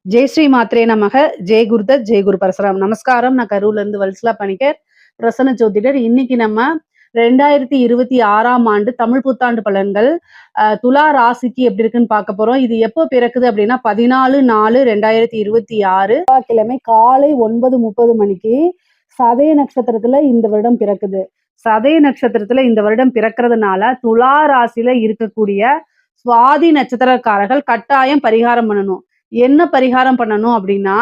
ஜெய் ஸ்ரீ மாத்ரே நமக. ஜெய் குருதத் ஜெய் குரு பரசுராம். நமஸ்காரம். நான் கரூர்ல இருந்து வல்சலா பணிக்கர், பிரசன்ன ஜோதிடர். இன்னைக்கு நம்ம 2026ஆம் ஆண்டு தமிழ் புத்தாண்டு பலன்கள் துலா ராசிக்கு எப்படி இருக்குன்னு பார்க்க போறோம். இது எப்போ பிறக்குது அப்படின்னா 14/4/2026 செவ்வாய்க்கிழமை காலை 9:30 மணிக்கு சதய நட்சத்திரத்துல இந்த வருடம் பிறக்குது. சதய நட்சத்திரத்துல இந்த வருடம் பிறக்கிறதுனால துலா ராசியில இருக்கக்கூடிய சுவாதி நட்சத்திரக்காரர்கள் கட்டாயம் பரிகாரம் பண்ணணும். என்ன பரிகாரம் பண்ணணும் அப்படின்னா,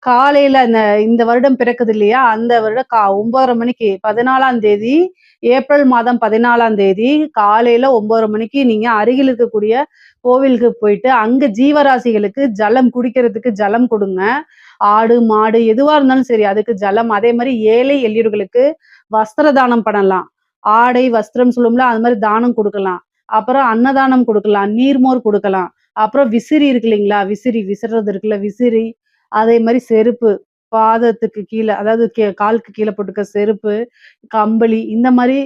காலையில இந்த வருடம் பிறக்குது இல்லையா, அந்த வருடம் 9:30 மணிக்கு 14ஆம் தேதி ஏப்ரல் மாதம் 14ஆம் தேதி காலையில 9:30 மணிக்கு நீங்க அருகில் இருக்கக்கூடிய கோவிலுக்கு போயிட்டு அங்க ஜீவராசிகளுக்கு ஜலம் குடிக்கிறதுக்கு ஜலம் கொடுங்க. ஆடு மாடு எதுவா இருந்தாலும் சரி அதுக்கு ஜலம். அதே மாதிரி ஏழை எளியவர்களுக்கு வஸ்திர தானம் பண்ணலாம். ஆடை வஸ்திரம் சொல்லும்ல, அது மாதிரி தானம் கொடுக்கலாம். அப்புறம் அன்னதானம் கொடுக்கலாம், நீர்மோர் கொடுக்கலாம். அப்புறம் விசிறி இருக்கு இல்லைங்களா, விசிறி விசிறது இருக்குல்ல விசிறி, அதே மாதிரி செருப்பு, பாதத்துக்கு கீழே அதாவது காலுக்கு கீழே போட்டுக்க செருப்பு, கம்பளி, இந்த மாதிரி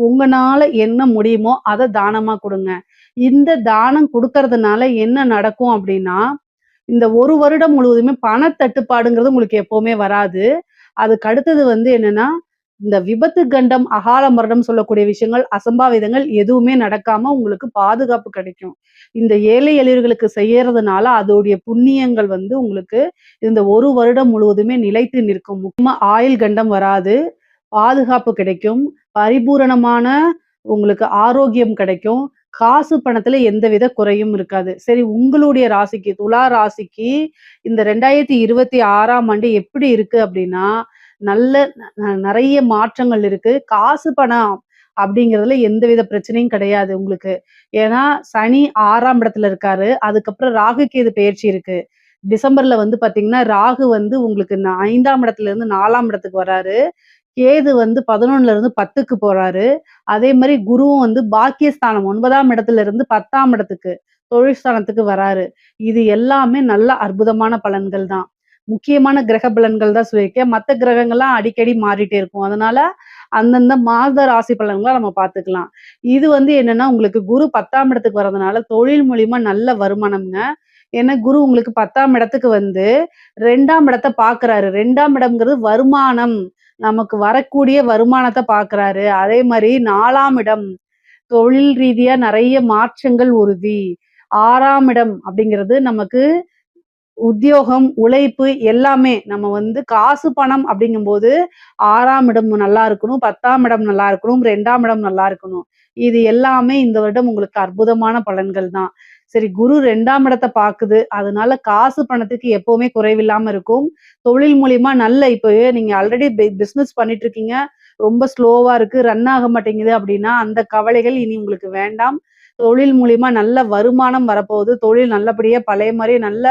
உங்கனால என்ன முடியுமோ அதை தானமா கொடுங்க. இந்த தானம் கொடுக்கறதுனால என்ன நடக்கும் அப்படின்னா, இந்த ஒரு வருடம் முழுவதுமே பணத்தட்டுப்பாடுங்கிறது உங்களுக்கு எப்பவுமே வராது. அதுக்கு அடுத்தது என்னன்னா, இந்த விபத்து கண்டம் அகால மரணம் சொல்லக்கூடிய விஷயங்கள் அசம்பாவிதங்கள் எதுவுமே நடக்காம உங்களுக்கு பாதுகாப்பு கிடைக்கும். இந்த ஏழை எளியவர்களுக்கு செய்யறதுனால அதோடைய புண்ணியங்கள் உங்களுக்கு இந்த ஒரு வருடம் முழுவதுமே நிலைத்து நிற்கும். முக்கியமா ஆயுள் கண்டம் வராது, பாதுகாப்பு கிடைக்கும், பரிபூரணமான உங்களுக்கு ஆரோக்கியம் கிடைக்கும், காசு பணத்துல எந்தவித குறையும் இருக்காது. சரி, உங்களுடைய ராசிக்கு துலா ராசிக்கு இந்த 2026ஆம் ஆண்டு எப்படி இருக்கு அப்படின்னா, நல்ல நிறைய மாற்றங்கள் இருக்கு. காசு பணம் அப்படிங்கிறதுல எந்தவித பிரச்சனையும் கிடையாது உங்களுக்கு. ஏன்னா சனி 6ஆம் இடத்துல இருக்காரு. அதுக்கப்புறம் ராகு கேது பெயர்ச்சி இருக்கு. டிசம்பர்ல பாத்தீங்கன்னா ராகு உங்களுக்கு 5ஆம் இடத்துல இருந்து 4ஆம் இடத்துக்கு வராரு. கேது 11ல இருந்து 10க்கு போறாரு. அதே மாதிரி குருவும் பாக்கியஸ்தானம் 9ஆம் இடத்துல இருந்து 10ஆம் இடத்துக்கு தொழில் ஸ்தானத்துக்கு வராரு. இது எல்லாமே நல்ல அற்புதமான பலன்கள் தான். முக்கியமான கிரக பலன்கள் தான் சொல்லியிருக்கேன். மத்த கிரகங்கள்லாம் அடிக்கடி மாறிட்டே இருக்கும். அதனால அந்தந்த மாத ராசி பலன்களை நம்ம பார்த்துக்கலாம். இது என்னன்னா உங்களுக்கு குரு 10ஆம் இடத்துக்கு வர்றதுனால தொழில் மூலியமா நல்ல வருமானம்ங்க. ஏன்னா குரு உங்களுக்கு 10ஆம் இடத்துக்கு 2ஆம் இடத்தை பார்க்கிறாரு. 2ஆம் இடம்ங்கிறது வருமானம். நமக்கு வரக்கூடிய வருமானத்தை பார்க்கிறாரு. அதே மாதிரி 4ஆம் இடம் தொழில் ரீதியா நிறைய மாற்றங்கள் உறுதி. 6ஆம் இடம் அப்படிங்கிறது நமக்கு உத்தியோகம், உழைப்பு எல்லாமே. நம்ம காசு பணம் அப்படிங்கும்போது 6ஆம் இடம் நல்லா இருக்கணும், 10ஆம் இடம் நல்லா இருக்கணும், 2ஆம் இடம் நல்லா இருக்கணும். இது எல்லாமே இந்த வருடம் உங்களுக்கு அற்புதமான பலன்கள் தான். சரி, குரு 2ஆம் இடத்தை பாக்குது. அதனால காசு பணத்துக்கு எப்பவுமே குறைவில்லாம இருக்கும். தொழில் மூலியமா நல்ல இப்போ நீங்க ஆல்ரெடி பிசினஸ் பண்ணிட்டு இருக்கீங்க, ரொம்ப ஸ்லோவா இருக்கு, ரன் ஆக மாட்டேங்குது அப்படின்னா அந்த கவலைகள் இனி உங்களுக்கு வேண்டாம். தொழில் மூலியமா நல்ல வருமானம் வரப்போகுது. தொழில் நல்லபடியா பழைய மாதிரியே நல்ல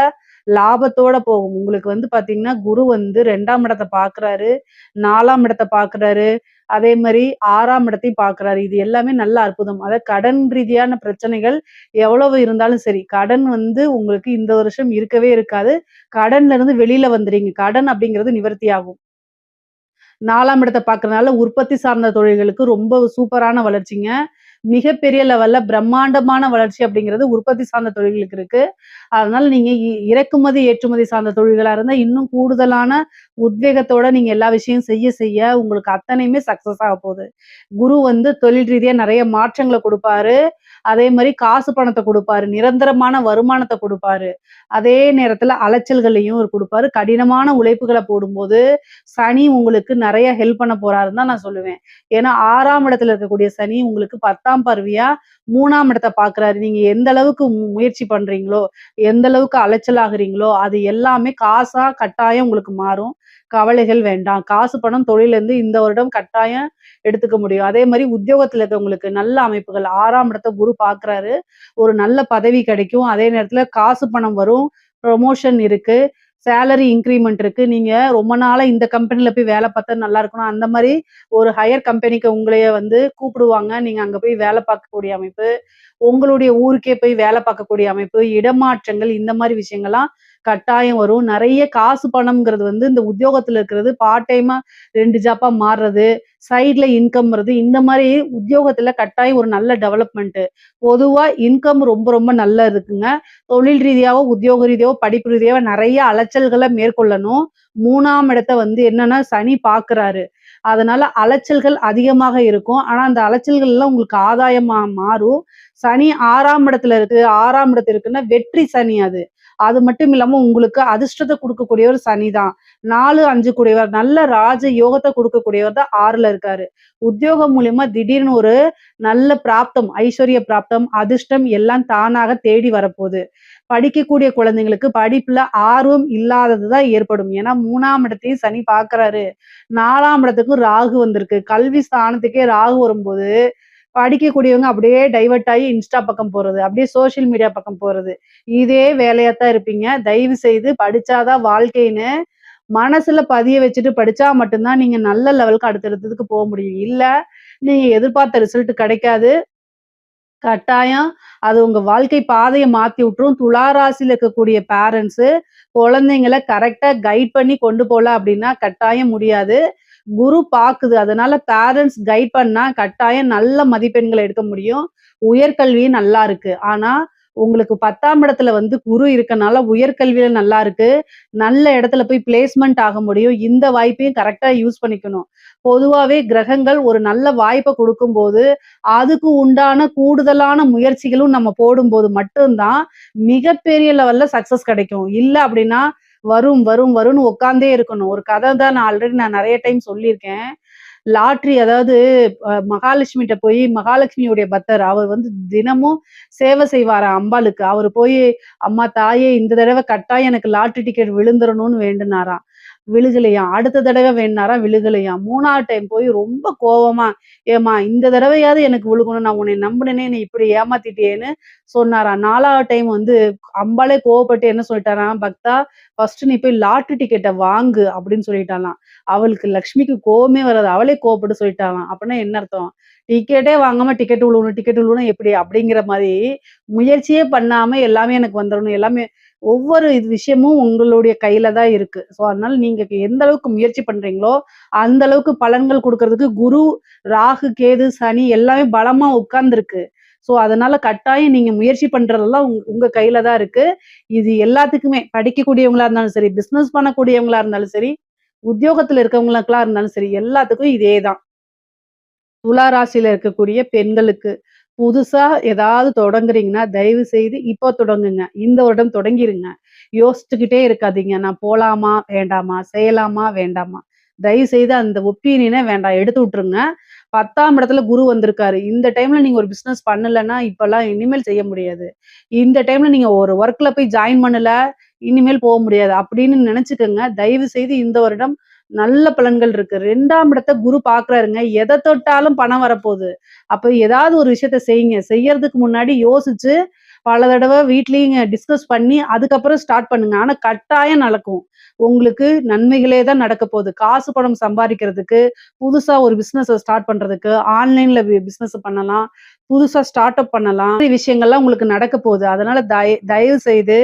லாபத்தோட போகும். உங்களுக்கு பாத்தீங்கன்னா குரு 2ஆம் இடத்தை பாக்குறாரு, 4ஆம் இடத்தை பாக்குறாரு, அதே மாதிரி 6ஆம் இடத்தையும் பாக்குறாரு. இது எல்லாமே நல்ல அற்புதம். அதாவது கடன் ரீதியான பிரச்சனைகள் எவ்வளவு இருந்தாலும் சரி, கடன் உங்களுக்கு இந்த வருஷம் இருக்கவே இருக்காது. கடன்ல இருந்து வெளியில வந்துறீங்க. கடன் அப்படிங்கிறது நிவர்த்தி ஆகும். 4ஆம் இடத்தை பார்க்கறதுனால உற்பத்தி சார்ந்த தொழில்களுக்கு ரொம்ப சூப்பரான வளர்ச்சிங்க. மிகப்பெரிய லெவல்ல பிரம்மாண்டமான வளர்ச்சி அப்படிங்கிறது உற்பத்தி சார்ந்த தொழில்களுக்கு இருக்கு. அதனால நீங்க இறக்குமதி, ஏற்றுமதி சார்ந்த தொழில்களா இருந்தா இன்னும் கூடுதலான உத்வேகத்தோட நீங்க எல்லா விஷயம் செய்ய செய்ய உங்களுக்கு அத்தனையுமே சக்சஸ் ஆக போகுது. குரு தொழில் ரீதியா நிறைய மாற்றங்களை கொடுப்பாரு. அதே மாதிரி காசு பணத்தை கொடுப்பாரு. நிரந்தரமான வருமானத்தை கொடுப்பாரு. அதே நேரத்துல அலைச்சல்களையும் அவர் கொடுப்பாரு. கடினமான உழைப்புகளை போடும்போது சனி உங்களுக்கு நிறைய ஹெல்ப் பண்ண போறாருன்னு தான் நான் சொல்லுவேன். ஏன்னா 6ஆம் இடத்துல இருக்கக்கூடிய சனி உங்களுக்கு 10ஆம் பார்வையா 3ஆம் இடத்தை பாக்குறாரு. நீங்க எந்த அளவுக்கு முயற்சி பண்றீங்களோ, எந்த அளவுக்கு அலைச்சல் ஆகுறீங்களோ அது எல்லாமே காசா கட்டாயம் உங்களுக்கு மாறும். கவலைகள் வேண்டாம். காசு பணம் தொழில இருந்து இந்த வருடம் கட்டாயம் எடுத்துக்க முடியும். அதே மாதிரி உத்தியோகத்துல இருக்கவங்களுக்கு நல்ல அமைப்புகள் 6ஆம் இடத்தை குரு பாக்குறாரு. ஒரு நல்ல பதவி கிடைக்கும். அதே நேரத்துல காசு பணம் வரும். ப்ரொமோஷன் இருக்கு. சேலரி இன்கிரிமெண்ட் இருக்கு. நீங்க ரொம்ப நாளா இந்த கம்பெனில போய் வேலை பார்த்தா நல்லா இருக்கணும். அந்த மாதிரி ஒரு ஹையர் கம்பெனிக்கு உங்களைய கூப்பிடுவாங்க. நீங்க அங்க போய் வேலை பார்க்கக்கூடிய அமைப்பு, உங்களுடைய ஊருக்கே போய் வேலை பார்க்கக்கூடிய அமைப்பு, இடமாற்றங்கள், இந்த மாதிரி விஷயங்கள்லாம் கட்டாயம் வரும். நிறைய காசு பணம்ங்கிறது வந்து இந்த உத்தியோகத்துல இருக்கிறது பார்ட் டைமா 2 ஜாப்பா மாறுறது, சைட்ல இன்கம் வருது. இந்த மாரி உத்தியோகத்துல கட்டாயம் ஒரு நல்ல டெவலப்மெண்ட். பொதுவா இன்கம் ரொம்ப ரொம்ப நல்லா இருக்குங்க. தொழில் ரீதியாவோ, உத்தியோக ரீதியாவோ, படிப்பு ரீதியாவோ நெறைய அலைச்சல்கள மேற்கொள்ளணும். 3ஆம் இடத்த வந்து என்னன்னா சனி பார்க்குறாரு. அதனால அலைச்சல்கள் அதிகமாக இருக்கும். ஆனா, அந்த அலைச்சல்கள் எல்லாம் உங்களுக்கு ஆதாயமா மாறும். சனி 6ஆம் இடத்துல இருக்கு. 6ஆம் இடத்து இருக்குன்னா வெற்றி சனி அது. அது மட்டும் இல்லாம உங்களுக்கு அதிர்ஷ்டத்த குடுக்கக்கூடியவர் சனி தான். 4, 5 கூடியவர். நல்ல ராஜ யோகத்த குடுக்கக்கூடியவர் தான் 6ல இருக்காரு. உத்தியோகம் மூலியமா திடீர்னு ஒரு நல்ல பிராப்தம், ஐஸ்வர்ய பிராப்தம், அதிர்ஷ்டம் எல்லாம் தானாக தேடி வரப்போது. படிக்கக்கூடிய குழந்தைங்களுக்கு படிப்புல ஆர்வம் இல்லாதது தான் ஏற்படும். ஏன்னா 3ஆம் இடத்தையும் சனி பார்க்குறாரு. 4ஆம் இடத்துக்கும் ராகு வந்திருக்கு. கல்வி ஸ்தானத்துக்கே ராகு வரும்போது, படிக்கக்கூடியவங்க அப்படியே டைவர்ட் ஆயி இன்ஸ்டா பக்கம் போறது, அப்படியே சோசியல் மீடியா பக்கம் போறது. இதே வேலையா தான் இருப்பீங்க. தயவு செய்து படிச்சா தான் வாழ்க்கைன்னு மனசுல பதிய வச்சுட்டு படிச்சா மட்டும் தான் நீங்க நல்ல லெவலுக்கு அடுத்தடுத்ததுக்கு போ முடியும். இல்ல, நீங்க எதிர்பார்த்த ரிசல்ட் கிடைக்காது. கட்டாயம் அது உங்க வாழ்க்கை பாதைய மாத்தி விட்டுரும். துலா ராசியில இருக்கக்கூடிய பேரண்ட்ஸு குழந்தைங்கள கரெக்ட்டா கைட் பண்ணி கொண்டு போல அப்படின்னா கட்டாயம் முடியாது. குரு பாக்குது. அதனால பேரண்ட்ஸ் கைட் பண்ணா கட்டாயம் நல்ல மதிப்பெண்கள எடுக்க முடியும். உயர்கல்வியும் நல்லா இருக்கு. ஆனா, உங்களுக்கு 10ஆம் இடத்துல வந்து குரு இருக்கனால உயர்கல்வியில நல்லா இருக்கு. நல்ல இடத்துல போய் பிளேஸ்மென்ட் ஆக முடியும். இந்த வாய்ப்பையும் கரெக்ட்டா யூஸ் பண்ணிக்கணும். பொதுவாவே கிரகங்கள் ஒரு நல்ல வாய்ப்ப குடுக்கும்போது, அதுக்கு உண்டான கூடுதலான முயற்சிகளும் நம்ம போடும்போது மட்டும் தான் மிகப்பெரிய லெவல்ல சக்சஸ் கிடைக்கும். இல்ல அப்படின்னா, வரும், வரும், வரும்ன்னு உட்கார்ந்தே இருக்கணும். ஒரு கத தான் நான் நெறைய டைம் சொல்லியிருக்கேன். லாட்டரி அதாவது மகாலட்சுமிட்ட போய் மகாலட்சுமியுடைய பக்தர். அவர் வந்து தினமும் சேவை செய்வாராம் அம்பாளுக்கு. அவரு போய், "அம்மா தாயே இந்த தடவ கட்டாயம் எனக்கு லாட்டரி டிக்கெட் விழுந்துரணும்னு" வேண்டுனாராம். விழுகலையாம். அடுத்த தடவ வேண்டுனாராம், விழுகலையாம். 3வது டைம் போய் ரொம்ப கோவமா, "ஏம்மா இந்த தடவையாவது எனக்கு விழுகணும். நான் உன்னைய நம்புனேனே, நீ இப்படி ஏமாத்திட்டியேன்னு" சொன்னாராம். 4வது டைம் வந்து அம்பாளே கோவப்பட்டு என்ன சொல்லிட்டாராம், "பக்தா, ஃபர்ஸ்ட் நீ போய் லாட்டரி டிக்கெட்ட வாங்கு" அப்படின்னு சொல்லிட்டாளாம். அவளுக்கு லக்ஷ்மிக்கு கோவமே வராது. அவளே கோவப்பட்டு சொல்லிட்டாளாம். அப்பன்னா என்ன அர்த்தம்? டிக்கெட்டே வாங்காம டிக்கெட் விழுவணும் எப்படி? அப்படிங்கிற மாரி முயற்சியே பண்ணாம எல்லாமே எனக்கு வந்துரணும். எல்லாமே ஒவ்வொரு விஷயமும் உங்களுடைய கையில தான் இருக்கு. ஸோ, அதனால நீங்க எந்த அளவுக்கு முயற்சி பண்றீங்களோ, அந்த அளவுக்கு பலன்கள் குடுக்கறதுக்கு குரு, ராகு, கேது, சனி எல்லாமே பலமா உட்கார்ந்திருக்கு. ஸோ, அதனால கட்டாயம் நீங்க முயற்சி பண்றதெல்லாம் உங்க கையில தான் இருக்கு. இது எல்லாத்துக்குமே படிக்கக்கூடியவங்களா இருந்தாலும் சரி, பிசினஸ் பண்ணக்கூடியவங்களா இருந்தாலும் சரி, உத்தியோகத்துல இருக்கவங்களுக்கெல்லாம் இருந்தாலும் சரி, எல்லாத்துக்கும் இதே தான். துலா ராசியில இருக்கக்கூடிய பெண்களுக்கு புதுசா ஏதாவது தொடங்குறீங்கன்னா, தயவு செய்து இப்போ தொடங்குங்க. இந்த வருடம் தொடங்கிருங்க. யோசிச்சுக்கிட்டே இருக்காதீங்க. நான் போலாமா? வேண்டாமா? செய்யலாமா? வேண்டாமா? தயவு செய்து அந்த ஒப்பீனியனே வேண்டாம். எடுத்து விட்டுருங்க. 10ஆம் இடத்துல குரு வந்திருக்காரு. இந்த டைம்ல நீங்க ஒரு பிசினஸ் பண்ணலன்னா, இப்பலாம் இனிமேல் செய்ய முடியாது. இந்த டைம்ல நீங்க ஒரு ஒர்க்ல போய் ஜாயின் பண்ணல, இனிமேல் போ முடியாது. அப்படின்னு நெனச்சுக்கங்க. தயவு செய்து இந்த வருடம் நல்ல பலன்கள் இருக்கு. 2ஆம் இடத்த குரு பார்க்குறாருங்க. எத தொட்டாலும் பணம் வரப்போது. அப்ப ஏதாவது ஒரு விஷயத்த செய்யுங்க. செய்யறதுக்கு முன்னாடி யோசிச்சு, பல தடவ வீட்லயும் டிஸ்கஸ் பண்ணி, அதுக்கப்புறம் ஸ்டார்ட் பண்ணுங்க. ஆனா கட்டாயம் நடக்கும். உங்களுக்கு நன்மைகளே தான் நடக்கப் போது. காசு பணம் சம்பாரிக்கிறதுக்கு, புதுசா ஒரு பிசினஸ ஸ்டார்ட் பண்றதுக்கு, ஆன்லைன்ல பிசினஸ் பண்ணலாம். புதுசா ஸ்டார்ட் அப் பண்ணலாம். இந்த விஷயங்கள்லாம் உங்களுக்கு நடக்கப் போது. அதனால தயவு செய்து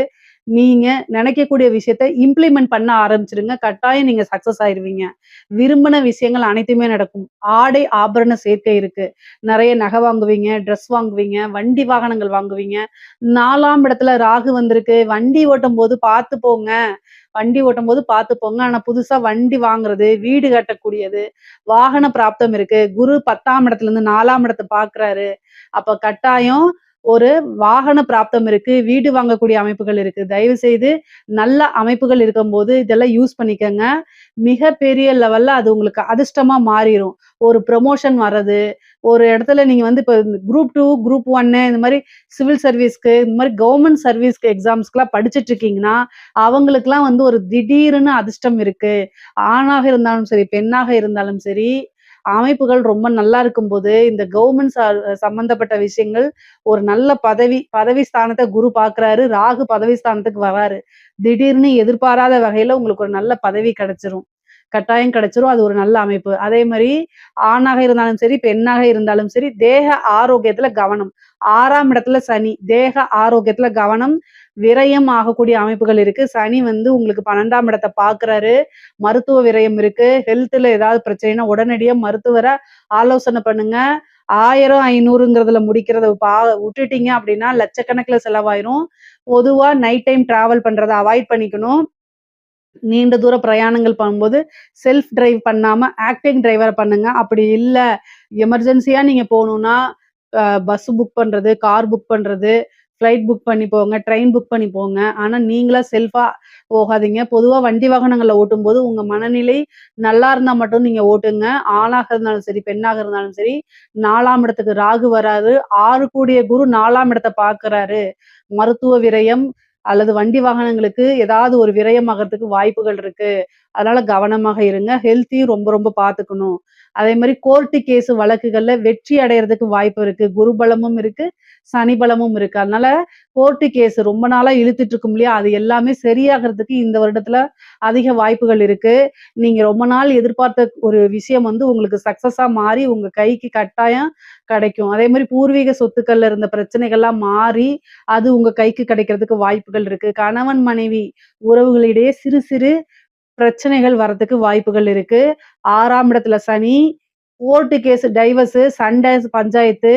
நீங்க நினைக்கக்கூடிய விஷயத்த இம்ப்ளிமெண்ட் பண்ண ஆரம்பிச்சுருங்க. கட்டாயம் நீங்க சக்சஸ் ஆயிருவீங்க. விரும்பின விஷயங்கள் அனைத்துமே நடக்கும். ஆடை, ஆபரண சேர்க்கை இருக்கு. நெறைய நகை வாங்குவீங்க, ட்ரெஸ் வாங்குவீங்க, வண்டி வாகனங்கள் வாங்குவீங்க. 4ஆம் இடத்துல ராகு வந்திருக்கு. வண்டி ஓட்டும்போது பார்த்து போங்க. வண்டி ஓட்டும்போது பார்த்து போங்க. ஆனா புதுசா வண்டி வாங்குறது, வீடு கட்டக்கூடியது, வாகன பிராப்தம் இருக்கு. குரு 10ஆம் இடத்துலருந்து 4ஆம் இடத்த பார்க்குறாரு. அப்ப கட்டாயம் ஒரு வாகன பிராப்தம் இருக்கு. வீடு வாங்கக்கூடிய அமைப்புகள் இருக்கு. தயவு செய்து நல்ல அமைப்புகள் இருக்கும்போது இதெல்லாம் யூஸ் பண்ணிக்கங்க. மிகப்பெரிய லெவல்ல அது உங்களுக்கு அதிர்ஷ்டமா மாறிரும். ஒரு ப்ரமோஷன் வர்றது, ஒரு இடத்துல நீங்க வந்து இப்ப குரூப் 2, குரூப் 1 இந்த மாரி சிவில் சர்வீஸ்க்கு, இந்த மாரி கவர்ன்மென்ட் சர்வீஸ்க்கு எக்ஸாம்ஸ்க்குலாம் படிச்சுட்டு இருக்கீங்கன்னா, அவங்களுக்கெல்லாம் வந்து ஒரு திடீர்னு அதிர்ஷ்டம் இருக்கு. ஆணாக இருந்தாலும் சரி, பெண்ணாக இருந்தாலும் சரி, அமைப்புகள் ரொம்ப நல்லா இருக்கும்போது, இந்த கவர்ன்மென்ட் சம்பந்தப்பட்ட விஷயங்கள் ஒரு நல்ல பதவி ஸ்தானத்த குரு பார்க்குறாரு. ராகு பதவி ஸ்தானத்துக்கு வராரு. திடீர்னு எதிர்பாராத வகையில உங்களுக்கு ஒரு நல்ல பதவி கிடைச்சிரும். கட்டாயம் கிடைச்சிரும். அது ஒரு நல்ல அமைப்பு. அதே மாரி ஆணாக இருந்தாலும் சரி, பெண்ணாக இருந்தாலும் சரி, தேக ஆரோக்கியத்துல கவனம். 6ஆம் இடத்துல சனி. தேக ஆரோக்கியத்துல கவனம். விரயம் ஆகக்கூடிய அமைப்புகள் இருக்கு. சனி வந்து உங்களுக்கு 12ஆம் இடத்த பார்க்குறாரு. மருத்துவ விரயம் இருக்கு. ஹெல்த்ல ஏதாவது பிரச்சனைனா உடனடியா மருத்துவர ஆலோசனை பண்ணுங்க. 1000, 500ங்கிறதுல முடிக்கிறத விட்டுட்டீங்க அப்படின்னா லட்சக்கணக்குல செலவாயிரும். பொதுவா நைட் டைம் டிராவல் பண்றத அவாய்ட் பண்ணிக்கணும். நீண்ட தூர பிரயாணங்கள் பண்ணும்போது செல்ஃப் டிரைவ் பண்ணாம ஆக்டிங் டிரைவர பண்ணுங்க. அப்படி இல்ல எமர்ஜென்சியா நீங்க போணும்னா, பஸ் புக் பண்றது, கார் புக் பண்றது, ஃப்ளைட் புக் பண்ணி போங்க, ட்ரெயின் புக் பண்ணி போங்க. ஆனா நீங்களா செல்ஃபா போகாதீங்க. பொதுவா வண்டி வாகனங்கள்ல ஓட்டும்போது உங்க மனநிலை நல்லா இருந்தா மட்டும் நீங்க ஓட்டுங்க. ஆணாக இருந்தாலும் சரி, பெண்ணாக இருந்தாலும் சரி. 4ஆம் இடத்துக்கு ராகு வராரு. 6 கூடிய குரு 4ஆம் இடத்த பார்க்குறாரு. மருத்துவ விரயம் அல்லது வண்டி வாகனங்களுக்கு ஏதாவது ஒரு விரயமாகறதுக்கு வாய்ப்புகள் இருக்கு. அதனால கவனமாக இருங்க. ஹெல்த்தையும் ரொம்ப ரொம்ப பார்த்துக்கணும். அதே மாரி கோர்ட்டு கேஸ் வழக்குகள்ல வெற்றி அடையறதுக்கு வாய்ப்பு இருக்கு. குரு பலமும் இருக்கு, சனி பலமும் இருக்கு. அதனால கோர்ட்டு கேஸ் ரொம்ப நாளா இழுத்துட்டு இருக்கும் இல்லையா? அது எல்லாமே சரியாகறதுக்கு இந்த வருடத்துல அதிக வாய்ப்புகள் இருக்கு. நீங்க ரொம்ப நாள் எதிர்பார்த்த ஒரு விஷயம் வந்து உங்களுக்கு சக்சஸா மாறி உங்க கைக்கு கட்டாயம் கிடைக்கும். அதே மாரி பூர்வீக சொத்துக்கள்ல இருந்த பிரச்சனைகள்லாம் மாறி, அது உங்க கைக்கு கிடைக்கிறதுக்கு வாய்ப்புகள் இருக்கு. கணவன், மனைவி உறவுகளிடையே சிறு சிறு பிரச்சனைகள் வரதுக்கு வாய்ப்புகள் இருக்கு. 6ஆம் இடத்துல சனி, கோர்ட்டு கேஸ், டைவர்ஸு, சண்டை, பஞ்சாயத்து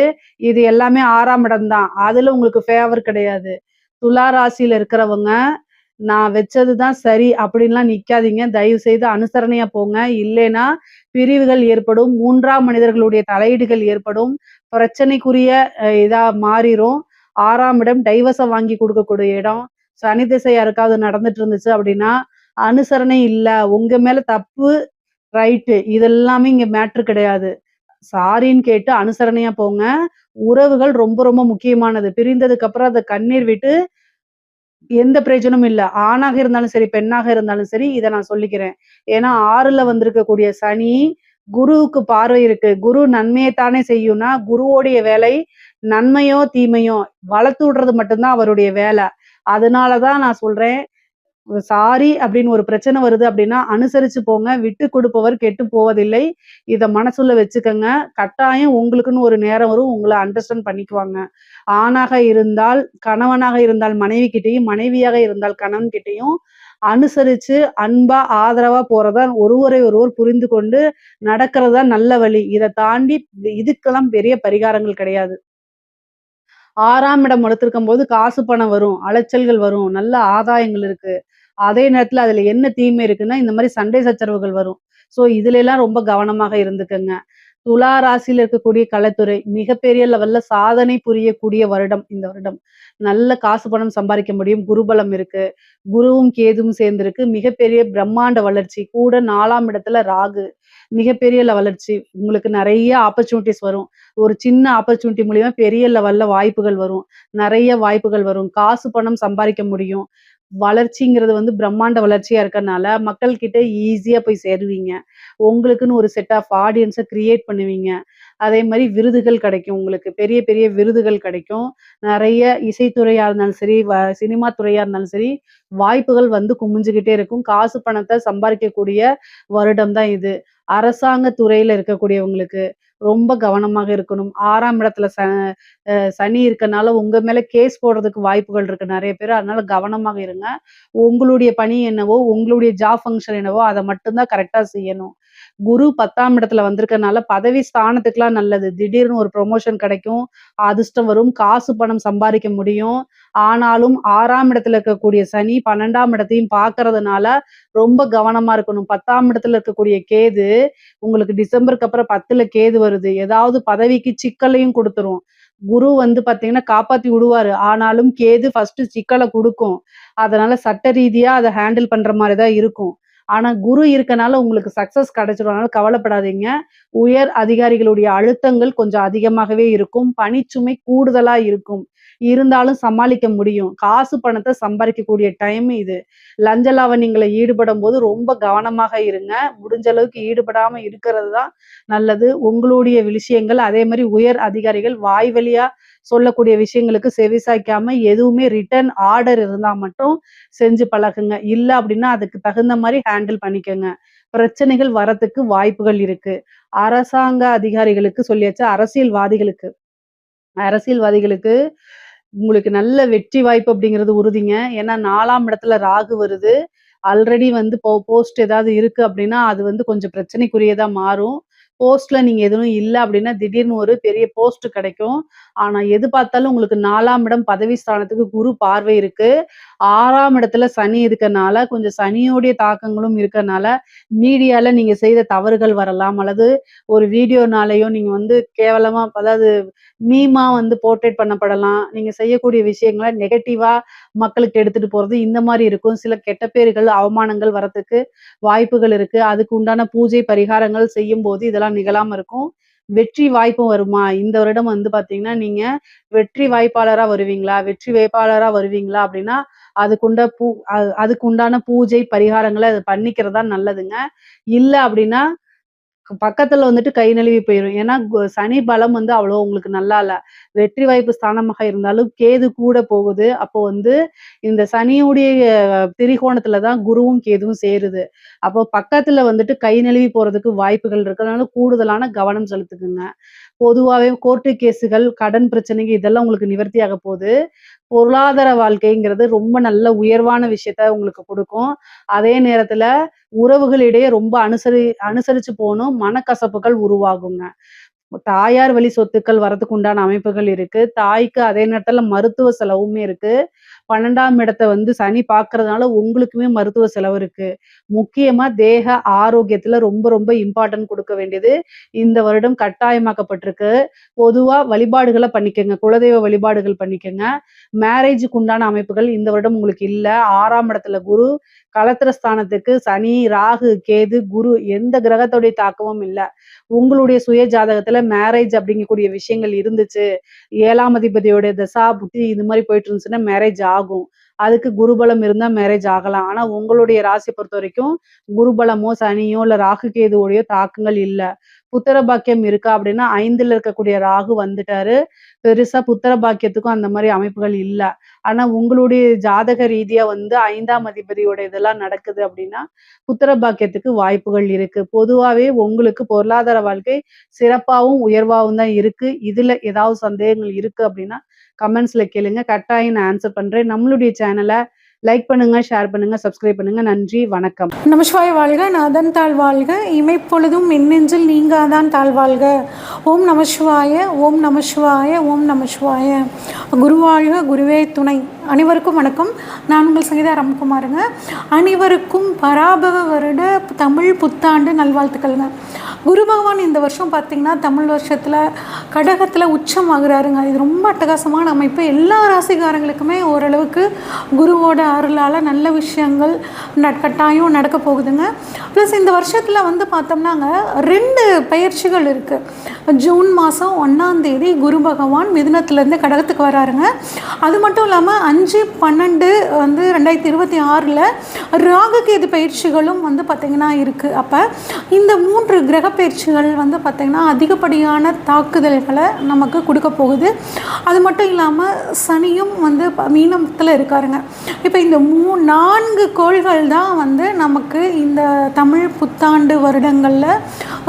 இது எல்லாமே 6ஆம் இடம் தான். அதுல உங்களுக்கு ஃபேவர் கிடையாது. துலா ராசியில இருக்கிறவங்க, நான் வச்சது தான் சரி அப்படின்லாம் நிக்காதீங்க. தயவு செய்து அனுசரணையா போங்க. இல்லைன்னா பிரிவுகள் ஏற்படும். 3ஆம் மனிதர்களுடைய தலையீடுகள் ஏற்படும். பிரச்சனைக்குரிய இதா மாறிரும். 6ஆம் இடம் டைவர்ஸ வாங்கி குடுக்கக்கூடிய இடம். சனி திசை யாருக்காவது நடந்துட்டு இருந்துச்சு அப்படின்னா, அனுசரணை இல்ல. உங்க மேல தப்பு, ரைட்டு. இதெல்லாமே இங்க மேட்ரு கிடையாது. சாரின்னு கேட்டு அனுசரணையா போங்க. உறவுகள் ரொம்ப ரொம்ப முக்கியமானது. பிரிந்ததுக்கு அப்புறம் அத கண்ணீர் விட்டு எந்த பிரயோஜனமும் இல்ல. ஆணாக இருந்தாலும் சரி, பெண்ணாக இருந்தாலும் சரி, இத நான் சொல்லிக்கிறேன். ஏன்னா 6ல வந்திருக்கக்கூடிய சனி, குருவுக்கு பார்வை இருக்கு. குரு நன்மைய தானே செய்யும்னா, குருவோடைய வேலை நன்மையோ, தீமையோ வளர்த்து விடுறது மட்டும் தான் அவருடைய வேல. அதனால தான் நான் சொல்றேன், சாரி அப்படின்னு ஒரு பிரச்சனை வருது அப்படின்னா, அனுசரிச்சு போங்க. விட்டு கொடுப்பவர் கெட்டுப் போவதில்லை. இத மனசுல வச்சுக்கங்க. கட்டாயம் உங்களுக்குன்னு ஒரு நேரம் வரும். உங்கள அண்டர்ஸ்டாண்ட் பண்ணிக்குவாங்க. ஆணாக இருந்தால், கணவனாக இருந்தால் மனைவி கிட்டயும், மனைவியாக இருந்தால் கணவன் கிட்டயும் அனுசரிச்சு, அன்பா, ஆதரவா போறதா ஒருவரை ஒருவர் புரிந்து கொண்டு நடக்கிறது தான் நல்ல வழி. இத தாண்டி இதுக்கெல்லாம் பெரிய பரிகாரங்கள் கிடையாது. 6ஆம் இடம் வளர்த்திருக்கும்போது காசு பணம் வரும். அலைச்சல்கள் வரும். நல்ல ஆதாயங்கள் இருக்கு. அதே நேரத்துல அதுல என்ன தீமை இருக்குன்னா, இந்த மாரி சண்டை சச்சரவுகள் வரும். ஸோ இதுலலாம் ரொம்ப கவனமாக இருந்துக்கங்க. துலா ராசியில இருக்கக்கூடிய கலைத்துறை மிகப்பெரிய லெவல்ல சாதனை புரியக்கூடிய வருடம் இந்த வருடம். நல்ல காசு பணம் சம்பாரிக்க முடியும். குருபலம் இருக்கு. குருவும் கேதுவும் சேர்ந்திருக்கு. மிகப்பெரிய பிரம்மாண்ட வளர்ச்சி. கூட 4ஆம் இடத்துல ராகு. மிகப்பெரிய வளர்ச்சி. உங்களுக்கு நெறைய ஆப்பர்ச்சுனிட்டீஸ் வரும். ஒரு சின்ன ஆப்பர்ச்சுனிட்டி மூலியமா பெரிய லெவல்ல வாய்ப்புகள் வரும். நெறைய வாய்ப்புகள் வரும். காசு பணம் சம்பாரிக்க முடியும். வளர்ச்சிங்கிறது வந்து பிரம்மாண்ட வளர்ச்சியா இருக்கறனால, மக்கள் கிட்ட ஈஸியா போய் சேருவீங்க. உங்களுக்குன்னு ஒரு செட் ஆஃப் ஆடியன்ஸ கிரியேட் பண்ணுவீங்க. அதே மாரி விருதுகள் கிடைக்கும் உங்களுக்கு. பெரிய பெரிய விருதுகள் கிடைக்கும். நெறைய இசைத்துறையா இருந்தாலும் சரி, சினிமா துறையா இருந்தாலும் சரி, வாய்ப்புகள் வந்து குமிஞ்சுகிட்டே இருக்கும். காசு பணத்த சம்பாரிக்கக்கூடிய வருடம் தான் இது. அரசாங்க துறையில இருக்கக்கூடியவங்களுக்கு ரொம்ப கவனமாக இருக்கணும். 6ஆம் இடத்துல சனி இருக்கனால உங்க மேல கேஸ் போடுறதுக்கு வாய்ப்புகள் இருக்கு நெறைய பேரு. அதனால கவனமாக இருங்க. உங்களுடைய பணி என்னவோ, உங்களுடைய ஜாப் ஃபங்ஷன் என்னவோ அத மட்டும் தான் கரெக்ட்டா செய்யணும். குரு 10ஆம் இடத்துல வந்திருக்கனால பதவி ஸ்தானத்துக்குலாம் நல்லது. திடீர்னு ஒரு ப்ரமோஷன் கிடைக்கும். அதிர்ஷ்டம் வரும். காசு பணம் சம்பாரிக்க முடியும். ஆனாலும் 6ஆம் இடத்துல இருக்கக்கூடிய சனி 12ஆம் இடத்தையும் பார்க்கறதுனால ரொம்ப கவனமா இருக்கணும். 10ஆம் இடத்துல இருக்கக்கூடிய கேது உங்களுக்கு டிசம்பருக்கு அப்புறம் 10ல கேது வருது. ஏதாவது பதவிக்கு சிக்கலையும் குடுத்துரும். குரு வந்து பார்த்தீங்கன்னா, காப்பாத்தி விடுவாரு. ஆனாலும் கேது ஃபர்ஸ்ட்டு சிக்கல குடுக்கும். அதனால சட்ட ரீதியா அத ஹேண்டில் பண்ற மாரி தான் இருக்கும். ஆனா குரு இருக்கனால உங்களுக்கு சக்சஸ் கிடைச்சிரும். அதனால கவலைப்படாதீங்க. உயர் அதிகாரிகளுடைய அழுத்தங்கள் கொஞ்சம் அதிகமாகவே இருக்கும். பணிச்சுமை கூடுதலா இருக்கும். இருந்தாலும் சமாளிக்க முடியும். காசு பணத்த சம்பாரிக்கக்கூடிய டைம் இது. லஞ்ச லாவண்யங்கள்ல ஈடுபடும்போது ரொம்ப கவனமாக இருங்க. முடிஞ்ச அளவுக்கு ஈடுபடாம இருக்கிறது தான் நல்லது. உங்களுடைய விஷயங்கள் அதே மாரி உயர் அதிகாரிகள் வாய் வழியா சொல்லக்கூடிய விஷயங்களுக்கு செவிசாய்க்காம எதுவுமே ரிட்டர்ன் ஆர்டர் இருந்தா மட்டும் செஞ்சு பழகுங்க. இல்ல அப்டின்னா அதுக்கு தகுந்த மாரி ஹேண்டில் பண்ணிக்கங்க. பிரச்சனைகள் வரத்துக்கு வாய்ப்புகள் இருக்கு. அரசாங்க அதிகாரிகளுக்கு சொல்லியாச்சு. அரசியல்வாதிகளுக்கு அரசியல்வாதிகளுக்கு உங்களுக்கு நல்ல வெற்றி வாய்ப்பு அப்படிங்கிறது உறுதிங்க. ஏன்னா 4ஆம் இடத்துல ராகு வருது. ஆல்ரெடி வந்து போஸ்ட் ஏதாவது இருக்கு அப்படின்னா, அது வந்து கொஞ்சம் பிரச்சனைக்குரியதா மாறும். போஸ்ட்ல நீங்க எதுவும் இல்ல அப்படின்னா, திடீர்னு ஒரு பெரிய போஸ்ட் கிடைக்கும். ஆனா, எது பார்த்தாலும் உங்களுக்கு 4ஆம் இடம் பதவி ஸ்தானத்துக்கு குரு பார்வை இருக்கு. 6ஆம் இடத்துல சனி இருக்கனால, கொஞ்சம் சனியோடைய தாக்கங்களும் இருக்கனால, மீடியால நீங்க செய்த தவறுகள் வரலாம். அல்லது ஒரு வீடியோனாலயோ நீங்க வந்து கேவலமா அதாவது மீமா வந்து போர்ட்ரேட் பண்ணப்படலாம். நீங்க செய்யக்கூடிய விஷயங்கள நெகட்டிவா மக்களுக்கு எடுத்துட்டு போறது, இந்த மாரி இருக்கும். சில கெட்ட பேர்கள், அவமானங்கள் வரதுக்கு வாய்ப்புகள் இருக்கு. அதுக்கு உண்டான பூஜை பரிகாரங்கள் செய்யும்போது இதெல்லாம் நிகழாம இருக்கும். வெற்றி வாய்ப்பும் வருமா? இந்த வருடம் வந்து பார்த்தீங்கன்னா, நீங்க வெற்றி வாய்ப்பாளரா வருவீங்களா? வெற்றி வேட்பாளரா வருவீங்களா? அப்படின்னா, அதுக்குண்ட பூ அதுக்கு உண்டான பூஜை, பரிகாரங்கள அது பண்ணிக்கிறது தான் நல்லதுங்க. இல்ல அப்படின்னா பக்கத்துல வந்துட்டு கை நழுவி போயிரும். ஏன்னா, சனி பலம் வந்து அவ்வளோ உங்களுக்கு நல்லா இல்ல. வெற்றி வாய்ப்பு ஸ்தானமாக இருந்தாலும் கேது கூட போகுது. அப்போ வந்து இந்த சனியுடைய திரிகோணத்துல தான் குருவும், கேதுவும் சேருது. அப்போ பக்கத்துல வந்துட்டு கை நழுவி போறதுக்கு வாய்ப்புகள் இருக்கு. அதனால கூடுதலான கவனம் செலுத்துக்குங்க. பொதுவாவே கோர்ட்டு கேஸுகள், கடன் பிரச்சனைங்க இதெல்லாம் உங்களுக்கு நிவர்த்தியாக போது. பொருளாதார வாழ்க்கைங்கிறது ரொம்ப நல்ல உயர்வான விஷயத்த உங்களுக்கு குடுக்கும். அதே நேரத்துல உறவுகளிடையே ரொம்ப அனுசரிச்சு போணும். மனக்கசப்புகள் உருவாகுங்க. தாயார் வழி சொத்துக்கள் வரதுக்கு உண்டான அமைப்புகள் இருக்கு. தாய்க்கு அதே நேரத்துல மருத்துவ செலவுமே இருக்கு. 12ஆம் இடத்த வந்து சனி பார்க்கறதுனால உங்களுக்குமே மருத்துவ செலவு இருக்கு. முக்கியமா தேக ஆரோக்கியத்துல ரொம்ப ரொம்ப இம்பார்ட்டன்ட் குடுக்க வேண்டியது இந்த வருடம் கட்டாயமாக்கப்பட்டிருக்கு. பொதுவா வழிபாடுகள பண்ணிக்கங்க. குலதெய்வ வழிபாடுகள் பண்ணிக்கங்க. மேரேஜுக்கு உண்டான அமைப்புகள் இந்த வருடம் உங்களுக்கு இல்ல. 6ஆம் இடத்துல குரு, களத்திர ஸ்தானத்துக்கு சனி, ராகு, கேது, குரு எந்த கிரகத்துடைய தாக்கமும் இல்ல. உங்களுடைய சுய ஜாதகத்துல மேரேஜ் அப்படிங்கக்கூடிய விஷயங்கள் இருந்துச்சு. 7ஆம் அதிபதியோட தசா, புத்தி இது மாரி போயிட்டு இருந்துச்சுன்னா மேரேஜ் ஆகும். அதுக்கு குருபலம் இருந்தா மேரேஜ் ஆகலாம். ஆனா உங்களுடைய ராசிய பொறுத்தவரைக்கும் குருபலமோ, சனியோ இல்ல ராகு, கேதுவோடைய தாக்கங்கள் இல்ல. புத்திர பாக்கியம் இருக்கா அப்படின்னா 5ல இருக்கக்கூடிய ராகு வந்துட்டாரு. பெருசா புத்திர பாக்கியத்துக்கும் அந்த மாரி அமைப்புகள் இல்ல. ஆனா உங்களுடைய ஜாதக ரீதியா வந்து 5ஆம் அதிபதியோட இதெல்லாம் நடக்குது அப்படின்னா, புத்திர பாக்கியத்துக்கு வாய்ப்புகள் இருக்கு. பொதுவாவே உங்களுக்கு பொருளாதார வாழ்க்கை சிறப்பாவும், உயர்வாவும் தான் இருக்கு. இதுல ஏதாவது சந்தேகங்கள் இருக்கு அப்படின்னா, கமெண்ட்ஸ்ல கேளுங்க. கட்டாயம் நான் ஆன்சர் பண்றேன். நம்மளுடைய சேனல லைக் பண்ணுங்க, ஷேர் பண்ணுங்க, சப்ஸ்கிரைப் பண்ணுங்க. நன்றி, வணக்கம். நமசிவாய வாழ்க, நாதன் தாழ் வாழ்க, இமைப்பொழுதும் மின்னெஞ்சில் நீங்காதான் தாழ் வாழ்க. ஓம் நமசிவாய, ஓம் நமசிவாய, ஓம் நமசிவாய. குருவாழ்க, குருவே துணை. அனைவருக்கும் வணக்கம். நான் உங்கள் சங்கீதா ராம்குமாருங்க. அனைவருக்கும் பராபவ வருட தமிழ் புத்தாண்டு நல்வாழ்த்துக்கள்ங்க. குரு பகவான் இந்த வருஷம் பார்த்திங்கன்னா தமிழ் வருஷத்தில் கடகத்தில் உச்சம் ஆகுறாருங்க. இது ரொம்ப அட்டகாசமான அமைப்பு. எல்லா ராசிக்காரங்களுக்குமே ஓரளவுக்கு குருவோட அருளால் நல்ல விஷயங்கள் கட்டாயம் நடக்க போகுதுங்க. ப்ளஸ் இந்த வருஷத்தில் வந்து பார்த்தோம்னாங்க 2 பயிற்சிகள் இருக்குது. ஜூன் மாதம் 1ஆம் தேதி குரு பகவான் மிதுனத்துலேருந்து கடகத்துக்கு வராருங்க. அது மட்டும் இல்லாமல் 5/12 வந்து 2026 ராகுகேது பயிற்சிகளும் வந்து பார்த்திங்கன்னா இருக்குது. அப்போ இந்த 3 கிரக பயிற்சிகள் வந்து பார்த்திங்கன்னா அதிகப்படியான தாக்குதல்களை நமக்கு கொடுக்க போகுது. அது மட்டும் இல்லாமல் சனியும் வந்து மீனத்தில் இருக்காருங்க. இப்போ இந்த 4 கோள்கள் தான் வந்து நமக்கு இந்த தமிழ் புத்தாண்டு வருடங்களில்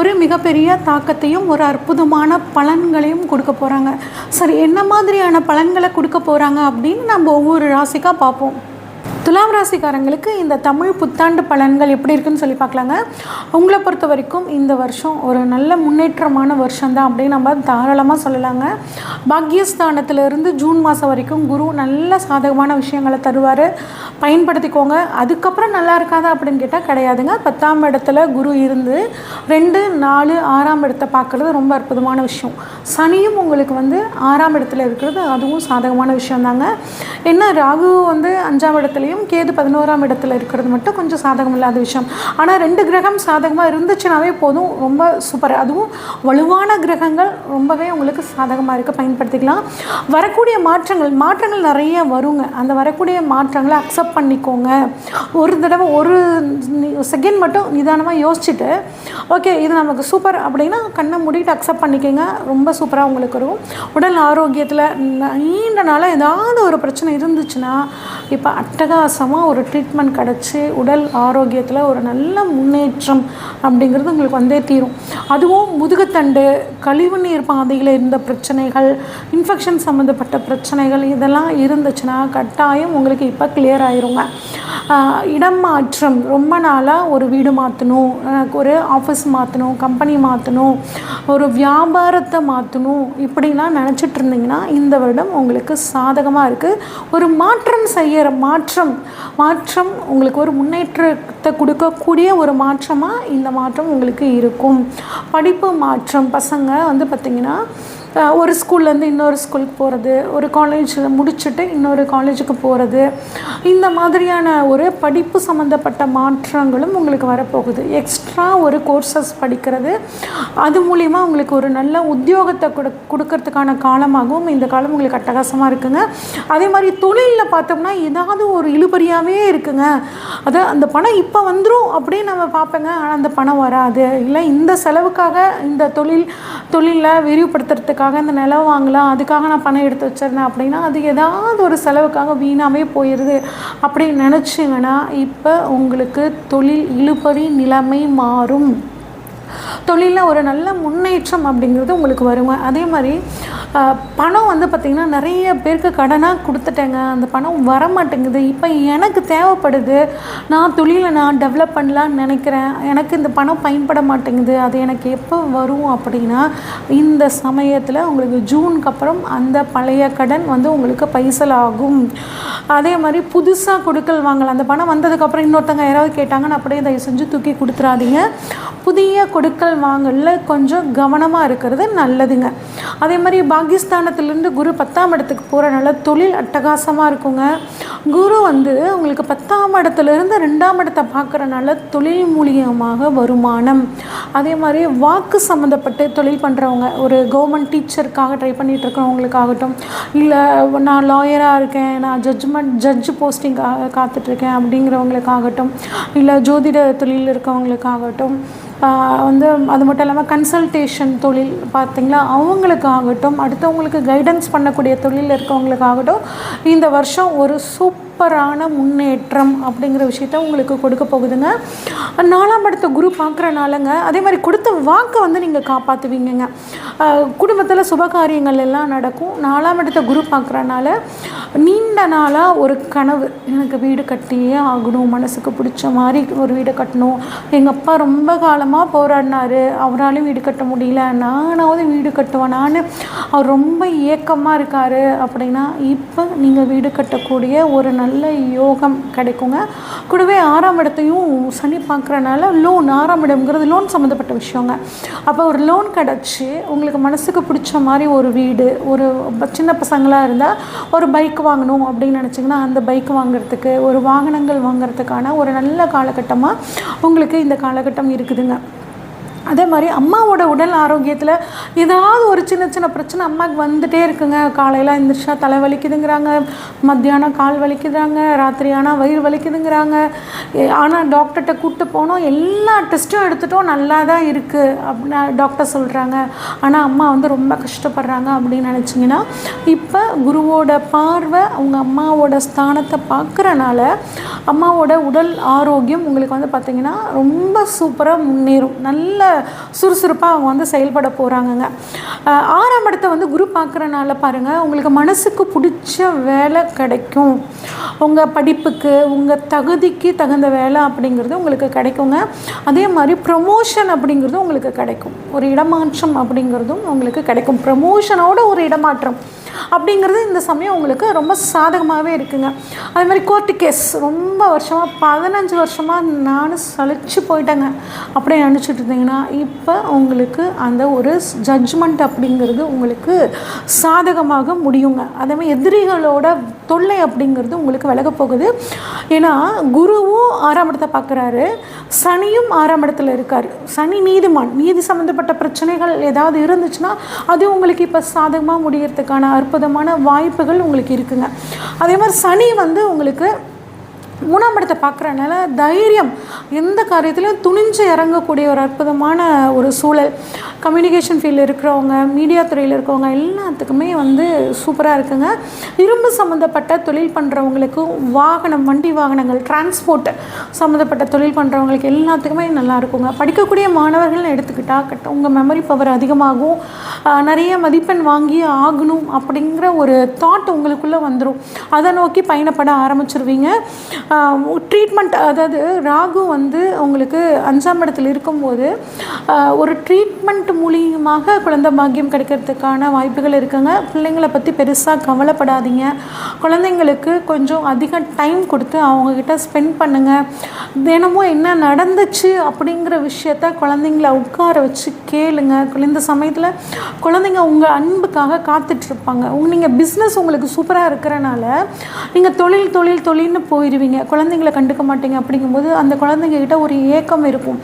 ஒரு மிகப்பெரிய தாக்கத்தையும் ஒரு அற்புதமான பலன்களையும் கொடுக்க போகிறாங்க. சரி, என்ன மாதிரியான பலன்களை கொடுக்க போகிறாங்க அப்படின்னு நம்ம ஒவ்வொரு ராசிக்காக பார்ப்போம். துலாம் ராசிக்காரங்களுக்கு இந்த தமிழ் புத்தாண்டு பலன்கள் எப்படி இருக்குன்னு சொல்லி பார்க்கலாங்க. உங்களை பொறுத்த வரைக்கும் இந்த வருஷம் ஒரு நல்ல முன்னேற்றமான வருஷம்தான் அப்படின்னு நம்ம தாராளமாக சொல்லலாங்க. பாக்யஸ்தானத்திலிருந்து ஜூன் மாதம் வரைக்கும் குரு நல்ல சாதகமான விஷயங்களை தருவார், பயன்படுத்திக்கோங்க. அதுக்கப்புறம் நல்லா இருக்காதா அப்படின்னு கேட்டால் கிடையாதுங்க. 10ஆம் இடத்துல குரு இருந்து 2, 4, 6ஆம் இடத்தை பார்க்குறது ரொம்ப அற்புதமான விஷயம். சனியும் உங்களுக்கு வந்து 6ஆம் இடத்துல இருக்கிறது அதுவும் சாதகமான விஷயம்தாங்க. என்ன ராகு வந்து 5ஆம் இடத்துலையும் கேது 11ஆம் இடத்துல இருக்கிறது மட்டும் கொஞ்சம் சாதகம் இல்லாத விஷயம். ஆனால் 2 கிரகம் சாதகமாக இருந்துச்சுனாவே போதும், ரொம்ப சூப்பர். அதுவும் வலுவான கிரகங்கள் ரொம்பவே உங்களுக்கு சாதகமாக இருக்க பயன்படுத்திக்கலாம். வரக்கூடிய மாற்றங்கள் நிறைய வருங்க. அந்த வரக்கூடிய மாற்றங்களை அக்செப்ட் பண்ணிக்கோங்க. ஒரு தடவை ஒரு செகண்ட் மட்டும் நிதானமாக யோசிச்சுட்டு ஓகே இது நமக்கு சூப்பர் அப்படின்னா கண்ணை மூடிட்டு அக்செப்ட் பண்ணிக்கோங்க. ரொம்ப சூப்பராக உங்களுக்கு வரும். உடல் ஆரோக்கியத்தில் நீண்ட நாளாக ஏதாவது ஒரு பிரச்சனை இருந்துச்சுன்னா இப்போ அட்டகாசமாக அட்டகாசமாக ஒரு ட்ரீட்மெண்ட் கிடச்சி உடல் ஆரோக்கியத்தில் ஒரு நல்ல முன்னேற்றம் அப்படிங்கிறது உங்களுக்கு வந்தே தீரும். அதுவும் முதுகுத்தண்டு, கழிவுநீர் பாதையில் இருந்த பிரச்சனைகள், இன்ஃபெக்ஷன் சம்மந்தப்பட்ட பிரச்சனைகள் இதெல்லாம் இருந்துச்சுன்னா கட்டாயம் உங்களுக்கு இப்போ கிளியர் ஆயிருங்க. இடம் மாற்றம், ரொம்ப நாளாக ஒரு வீடு மாற்றணும், ஒரு ஆஃபீஸ் மாற்றணும், கம்பெனி மாற்றணும், ஒரு வியாபாரத்தை மாற்றணும் இப்படிலாம் நினச்சிட்டு இருந்தீங்கன்னா இந்த வருடம் உங்களுக்கு சாதகமாக இருக்குது. ஒரு மாற்றம் செய்கிற மாற்றம் உங்களுக்கு ஒரு முன்னேற்றத்தை கொடுக்கக்கூடிய ஒரு மாற்றமாக இந்த மாற்றம் உங்களுக்கு இருக்கும். படிப்பு மாற்றம், பசங்க வந்து பார்த்திங்கன்னா ஒரு ஸ்கூல்லேருந்து இன்னொரு ஸ்கூலுக்கு போகிறது, ஒரு காலேஜில் முடிச்சுட்டு இன்னொரு காலேஜுக்கு போகிறது, இந்த மாதிரியான ஒரு படிப்பு சம்மந்தப்பட்ட மாற்றங்களும் உங்களுக்கு வரப்போகுது. எக்ஸ்ட்ரா ஒரு கோர்சஸ் படிக்கிறது, அது மூலிமா உங்களுக்கு ஒரு நல்ல உத்தியோகத்தை கொடுக்கறதுக்கான காலமாகவும் இந்த காலம் உங்களுக்கு அட்டகாசமாக இருக்குங்க. அதே மாதிரி தொழிலில் பார்த்தோம்னா ஏதாவது ஒரு இழுபறியாகவே இருக்குங்க. அது அந்த பணம் இப்போ வந்துடும் அப்படின்னு நம்ம பார்ப்பேங்க, ஆனால் அந்த பணம் வராது. இல்லை இந்த செலவுக்காக இந்த தொழிலை விரிவுபடுத்துறதுக்காக இந்த நிலம் வாங்கலாம், அதுக்காக நான் பணம் எடுத்து வச்சிருந்தேன் அப்படின்னா அது ஏதாவது ஒரு செலவுக்காக வீணாகவே போயிடுது அப்படின்னு நினச்சிங்கன்னா இப்போ உங்களுக்கு தொழில் இழுபறி நிலைமை மாறும். தொழிலில் ஒரு நல்ல முன்னேற்றம் அப்படிங்கிறது உங்களுக்கு வருங்க. அதே மாதிரி பணம் வந்து பார்த்திங்கன்னா நிறைய பேருக்கு கடனாக கொடுத்துட்டேங்க, அந்த பணம் வரமாட்டேங்குது, இப்போ எனக்கு தேவைப்படுது, நான் தொழிலை டெவலப் பண்ணலான்னு நினைக்கிறேன், எனக்கு இந்த பணம் பயன்பட மாட்டேங்குது, அது எனக்கு எப்போ வரும் அப்படின்னா இந்த சமயத்தில் உங்களுக்கு ஜூனுக்கு அப்புறம் அந்த பழைய கடன் வந்து உங்களுக்கு பைசல் ஆகும். அதே மாதிரி புதுசாக கொடுக்கல் வாங்கலாம். அந்த பணம் வந்ததுக்கப்புறம் இன்னொருத்தங்க யாராவது கேட்டாங்கன்னு அப்படியே தயவு செஞ்சு தூக்கி கொடுத்துறாதீங்க. புதிய கொடுக்கல் வாங்கல கொஞ்சம் கவனமாக இருக்கிறது நல்லதுங்க. அதே மாதிரி பாகிஸ்தானத்திலேருந்து குரு 10ஆம் இடத்துக்கு போகிறனால தொழில் அட்டகாசமாக இருக்குங்க. குரு வந்து உங்களுக்கு 10ஆம் இடத்துலேருந்து 2ஆம் இடத்தை பார்க்குறனால தொழில் மூலியமாக வருமானம். அதே மாதிரி வாக்கு சம்மந்தப்பட்டு தொழில் பண்ணுறவங்க, ஒரு கவர்மெண்ட் டீச்சருக்காக ட்ரை பண்ணிகிட்டு இருக்கிறவங்களுக்காகட்டும், இல்லை நான் லாயராக இருக்கேன், நான் ஜட்ஜு போஸ்டிங்காக காத்துட்ருக்கேன் அப்படிங்கிறவங்களுக்காகட்டும், இல்லை ஜோதிட தொழில் இருக்கவங்களுக்காகட்டும், வந்து அது மட்டும் இல்லாமல் கன்சல்டேஷன் தொழில் பார்த்திங்களா அவங்களுக்காகட்டும், அடுத்தவங்களுக்கு கைடன்ஸ் பண்ணக்கூடிய தொழில் இருக்கவங்களுக்காகட்டும் இந்த வருஷம் ஒரு சூப்பரான முன்னேற்றம் அப்படிங்கிற விஷயத்த உங்களுக்கு கொடுக்க போகுதுங்க. 4ஆம் இடத்தை குரு பார்க்குறனாலங்க அதே மாதிரி கொடுத்த வாக்கை வந்து நீங்கள் காப்பாற்றுவீங்கங்க. குடும்பத்தில் சுபகாரியங்கள் எல்லாம் நடக்கும். 4ஆம் இடத்தை குரு பார்க்குறனால நீண்ட நாளாக ஒரு கனவு, எனக்கு வீடு கட்டியே ஆகணும், மனசுக்கு பிடிச்ச மாதிரி ஒரு வீடு கட்டணும், எங்கள் அப்பா ரொம்ப காலமாக போராடினார், அவராலையும் வீடு கட்ட முடியல, நானாவது வீடு கட்டுவேனான்னு அவர் ரொம்ப ஏக்கமாக இருக்கார் அப்படின்னா இப்போ நீங்கள் வீடு கட்டக்கூடிய ஒரு நல்ல யோகம் கிடைக்குங்க. கூடவே 6ஆம் இடத்தையும் சனி பார்க்குறனால லோன், 6ஆம் இடம்ங்கிறது லோன் சம்மந்தப்பட்ட விஷயங்க. அப்போ ஒரு லோன் கிடச்சி உங்களுக்கு மனசுக்கு பிடிச்ச மாதிரி ஒரு வீடு, ஒரு சின்ன பசங்களாக இருந்தால் ஒரு பைக் வாங்கணும் அப்படின்னு நினச்சிங்கன்னா அந்த பைக் வாங்குறதுக்கு, ஒரு வாகனங்கள் வாங்குறதுக்கான ஒரு நல்ல காலகட்டமாக உங்களுக்கு இந்த காலகட்டம் இருக்குதுங்க. அதே மாதிரி அம்மாவோட உடல் ஆரோக்கியத்தில் ஏதாவது ஒரு சின்ன சின்ன பிரச்சனை அம்மாவுக்கு வந்துகிட்டே இருக்குங்க. காலையில் எழுந்திரிச்சா தலை வலிக்குதுங்கிறாங்க, மத்தியானம் கால் வலிக்குதுறாங்க, ராத்திரி ஆனால் வயிறு வலிக்குதுங்கிறாங்க. ஆனால் டாக்டர்கிட்ட கூப்பிட்டு போனோம், எல்லா டெஸ்ட்டும் எடுத்துட்டோம், நல்லா தான் இருக்குது அப்படின்னு டாக்டர் சொல்கிறாங்க. ஆனால் அம்மா வந்து ரொம்ப கஷ்டப்படுறாங்க அப்படின்னு நினச்சிங்கன்னா இப்போ குருவோட பார்வை உங்கள் அம்மாவோட ஸ்தானத்தை பார்க்குறனால அம்மாவோட உடல் ஆரோக்கியம் உங்களுக்கு வந்து பார்த்திங்கன்னா ரொம்ப சூப்பராக முன்னேறும். நல்ல சுறுசுறுப்பாக அவங்க வந்து செயல்பட போகிறாங்கங்க. 6ஆம் இடத்தை வந்து குரு பார்க்குறனால பாருங்கள் உங்களுக்கு மனசுக்கு பிடிச்ச வேலை கிடைக்கும். உங்கள் படிப்புக்கு உங்கள் தகுதிக்கு தகுந்த வேலை அப்படிங்கிறது உங்களுக்கு கிடைக்குங்க. அதே மாதிரி ப்ரமோஷன் அப்படிங்கிறதும் உங்களுக்கு கிடைக்கும். ஒரு இடமாற்றம் அப்படிங்கிறதும் உங்களுக்கு கிடைக்கும். ப்ரமோஷனோட ஒரு இடமாற்றம் அப்படிங்கிறது இந்த சமயம் உங்களுக்கு ரொம்ப சாதகமாகவே இருக்குங்க. அதே மாதிரி கோர்ட்டு கேஸ் ரொம்ப வருஷமாக 15 வருஷமாக நானும் சலிச்சு போயிட்டேங்க அப்படியே நினச்சிட்டு இருந்தீங்கன்னா இப்போ உங்களுக்கு அந்த ஒரு ஜட்ஜ்மெண்ட் அப்படிங்கிறது உங்களுக்கு சாதகமாக முடியுங்க. அதே மாதிரி எதிரிகளோட தொல்லை அப்படிங்கிறது உங்களுக்கு விலக போகுது. ஏன்னா குருவும் 6ஆம் இடத்தை பார்க்குறாரு, சனியும் 6ஆம் இடத்துல இருக்கார். சனி நீதிமான், நீதி சம்மந்தப்பட்ட பிரச்சனைகள் ஏதாவது இருந்துச்சுன்னா அது உங்களுக்கு இப்போ சாதகமாக முடியறதுக்கான அற்புதமான வாய்ப்புகள் உங்களுக்கு இருக்குங்க. அதே மாதிரி சனி வந்து உங்களுக்கு 3ஆம் இடத்தை பார்க்குறனால தைரியம், எந்த காரியத்திலையும் துணிஞ்சு இறங்கக்கூடிய ஒரு அற்புதமான ஒரு சூழல். கம்யூனிகேஷன் ஃபீல்டில் இருக்கிறவங்க, மீடியா துறையில் இருக்கிறவங்க எல்லாத்துக்குமே வந்து சூப்பராக இருக்குங்க. இரும்பு சம்மந்தப்பட்ட தொழில் பண்ணுறவங்களுக்கும், வண்டி வாகனங்கள், டிரான்ஸ்போர்ட் சம்மந்தப்பட்ட தொழில் பண்ணுறவங்களுக்கு எல்லாத்துக்குமே நல்லா இருக்குங்க. படிக்கக்கூடிய மாணவர்கள்னு எடுத்துக்கிட்டால் உங்கள் மெமரி பவர் அதிகமாகும். நிறைய மதிப்பெண் வாங்கி ஆகணும் அப்படிங்கிற ஒரு தாட் உங்களுக்குள்ளே வந்துடும். அதை நோக்கி பயணப்பட ஆரம்பிச்சிருவீங்க. ட்ரீட்மெண்ட், அதாவது ராகு வந்து உங்களுக்கு 5ஆம் இடத்துல இருக்கும்போது ஒரு ட்ரீட்மெண்ட் மூலியமாக குழந்தை பாக்கியம் கிடைக்கிறதுக்கான வாய்ப்புகள் இருக்குங்க. பிள்ளைங்களை பற்றி பெருசாக கவலைப்படாதீங்க. குழந்தைங்களுக்கு கொஞ்சம் அதிக டைம் கொடுத்து அவங்கக்கிட்ட ஸ்பெண்ட் பண்ணுங்கள். தினமும் என்ன நடந்துச்சு அப்படிங்கிற விஷயத்த குழந்தைங்கள உட்கார வச்சு கேளுங்க. இந்த சமயத்தில் குழந்தைங்க உங்கள் அன்புக்காக காத்துட்ருப்பாங்க. நீங்கள் பிஸ்னஸ் உங்களுக்கு சூப்பராக இருக்கிறனால நீங்கள் தொழில்னு போயிடுவீங்க. குழந்தைங்களை கண்டுக்க மாட்டீங்க. அப்படிங்கும்போது அந்த குழந்தைங்கக்கிட்ட ஒரு ஏக்கம் இருக்கும்.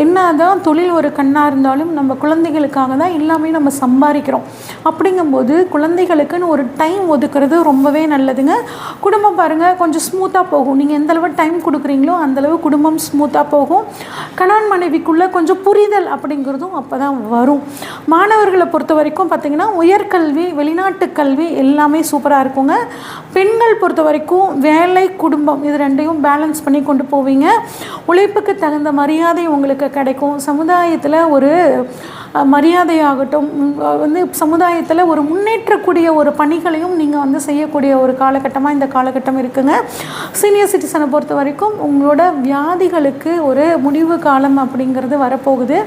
என்ன தான் தொழில் ஒரு கண்ணாக இருந்தாலும் நம்ம குழந்தைகளுக்காக தான் எல்லாமே நம்ம சம்பாதிக்கிறோம். அப்படிங்கும்போது குழந்தைகளுக்குன்னு ஒரு டைம் ஒதுக்குறது ரொம்பவே நல்லதுங்க. குடும்பம் பாருங்கள் கொஞ்சம் ஸ்மூத்தாக போகும். நீங்கள் எந்தளவு டைம் கொடுக்குறீங்களோ அந்தளவு குடும்பம் ஸ்மூத்தாக போகும். கணவன் மனைவிக்குள்ளே கொஞ்சம் புரிதல் அப்படிங்கிறதும் அப்போ தான் வரும். மாணவர்களை பொறுத்த வரைக்கும் பார்த்திங்கன்னா உயர்கல்வி, வெளிநாட்டு கல்வி எல்லாமே சூப்பராக இருக்குங்க. பெண்கள் பொறுத்த வரைக்கும் வேலை, குடும்பம் இது ரெண்டையும் பேலன்ஸ் பண்ணி கொண்டு போவீங்க. உழைப்புக்கு தகுந்த மரியாதை உங்களுக்கு கிடைக்கும். சமுதாயத்தில் ஒரு மரியாதையாகட்டும், வந்து சமுதாயத்தில் ஒரு முன்னேற்றக்கூடிய ஒரு பணிகளையும் நீங்கள் வந்து செய்யக்கூடிய ஒரு காலகட்டமாக இந்த காலகட்டம் இருக்குங்க. சீனியர் சிட்டிசனை பொறுத்த வரைக்கும் உங்களோட வியாதிகளுக்கு ஒரு முடிவு காலம் அப்படிங்கிறது வரப்போகுது.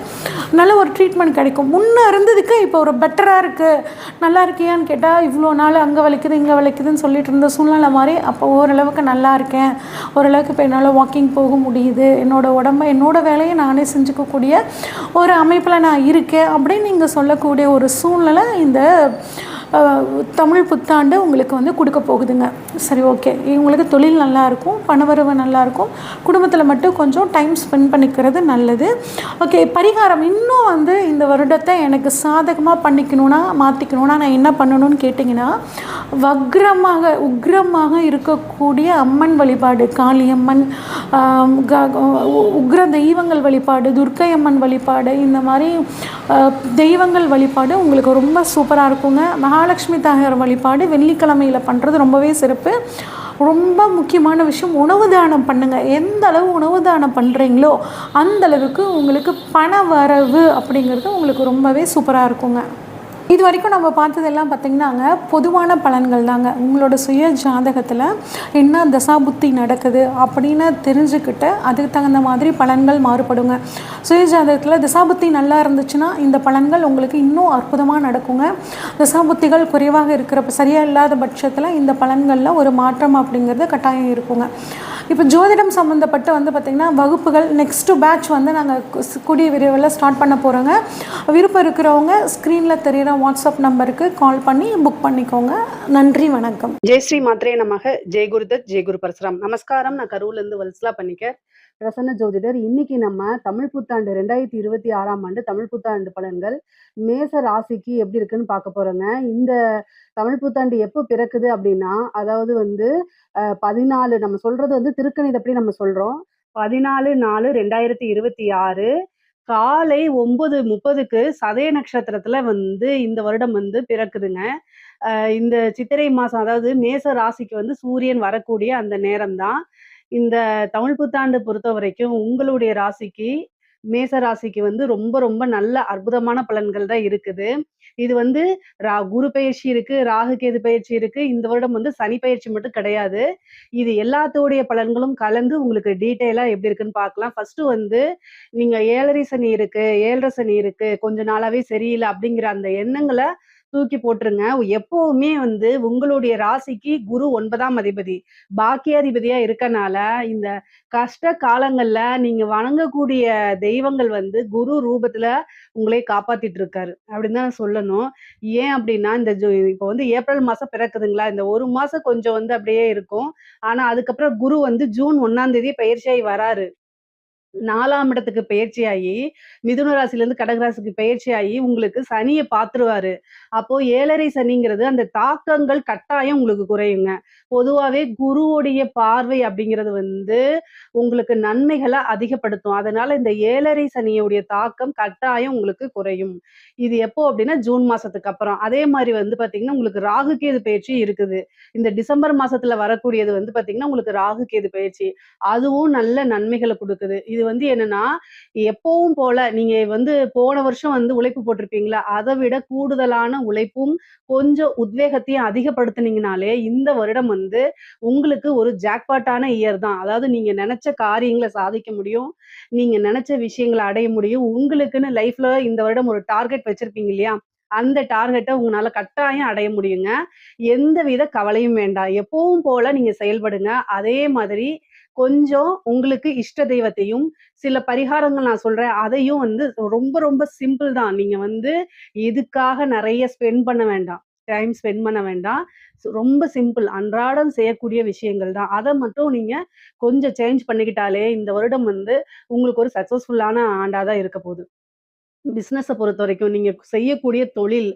நல்ல ஒரு ட்ரீட்மெண்ட் கிடைக்கும். முன்னே இருந்ததுக்கு இப்போ ஒரு பெட்டராக இருக்குது. நல்லா இருக்கியான்னு கேட்டால் இவ்வளோ நாள் அங்கே வலிக்குது இங்கே வலிக்குதுன்னு சொல்லிட்டு இருந்த சூழ்நிலை மாதிரி அப்போ ஓரளவுக்கு நல்லா இருக்கேன். ஓரளவுக்கு இப்போ என்னால் வாக்கிங் போக முடியுது. என்னோடய உடம்பை, என்னோடய வேலையை நானே செஞ்சுக்கக்கூடிய ஒரு அமைப்பில் நான் இருக்கேன் அப்படின்னு நீங்கள் சொல்லக்கூடிய ஒரு சூழ்நிலை இந்த தமிழ் புத்தாண்டு உங்களுக்கு வந்து கொடுக்க போகுதுங்க. சரி, ஓகே. உங்களுக்கு தொழில் நல்லாயிருக்கும், பணவரவு நல்லாயிருக்கும். குடும்பத்தில் மட்டும் கொஞ்சம் டைம் ஸ்பெண்ட் பண்ணிக்கிறது நல்லது. ஓகே, பரிகாரம் இன்னும் வந்து இந்த வருடத்தை எனக்கு சாதகமாக மாற்றிக்கணுன்னா நான் என்ன பண்ணணும்னு கேட்டிங்கன்னா, உக்ரமாக இருக்கக்கூடிய அம்மன் வழிபாடு, காளியம்மன், உக்ர தெய்வங்கள் வழிபாடு, துர்க்கை அம்மன் வழிபாடு, இந்த மாதிரி தெய்வங்கள் வழிபாடு உங்களுக்கு ரொம்ப சூப்பராக இருக்குங்க. மகாலட்சுமி தாயார் வழிபாடு வெள்ளிக்கிழமையில் பண்ணுறது ரொம்பவே சிறப்பு. ரொம்ப முக்கியமான விஷயம், உணவு தானம் பண்ணுங்கள். எந்த அளவு உணவு தானம் பண்ணுறீங்களோ அந்த அளவுக்கு உங்களுக்கு பண வரவு அப்படிங்கிறது உங்களுக்கு ரொம்பவே சூப்பராக இருக்குங்க. இது வரைக்கும் நம்ம பார்த்ததெல்லாம் பார்த்திங்கன்னாங்க பொதுவான பலன்கள் தாங்க. உங்களோட சுய ஜாதகத்தில் என்ன தசாபுத்தி நடக்குது அப்படின்னு தெரிஞ்சுக்கிட்டு அதுக்கு தகுந்த மாதிரி பலன்கள் மாறுபடுங்க. சுய ஜாதகத்தில் தசாபுத்தி நல்லா இருந்துச்சுன்னா இந்த பலன்கள் உங்களுக்கு இன்னும் அற்புதமாக நடக்குங்க. தசாபுத்திகள் குறைவாக இருக்கிறப்ப, சரியாக இல்லாத பட்சத்தில் இந்த பலன்களில் ஒரு மாற்றம் அப்படிங்கிறது கட்டாயம் இருக்குங்க. இப்போ ஜோதிடம் சம்மந்தப்பட்டு வந்து பார்த்திங்கன்னா வகுப்புகள் நெக்ஸ்ட்டு பேட்ச் வந்து நாங்கள் கூடிய விரைவில் ஸ்டார்ட் பண்ண போகிறோங்க. விருப்பம் இருக்கிறவங்க ஸ்க்ரீனில் தெரிகிற வாட்ஸ்அப் நம்பருக்கு கால் பண்ணி புக் பண்ணிக்கோங்க. நன்றி, வணக்கம். ஜெய் ஸ்ரீ மாத்ரே நமக. ஜெய் குருதத், ஜெய் குரு பரசுராம். நமஸ்காரம். நான் கரூர்லேருந்து வல்சலா பண்ணிக்க, பிரசன்ன ஜோதிடர். இன்னைக்கு நம்ம தமிழ் புத்தாண்டு 2026ஆம் ஆண்டு தமிழ் புத்தாண்டு பலன்கள் மேச ராசிக்கு எப்படி இருக்குன்னு பார்க்க போறோங்க. இந்த தமிழ் புத்தாண்டு எப்போ பிறக்குது அப்படின்னா, அதாவது வந்து 14, நம்ம சொல்றது வந்து திருக்கணிதப்படி நம்ம சொல்றோம். 14/4/2026 காலை 9:30க்கு சதய நட்சத்திரத்துல வந்து இந்த வருடம் வந்து பிறக்குதுங்க. இந்த சித்திரை மாசம், அதாவது மேச ராசிக்கு வந்து சூரியன் வரக்கூடிய அந்த நேரம் தான் இந்த தமிழ் புத்தாண்டு பொறுத்த வரைக்கும் உங்களுடைய ராசிக்கு, மேச ராசிக்கு வந்து ரொம்ப ரொம்ப நல்ல அற்புதமான பலன்கள் தான் இருக்குது. இது வந்து குரு பெயர்ச்சி இருக்கு, ராகு கேது பெயர்ச்சி இருக்கு. இந்த வருடம் வந்து சனி பெயர்ச்சி மட்டும் கிடையாது. இது எல்லாத்தோடைய பலன்களும் கலந்து உங்களுக்கு டீட்டெயிலா எப்படி இருக்குன்னு பார்க்கலாம். ஃபர்ஸ்ட் வந்து நீங்க 7:30 சனி இருக்கு, 7:30 சனி இருக்கு, கொஞ்ச நாளாவே சரியில்லை அப்படிங்கிற அந்த எண்ணங்களை தூக்கி போட்டுருங்க. எப்பவுமே வந்து உங்களுடைய ராசிக்கு குரு 9ஆம் அதிபதி, பாக்கியாதிபதியா இருக்கனால இந்த கஷ்ட காலங்கள்ல நீங்க வணங்கக்கூடிய தெய்வங்கள் வந்து குரு ரூபத்துல உங்களை காப்பாத்திட்டு இருக்காரு அப்படின்னு தான் சொல்லணும். ஏன் அப்படின்னா இந்த இப்போ வந்து ஏப்ரல் மாசம் பிறக்குதுங்களா, இந்த ஒரு மாசம் கொஞ்சம் வந்து அப்படியே இருக்கும். ஆனா அதுக்கப்புறம் குரு வந்து ஜூன் 1ஆம் தேதி பயிற்சியாகி வராரு. 4ஆம் இடத்துக்கு பெயர்ச்சியாகி மிதுன ராசியிலேருந்து கடகராசிக்கு பெயர்ச்சியாகி உங்களுக்கு சனியை பார்த்துருவாரு. அப்போ 7.5 சனிங்கிறது அந்த தாக்கங்கள் கட்டாயம் உங்களுக்கு குறையுங்க. பொதுவாவே குருவுடைய பார்வை அப்படிங்கிறது வந்து உங்களுக்கு நன்மைகள அதிகப்படுத்தும். அதனால இந்த 7.5 சனியுடைய தாக்கம் கட்டாயம் உங்களுக்கு குறையும். இது எப்போ அப்படின்னா ஜூன் மாசத்துக்கு அப்புறம். அதே மாரி வந்து பார்த்தீங்கன்னா, உங்களுக்கு ராகு கேது பெயர்ச்சி இருக்குது. இந்த டிசம்பர் மாசத்துல வரக்கூடியது வந்து பார்த்தீங்கன்னா, உங்களுக்கு ராகு கேது பெயர்ச்சி. அதுவும் நல்ல நன்மைகள குடுக்குது. இது வந்து என்னன்னா, எப்பவும் போல நீங்க வந்து போன வருஷம் வந்து உழைப்பு போட்டிருப்பீங்கல்ல, அத விட கூடுதலான உழைப்பும், கொஞ்சம் உத்வேகத்தையும் அதிகப்படுத்துனீங்கனாலே, இந்த வருடம் வந்து உங்களுக்கு ஒரு ஜாக்பாட்டான இயர் தான். அதாவது நீங்க நெனச்ச காரியங்கள சாதிக்க முடியும். நீங்க நெனச்ச விஷயங்கள அடைய முடியும். உங்களுக்குன்னு லைஃப்ல இந்த வருடம் ஒரு டார்கெட் வச்சிருப்பீங்க இல்லையா? அந்த டார்கெட்ட உங்கனால கட்டாயம் அடைய முடியுங்க. எந்தவித கவலையும் வேண்டாம். எப்பவும் போல நீங்க செயல்படுங்க. அதே மாதிரி கொஞ்சம் உங்களுக்கு இஷ்ட தெய்வத்தையும், சில பரிகாரங்கள் நான் சொல்றேன். அதையும் வந்து ரொம்ப ரொம்ப சிம்பிள் தான். நீங்க வந்து இதுக்காக நெறைய ஸ்பெண்ட் பண்ண வேண்டாம். டைம் ஸ்பெண்ட் பண்ண வேண்டாம். ரொம்ப சிம்பிள். அன்றாடம் செய்யக்கூடிய விஷயங்கள் தான். அத மட்டும் நீங்க கொஞ்சம் சேஞ்ச் பண்ணிக்கிட்டாலே, இந்த வருடம் வந்து உங்களுக்கு ஒரு சக்சஸ்ஃபுல்லான ஆண்டா தான் இருக்க போது. பிசினஸ பொறுத்தவரைக்கும் நீங்க செய்யக்கூடிய தொழில்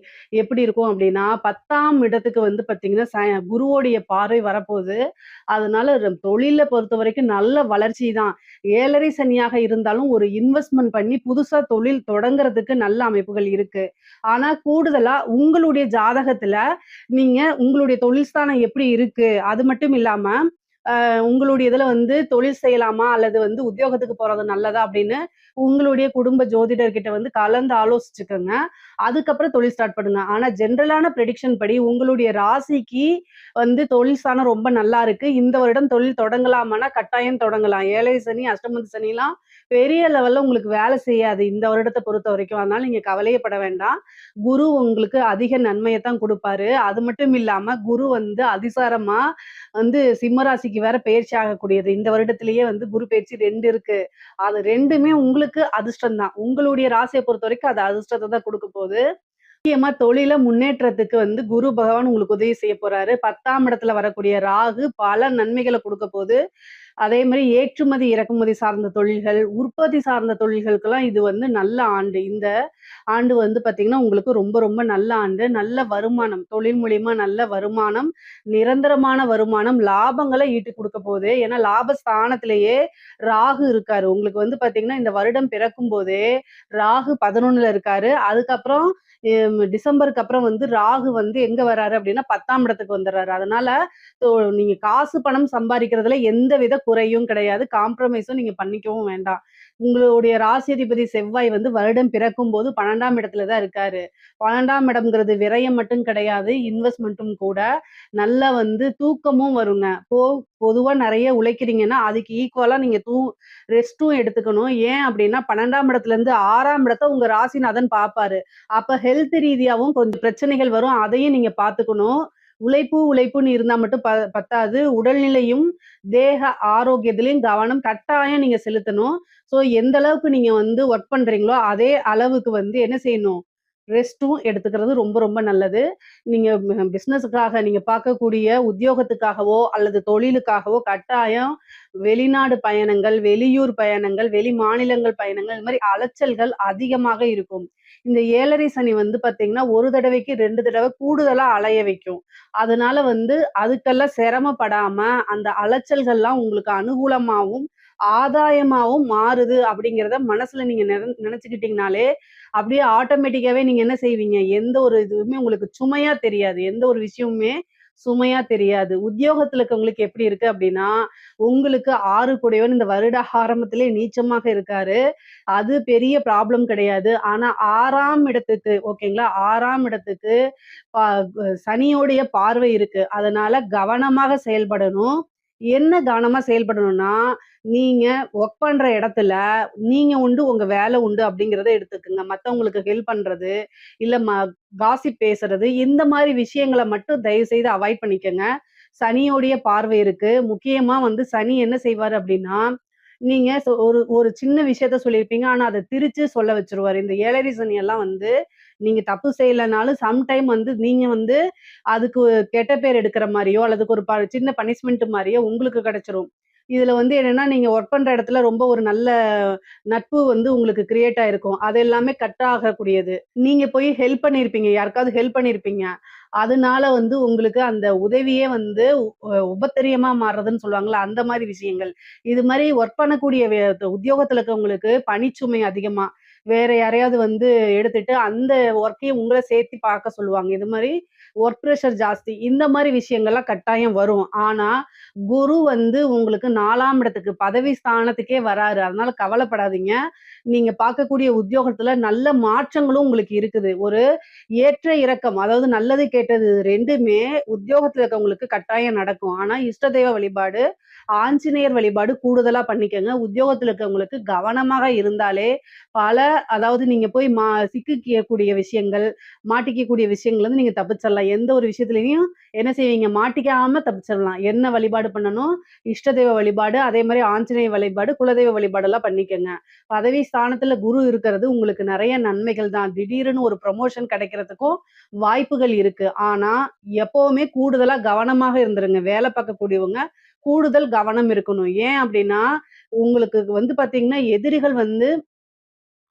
எப்படி இருக்கும் அப்படின்னா, 10ஆம் இடத்துக்கு வந்து பார்த்தீங்கன்னா, குருவோடைய பார்வை வரப்போது. அதனால தொழில பொறுத்தவரைக்கும் நல்ல வளர்ச்சி தான். 7.5 சனியாக இருந்தாலும் ஒரு இன்வெஸ்ட்மென்ட் பண்ணி புதுசா தொழில் தொடங்குறதுக்கு நல்ல அமைப்புகள் இருக்கு. ஆனா கூடுதலா உங்களுடைய ஜாதகத்துல நீங்க உங்களுடைய தொழில் ஸ்தானம் எப்படி இருக்கு? அது மட்டும் இல்லாம, உங்களுடைய இதுல வந்து தொழில் செய்யலாமா? அல்லது வந்து உத்தியோகத்துக்கு போறது நல்லதா? அப்படின்னு உங்களுடைய குடும்ப ஜோதிடர்கிட்ட வந்து கலந்து ஆலோசிச்சுக்கங்க. அதுக்கப்புறம் தொழில் ஸ்டார்ட் பண்ணுங்க. ஆனா ஜெனரலான பிரெடிக்ஷன் படி உங்களுடைய ராசிக்கு வந்து தொழில் ஸ்தானம் ரொம்ப நல்லா இருக்கு. இந்த வருடம் தொழில் தொடங்கலாமான்னா, கட்டாயம் தொடங்கலாம். 7 சனி, அஷ்டமத்து சனிலாம் பெரிய லெவல்ல உங்களுக்கு வேலை செய்யாது இந்த வருடத்த பொறுத்தவரைக்கும். அதனால நீங்க கவலையே பட வேண்டாம். குரு உங்களுக்கு அதிக நன்மைய தான் குடுப்பாரு. அது மட்டும் இல்லாம குரு வந்து அதிசாரமா வந்து சிம்ம ராசிக்கு வேற பெயர்ச்சி ஆகக்கூடியது. இந்த வருடத்திலேயே வந்து குரு பெயர்ச்சி 2 இருக்கு. அது 2மே உங்களுக்கு அதிர்ஷ்டம் தான். உங்களுடைய ராசிய பொறுத்தவரைக்கும் அது அதிர்ஷ்டத்த தான் குடுக்க போது. முக்கியமா தொழில முன்னேற்றத்துக்கு வந்து குரு பகவான் உங்களுக்கு உதவி செய்ய போறாரு. 10ஆம் இடத்துல வரக்கூடிய ராகு பல நன்மைகள குடுக்க போது. அதே மாரி ஏற்றுமதி, இறக்குமதி சார்ந்த தொழில்கள், உற்பத்தி சார்ந்த தொழில்களுக்கெல்லாம் இது வந்து நல்ல ஆண்டு. இந்த ஆண்டு வந்து பார்த்தீங்கன்னா, உங்களுக்கு ரொம்ப ரொம்ப நல்ல ஆண்டு. நல்ல வருமானம், தொழில் மூலியமா நல்ல வருமானம், நிரந்தரமான வருமானம், லாபங்கள ஈட்டிக் குடுக்க போது. ஏன்னா லாபஸ்தானத்திலேயே ராகு இருக்காரு. உங்களுக்கு வந்து பார்த்தீங்கன்னா, இந்த வருடம் பிறக்கும்போதே ராகு 11ல இருக்காரு. அதுக்கப்புறம் டிசம்பருக்கு அப்புறம் வந்து ராகு வந்து எங்க வராரு அப்படின்னா 10ஆம் இடத்துக்கு வந்துர்றாரு. அதனால ஸோ நீங்க காசு, பணம் சம்பாரிக்கிறதுல எந்தவித குறையும் கிடையாது. காம்ப்ரமைஸும் நீங்க பண்ணிக்கவும் வேண்டாம். உங்களுடைய ராசியதிபதி செவ்வாய் வந்து வருடம் பிறக்கும்போது 12ஆம் இடத்துல தான் இருக்காரு. 12ஆம் இடம்ங்கிறது விரயம் மட்டும் கிடையாது, இன்வெஸ்ட்மென்ட்டும் கூட. நல்லா வந்து தூக்கமும் வருங்க. பொதுவா நெறைய உழைக்கிறீங்கன்னா, அதுக்கு ஈக்குவலா நீங்க ரெஸ்ட்டும் எடுத்துக்கணும். ஏன் அப்டின்னா 12ஆம் இடத்துலருந்து 6ஆம் இடத்த உங்க ராசிநாதன் பார்ப்பாரு. அப்ப ஹெல்த் ரீதியாவும் கொஞ்சம் பிரச்சனைகள் வரும். அதையும் நீங்க பார்த்துக்கணும். உழைப்புன்னு இருந்தா மட்டும் பத்தாது. உடல்நிலையும், தேக ஆரோக்கியத்திலயும் கவனம் கட்டாயம் நீங்க செலுத்தணும். ஸோ எந்த அளவுக்கு நீங்க வந்து ஒர்க் பண்றீங்களோ, அதே அளவுக்கு வந்து என்ன செய்யணும்? ரெஸ்ட்டும் எடுத்துக்கிறது ரொம்ப ரொம்ப நல்லது. நீங்க பிசினஸுக்காக நீங்க பார்க்கக்கூடிய உத்தியோகத்துக்காகவோ, அல்லது தொழிலுக்காகவோ கட்டாயம் வெளிநாடு பயணங்கள், வெளியூர் பயணங்கள், வெளி மாநிலங்கள் பயணங்கள், இந்த மாரி அலைச்சல்கள் அதிகமாக இருக்கும். இந்த 7.5 சனி வந்து பார்த்தீங்கன்னா, 1 தடவைக்கு 2 தடவ கூடுதலா அலைய வைக்கும். அதனால வந்து அதுக்கெல்லாம் சிரமப்படாம, அந்த அலைச்சல்கள்லாம் உங்களுக்கு அனுகூலமாவும், ஆதாயமாவும் மாறுது அப்படிங்கிறத மனசுல நீங்க நெனச்சுக்கிட்டீங்கனாலே, அப்படியே ஆட்டோமேட்டிக்காவே நீங்க என்ன செய்வீங்க? எந்த ஒரு இதுவுமே உங்களுக்கு சுமையா தெரியாது. எந்த ஒரு விஷயமுமே சுமையா தெரியாது. உத்தியோகத்துல இருக்கவங்களுக்கு எப்படி இருக்கு அப்படின்னா, உங்களுக்கு 6 கூடையவன் இந்த வருட ஆரம்பத்திலே நீச்சமாக இருக்காரு. அது பெரிய ப்ராப்ளம் கிடையாது. ஆனா 6ஆம் இடத்துக்கு ஓகேங்களா? 6ஆம் இடத்துக்கு ப சனியோடைய பார்வை இருக்கு. அதனால கவனமாக செயல்படணும். என்ன கவனமா செயல்படணும்னா, நீங்க ஒர்க் பண்ற இடத்துல நீங்க உண்டு, உங்க வேலை உண்டு அப்படிங்கிறத எடுத்துக்கங்க. மத்தவங்களுக்கு ஹெல்ப் பண்றது, இல்ல காசிப் பேசுறது, இந்த மாரி விஷயங்கள மட்டும் தயவு செய்து அவாய்ட் பண்ணிக்கங்க. சனியோடைய பார்வை இருக்கு. முக்கியமா வந்து சனி என்ன செய்வாரு அப்படின்னா, நீங்க ஒரு ஒரு சின்ன விஷயத்த சொல்லியிருப்பீங்க. ஆனா அத திரிச்சு சொல்ல வச்சுருவாரு. இந்த 7.5 சனி எல்லாம் வந்து நீங்க தப்பு செய்யலனாலும் சம்டைம் வந்து நீங்க வந்து அதுக்கு கெட்ட பேர் எடுக்கிற மாரியோ, அல்லது ஒரு சின்ன பனிஷ்மென்ட் மாரியோ உங்களுக்கு கிடைச்சிரும். இதுல வந்து என்னன்னா, நீங்க ஒர்க் பண்ற இடத்துல ரொம்ப ஒரு நல்ல நட்பு வந்து உங்களுக்கு கிரியேட் ஆயிருக்கும். அது எல்லாமே கட் ஆகக்கூடியது. நீங்க போய் ஹெல்ப் பண்ணியிருப்பீங்க. யாருக்காவது ஹெல்ப் பண்ணியிருப்பீங்க. அதனால வந்து உங்களுக்கு அந்த உதவியே வந்து உபத்திரியமா மாறுறதுன்னு சொல்லுவாங்கல்ல, அந்த மாரி விஷயங்கள். இது மாரி ஒர்க் பண்ணக்கூடிய உத்தியோகத்துல இருக்கவங்களுக்கு பணிச்சுமை அதிகமா, வேற யாரையாவது வந்து எடுத்துட்டு அந்த ஒர்க்கையும் உங்கள சேர்த்து பார்க்க சொல்லுவாங்க. இது மாரி ஒர்க் பிரஷர் ஜாஸ்தி. இந்த மாரி விஷயங்கள்லாம் கட்டாயம் வரும். ஆனா, குரு வந்து உங்களுக்கு 4ஆம் இடத்துக்கு பதவி ஸ்தானத்துக்கே வராரு. அதனால கவலைப்படாதீங்க. நீங்க பார்க்கக்கூடிய உத்தியோகத்துல நல்ல மாற்றங்களும் உங்களுக்கு இருக்குது. ஒரு ஏற்ற இறக்கம், அதாவது நல்லது, கெட்டது 2மே உத்தியோகத்துல இருக்கவங்களுக்கு கட்டாயம் நடக்கும். ஆனா, இஷ்ட தெய்வ வழிபாடு, ஆஞ்சநேயர் வழிபாடு கூடுதலா பண்ணிக்கங்க. உத்தியோகத்துல இருக்கவங்களுக்கு கவனமாக இருந்தாலே, பல அதாவது நீங்க போய் சிக்கிக்கக்கூடிய விஷயங்கள், மாட்டிக்கக்கூடிய விஷயங்கள்லருந்து நீங்க தப்பிச்சிடலாம். எந்த ஒரு விஷயத்துலயும் என்ன செய்வீங்க? மாட்டிக்காம தப்பிச்சிடலாம். என்ன வழிபாடு பண்ணணும்? இஷ்ட தெய்வ வழிபாடு, அதே மாரி ஆஞ்சநேய வழிபாடு, குலதெய்வ வழிபாடெல்லாம் பண்ணிக்கங்க. பதவி ஸ்தானத்துல குரு இருக்கிறது உங்களுக்கு நெறைய நன்மைகள் தான். திடீர்னு ஒரு ப்ரமோஷன் கிடைக்கிறதுக்கும் வாய்ப்புகள் இருக்கு. ஆனா, எப்பவுமே கூடுதலா கவனமாக இருந்துருங்க. வேலை பார்க்கக்கூடியவங்க கூடுதல் கவனம் இருக்கணும். ஏன் அப்டின்னா, உங்களுக்கு வந்து பார்த்தீங்கன்னா, எதிரிகள் வந்து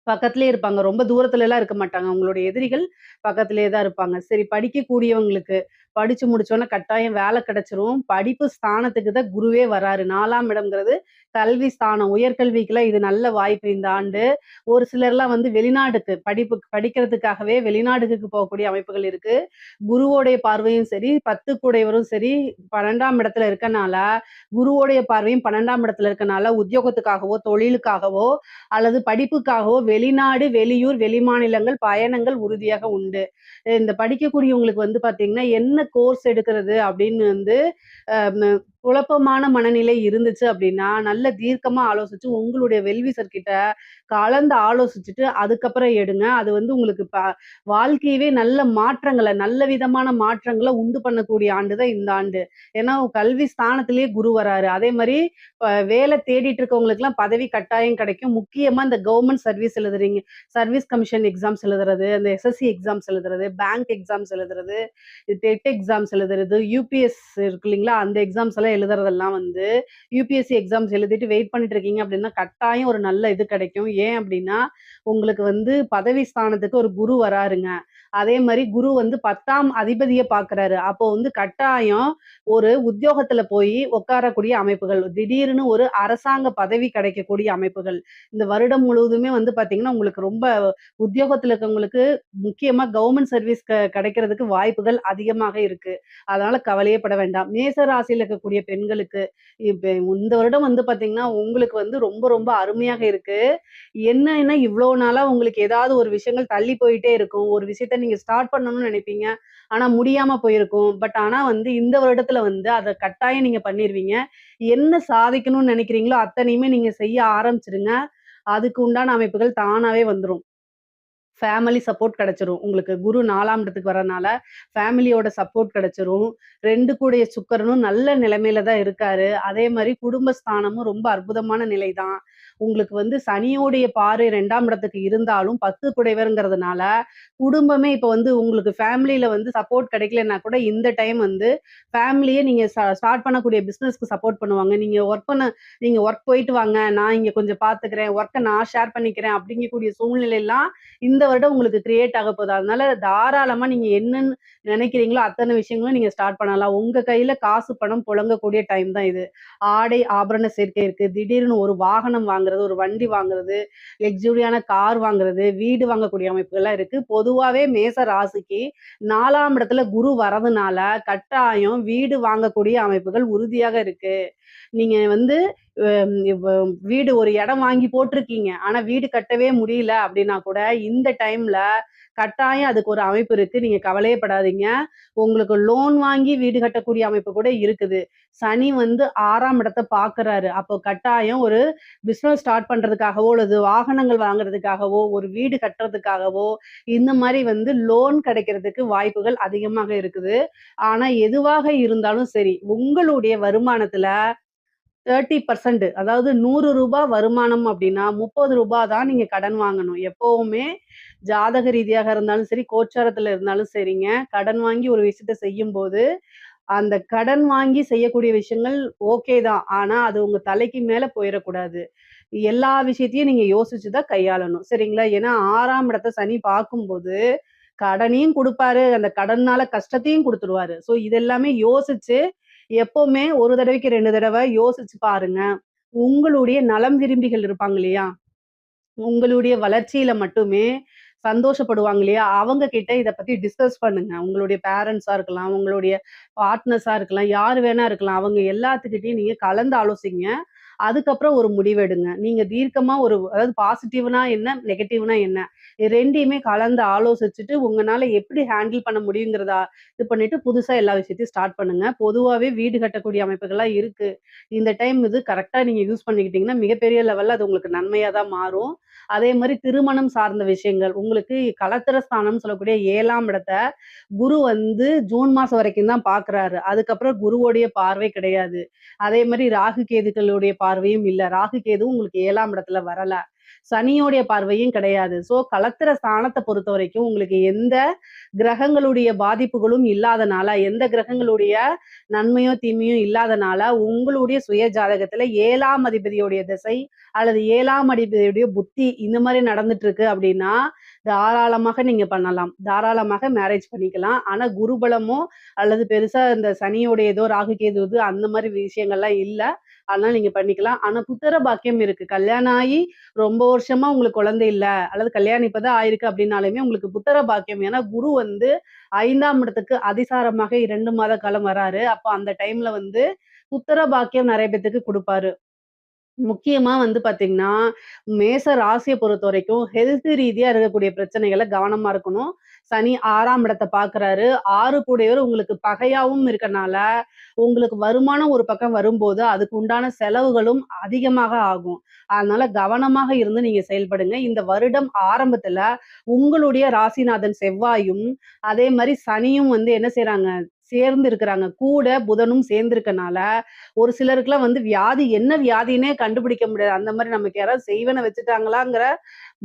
பக்கத்திலேயே இருப்பாங்க. ரொம்ப தூரத்துலலாம் இருக்க மாட்டாங்க. உங்களுடைய எதிரிகள் பக்கத்திலேயே தான் இருப்பாங்க. சரி, படிக்கக்கூடியவங்களுக்கு படிச்சு முடிச்சோனே கட்டாயம் வேலை கிடைச்சிரும். படிப்பு ஸ்தானத்துக்கு தான் குருவே வராரு. 4ஆம் இடம்ங்கிறது கல்வி ஸ்தானம். உயர்கல்விக்குலாம் இது நல்ல வாய்ப்பு இந்த ஆண்டு. ஒரு சிலர்லாம் வந்து வெளிநாடுக்கு படிக்கிறதுக்காகவே வெளிநாடுகளுக்கு போகக்கூடிய அமைப்புகள் இருக்கு. குருவோடைய பார்வையும் சரி, 10 கூடையவரும் சரி 12ஆம் இடத்துல இருக்கனால, குருவோடைய பார்வையும் 12ஆம் இடத்துல இருக்கனால உத்தியோகத்துக்காகவோ, தொழிலுக்காகவோ அல்லது படிப்புக்காகவோ வெளிநாடு, வெளியூர், வெளிமாநிலங்கள் பயணங்கள் உறுதியாக உண்டு. இந்த படிக்கக்கூடியவங்களுக்கு வந்து பார்த்தீங்கன்னா, என்ன கோர்ஸ் எடுக்கிறது அப்படின்னு வந்து அ ம குழப்பமான மனநிலை இருந்துச்சு அப்படின்னா, நல்ல தீர்க்கமா ஆலோசிச்சு உங்களுடைய வெல்விசர் கிட்ட கலந்து ஆலோசிச்சுட்டு அதுக்கப்புறம் எடுங்க. அது வந்து உங்களுக்கு வாழ்க்கையவே நல்ல மாற்றங்கள, நல்ல விதமான மாற்றங்கள உண்டு பண்ணக்கூடிய ஆண்டு தான் இந்த ஆண்டு. ஏன்னா கல்வி ஸ்தானத்திலேயே குரு வராரு. அதே மாரி வேலை தேடிட்டு இருக்கவங்களுக்கெல்லாம் பதவி கட்டாயம் கிடைக்கும். முக்கியமா இந்த கவர்ன்மெண்ட் சர்வீஸ் எழுதுறீங்க. சர்வீஸ் கமிஷன் எக்ஸாம்ஸ் எழுதுறது, அந்த எஸ்எஸ்சி எக்ஸாம்ஸ் எழுதுறது, பேங்க் எக்ஸாம்ஸ் எழுதுறது, டெட் எக்ஸாம்ஸ் எழுதுறது, யுபிஎஸ் இருக்கு இல்லைங்களா? அந்த எக்ஸாம்ஸ் எல்லாம் எழுதுறதெல்லாம் வந்து யுபிஎஸ்சி எக்ஸாம்ஸ் எழுதிட்டு வெயிட் பண்ணிட்டு இருக்கீங்க அப்படின்னா, கட்டாயம் ஒரு நல்ல இது கிடைக்கும். ஏன் அப்படின்னா, உங்களுக்கு வந்து பதவி ஸ்தானத்துக்கு ஒரு குரு வராருங்க. அதே மாரி குரு வந்து 10ஆம் அதிபதிய பார்க்குறாரு. அப்போ வந்து கட்டாயம் ஒரு உத்தியோகத்துல போய் உட்காரக்கூடிய அமைப்புகள், திடீர்னு ஒரு அரசாங்க பதவி கிடைக்கக்கூடிய அமைப்புகள். இந்த வருடம் முழுவதுமே வந்து பார்த்தீங்கன்னா, உங்களுக்கு ரொம்ப உத்தியோகத்துல இருக்கவங்களுக்கு முக்கியமா கவர்ன்மெண்ட் சர்வீஸ் கிடைக்கிறதுக்கு வாய்ப்புகள் அதிகமாக இருக்கு. அதனால கவலையே பட வேண்டாம். மேச ராசியில இருக்கக்கூடிய பெண்களுக்கு, இப்ப இந்த வருடம் வந்து பார்த்தீங்கன்னா, உங்களுக்கு வந்து ரொம்ப ரொம்ப அருமையாக இருக்கு. என்னன்னா இவ்ளோ நாளா உங்களுக்கு ஏதாவது ஒரு விஷயங்கள் தள்ளி போயிட்டே இருக்கும். ஒரு விஷயத்த நீங்க ஸ்டார்ட் பண்ணணும்னு நினைப்பீங்க. ஆனா முடியாம போயிருக்கும். ஆனா வந்து இந்த வருடத்துல வந்து அத கட்டாயம் நீங்க பண்ணிருவீங்க. என்ன சாதிக்கணும்னு நினைக்கிறீங்களோ அத்தனையுமே நீங்க செய்ய ஆரம்பிச்சுருங்க. அதுக்கு உண்டான அமைப்புகள் தானாவே வந்துரும். ஃபேமிலி சப்போர்ட் கிடைச்சிரும். உங்களுக்கு குரு 4ஆம் இடத்துக்கு வரனால, ஃபேமிலியோட சப்போர்ட் கிடைச்சிரும். 2 கூடிய சுக்கிரனும் நல்ல நிலைமையில தான் இருக்காரு. அதே மாரி குடும்பஸ்தானமும் ரொம்ப அற்புதமான நிலை தான். உங்களுக்கு வந்து சனியோடைய பார்வை 2ஆம் இடத்துக்கு இருந்தாலும் 10 குடைவர்ங்கிறதுனால, குடும்பமே இப்ப வந்து உங்களுக்கு ஃபேமிலில வந்து சப்போர்ட் கிடைக்கலன்னா கூட இந்த டைம் வந்து ஃபேமிலியே நீங்க ஸ்டார்ட் பண்ணக்கூடிய பிசினஸ்க்கு சப்போர்ட் பண்ணுவாங்க. நீங்க ஒர்க் போயிட்டு வாங்க. நான் இங்க கொஞ்சம் பார்த்துக்கிறேன். ஒர்க்க நான் ஷேர் பண்ணிக்கிறேன் அப்படிங்கக்கூடிய சூழ்நிலைலாம் இந்த வருடம் உங்களுக்கு கிரியேட் ஆக போகுது. அதனால தாராளமா நீங்க என்னன்னு நினைக்கிறீங்களோ அத்தன விஷயங்களும் நீங்க ஸ்டார்ட் பண்ணலாம். உங்க கையில காசு, பணம் புழங்கக்கூடிய டைம் தான் இது. ஆடை, ஆபரண சேர்க்கை இருக்கு. திடீர்னு ஒரு வாகனம் வாங்குறது, ஒரு வண்டி வாங்குறது, லக்ஸூரியான கார் வாங்குறது, வீடு வாங்கக்கூடிய அமைப்புகள்லாம் இருக்கு. பொதுவாவே மேச ராசிக்கு 4ஆம் இடத்துல குரு வரதுனால, கட்டாயம் வீடு வாங்கக்கூடிய அமைப்புகள் உறுதியாக இருக்கு. நீங்க வந்து வீடு ஒரு இடம் வாங்கி போட்டிருக்கீங்க. ஆனா வீடு கட்டவே முடியல அப்படின்னா கூட, இந்த டைம்ல கட்டாயம் அதுக்கு ஒரு அமைப்பு இருக்கு. நீங்க கவலையே படாதீங்க. உங்களுக்கு லோன் வாங்கி வீடு கட்டக்கூடிய அமைப்பு கூட இருக்குது. சனி வந்து 6ஆம் இடத்த பார்க்குறாரு. அப்போ கட்டாயம் ஒரு பிசினஸ் ஸ்டார்ட் பண்றதுக்காகவோ, அல்லது வாகனங்கள் வாங்குறதுக்காகவோ, ஒரு வீடு கட்டுறதுக்காகவோ, இந்த மாரி வந்து லோன் கிடைக்கிறதுக்கு வாய்ப்புகள் அதிகமாக இருக்குது. ஆனா எதுவாக இருந்தாலும் சரி, உங்களுடைய வருமானத்துல 30% அதாவது ரூ. 100 வருமானம் அப்படின்னா, ரூ. 30 தான் நீங்க கடன் வாங்கணும். எப்பவுமே ஜாதக ரீதியாக இருந்தாலும் சரி, கோச்சாரத்துல இருந்தாலும் சரிங்க, கடன் வாங்கி ஒரு விஷயத்த செய்யும்போது, அந்த கடன் வாங்கி செய்யக்கூடிய விஷயங்கள் ஓகே தான். ஆனா, அது உங்க தலைக்கு மேல போயிறக்கூடாது. எல்லா விஷயத்தையும் நீங்க யோசிச்சு தான் கையாளணும். சரிங்களா? ஏன்னா 6ஆம் இடத்த சனி பார்க்கும்போது, கடனையும் குடுப்பாரு. அந்த கடன்னால கஷ்டத்தையும் குடுத்துருவாரு. ஸோ இது எல்லாமே யோசிச்சு, எப்பவுமே 1 தடவைக்கு 2 தடவ யோசிச்சு பாருங்க. உங்களுடைய நலம் விரும்பிகள் இருப்பாங்க இல்லையா? உங்களுடைய வளர்ச்சியில மட்டுமே சந்தோஷப்படுவாங்க இல்லையா? அவங்க கிட்ட இத பத்தி டிஸ்கஸ் பண்ணுங்க. உங்களுடைய பேரண்ட்ஸா இருக்கலாம், உங்களுடைய பார்ட்னர்ஸா இருக்கலாம், யார் வேணா இருக்கலாம். அவங்க எல்லாத்துக்கிட்டயும் நீங்க கலந்து ஆலோசிங்க. அதுக்கப்புறம் ஒரு முடிவெடுங்க. நீங்க தீர்க்கமா அதாவது பாசிட்டிவ்னா என்ன? நெகட்டிவ்னா என்ன? இது 2யுமே கலந்து ஆலோசிச்சுட்டு, உங்கனால எப்படி ஹேண்டில் பண்ண முடியுங்கிறத இது பண்ணிட்டு, புதுசா எல்லா விஷயத்தையும் ஸ்டார்ட் பண்ணுங்க. பொதுவாவே வீடு கட்டக்கூடிய அமைப்புகள்லாம் இருக்கு. இந்த டைம் இது கரெக்ட்டா நீங்க யூஸ் பண்ணிக்கிட்டீங்கன்னா, மிகப்பெரிய லெவல்ல அது உங்களுக்கு நன்மையா தான் மாறும். அதே மாரி திருமணம் சார்ந்த விஷயங்கள், உங்களுக்கு களத்திர ஸ்தானம்னு சொல்லக்கூடிய 7ஆம் இடத்த குரு வந்து ஜூன் மாசம் வரைக்கும் தான் பார்க்குறாரு. அதுக்கப்புறம் குருவோடைய பார்வை கிடையாது. அதே மாரி ராகு கேதுக்களுடைய பார்வையும் இல்ல. ராகு கேதுவும் உங்களுக்கு 7ஆம் இடத்துல வரல. சனியோடைய பார்வையும் கிடையாது. ஸோ களத்திர ஸ்தானத்த பொறுத்தவரைக்கும் உங்களுக்கு எந்த கிரகங்களுடைய பாதிப்புகளும் இல்லாதனால, எந்த கிரகங்களுடைய நன்மையோ, தீமையோ இல்லாதனால, உங்களுடைய சுய ஜாதகத்துல 7ஆம் அதிபதியுடைய திசை அல்லது 7ஆம் அதிபதியுடைய புத்தி இந்த மாரி நடந்துட்டு இருக்கு அப்படின்னா, தாராளமாக நீங்க பண்ணலாம். தாராளமாக மேரேஜ் பண்ணிக்கலாம். ஆனா குருபலமோ அல்லது பெருசா இந்த சனியோட ஏதோ ராகு கேது இது அந்த மாரி விஷயங்கள்லாம் இல்ல. அதனால நீங்க பண்ணிக்கலாம். ஆனா புத்திர பாக்கியம் இருக்கு. கல்யாணம் ஆயி ரொம்ப வருஷமா உங்களுக்கு குழந்தை இல்ல, அல்லது கல்யாணம் இப்ப தான் ஆயிருக்கு அப்படின்னாலுமே உங்களுக்கு புத்திர பாக்கியம். ஏன்னா குரு வந்து 5ஆம் இடத்துக்கு அதிசாரமாக 2 மாத காலம் வராரு. அப்ப அந்த டைம்ல வந்து புத்திர பாக்கியம் நெறைய பேத்துக்கு குடுப்பாரு. முக்கியமா வந்து பாத்தீங்கன்னா, மேச ராசிய பொறுத்தவரைக்கும் ஹெல்த் ரீதியா இருக்கக்கூடிய பிரச்சனைகள்ல கவனமா இருக்கணும். சனி 6ஆம் இடத்த பார்க்குறாரு. 6 கூடையவர் உங்களுக்கு பகையாவும் இருக்கனால, உங்களுக்கு வருமானம் ஒரு பக்கம் வரும்போது, அதுக்கு உண்டான செலவுகளும் அதிகமாக ஆகும். அதனால கவனமாக இருந்து நீங்க செயல்படுங்க. இந்த வருடம் ஆரம்பத்துல உங்களுடைய ராசிநாதன் செவ்வாயும், அதே மாரி சனியும் வந்து என்ன செய்றாங்க, சேர்ந்து இருக்கிறாங்க. கூட புதனும் சேர்ந்திருக்கனால, ஒரு சிலருக்குலாம் வந்து வியாதி என்ன வியாதின்னே கண்டுபிடிக்க முடியாது. அந்த மாரி நமக்கு யாராவது செய்வன வச்சுட்டாங்களாங்கிற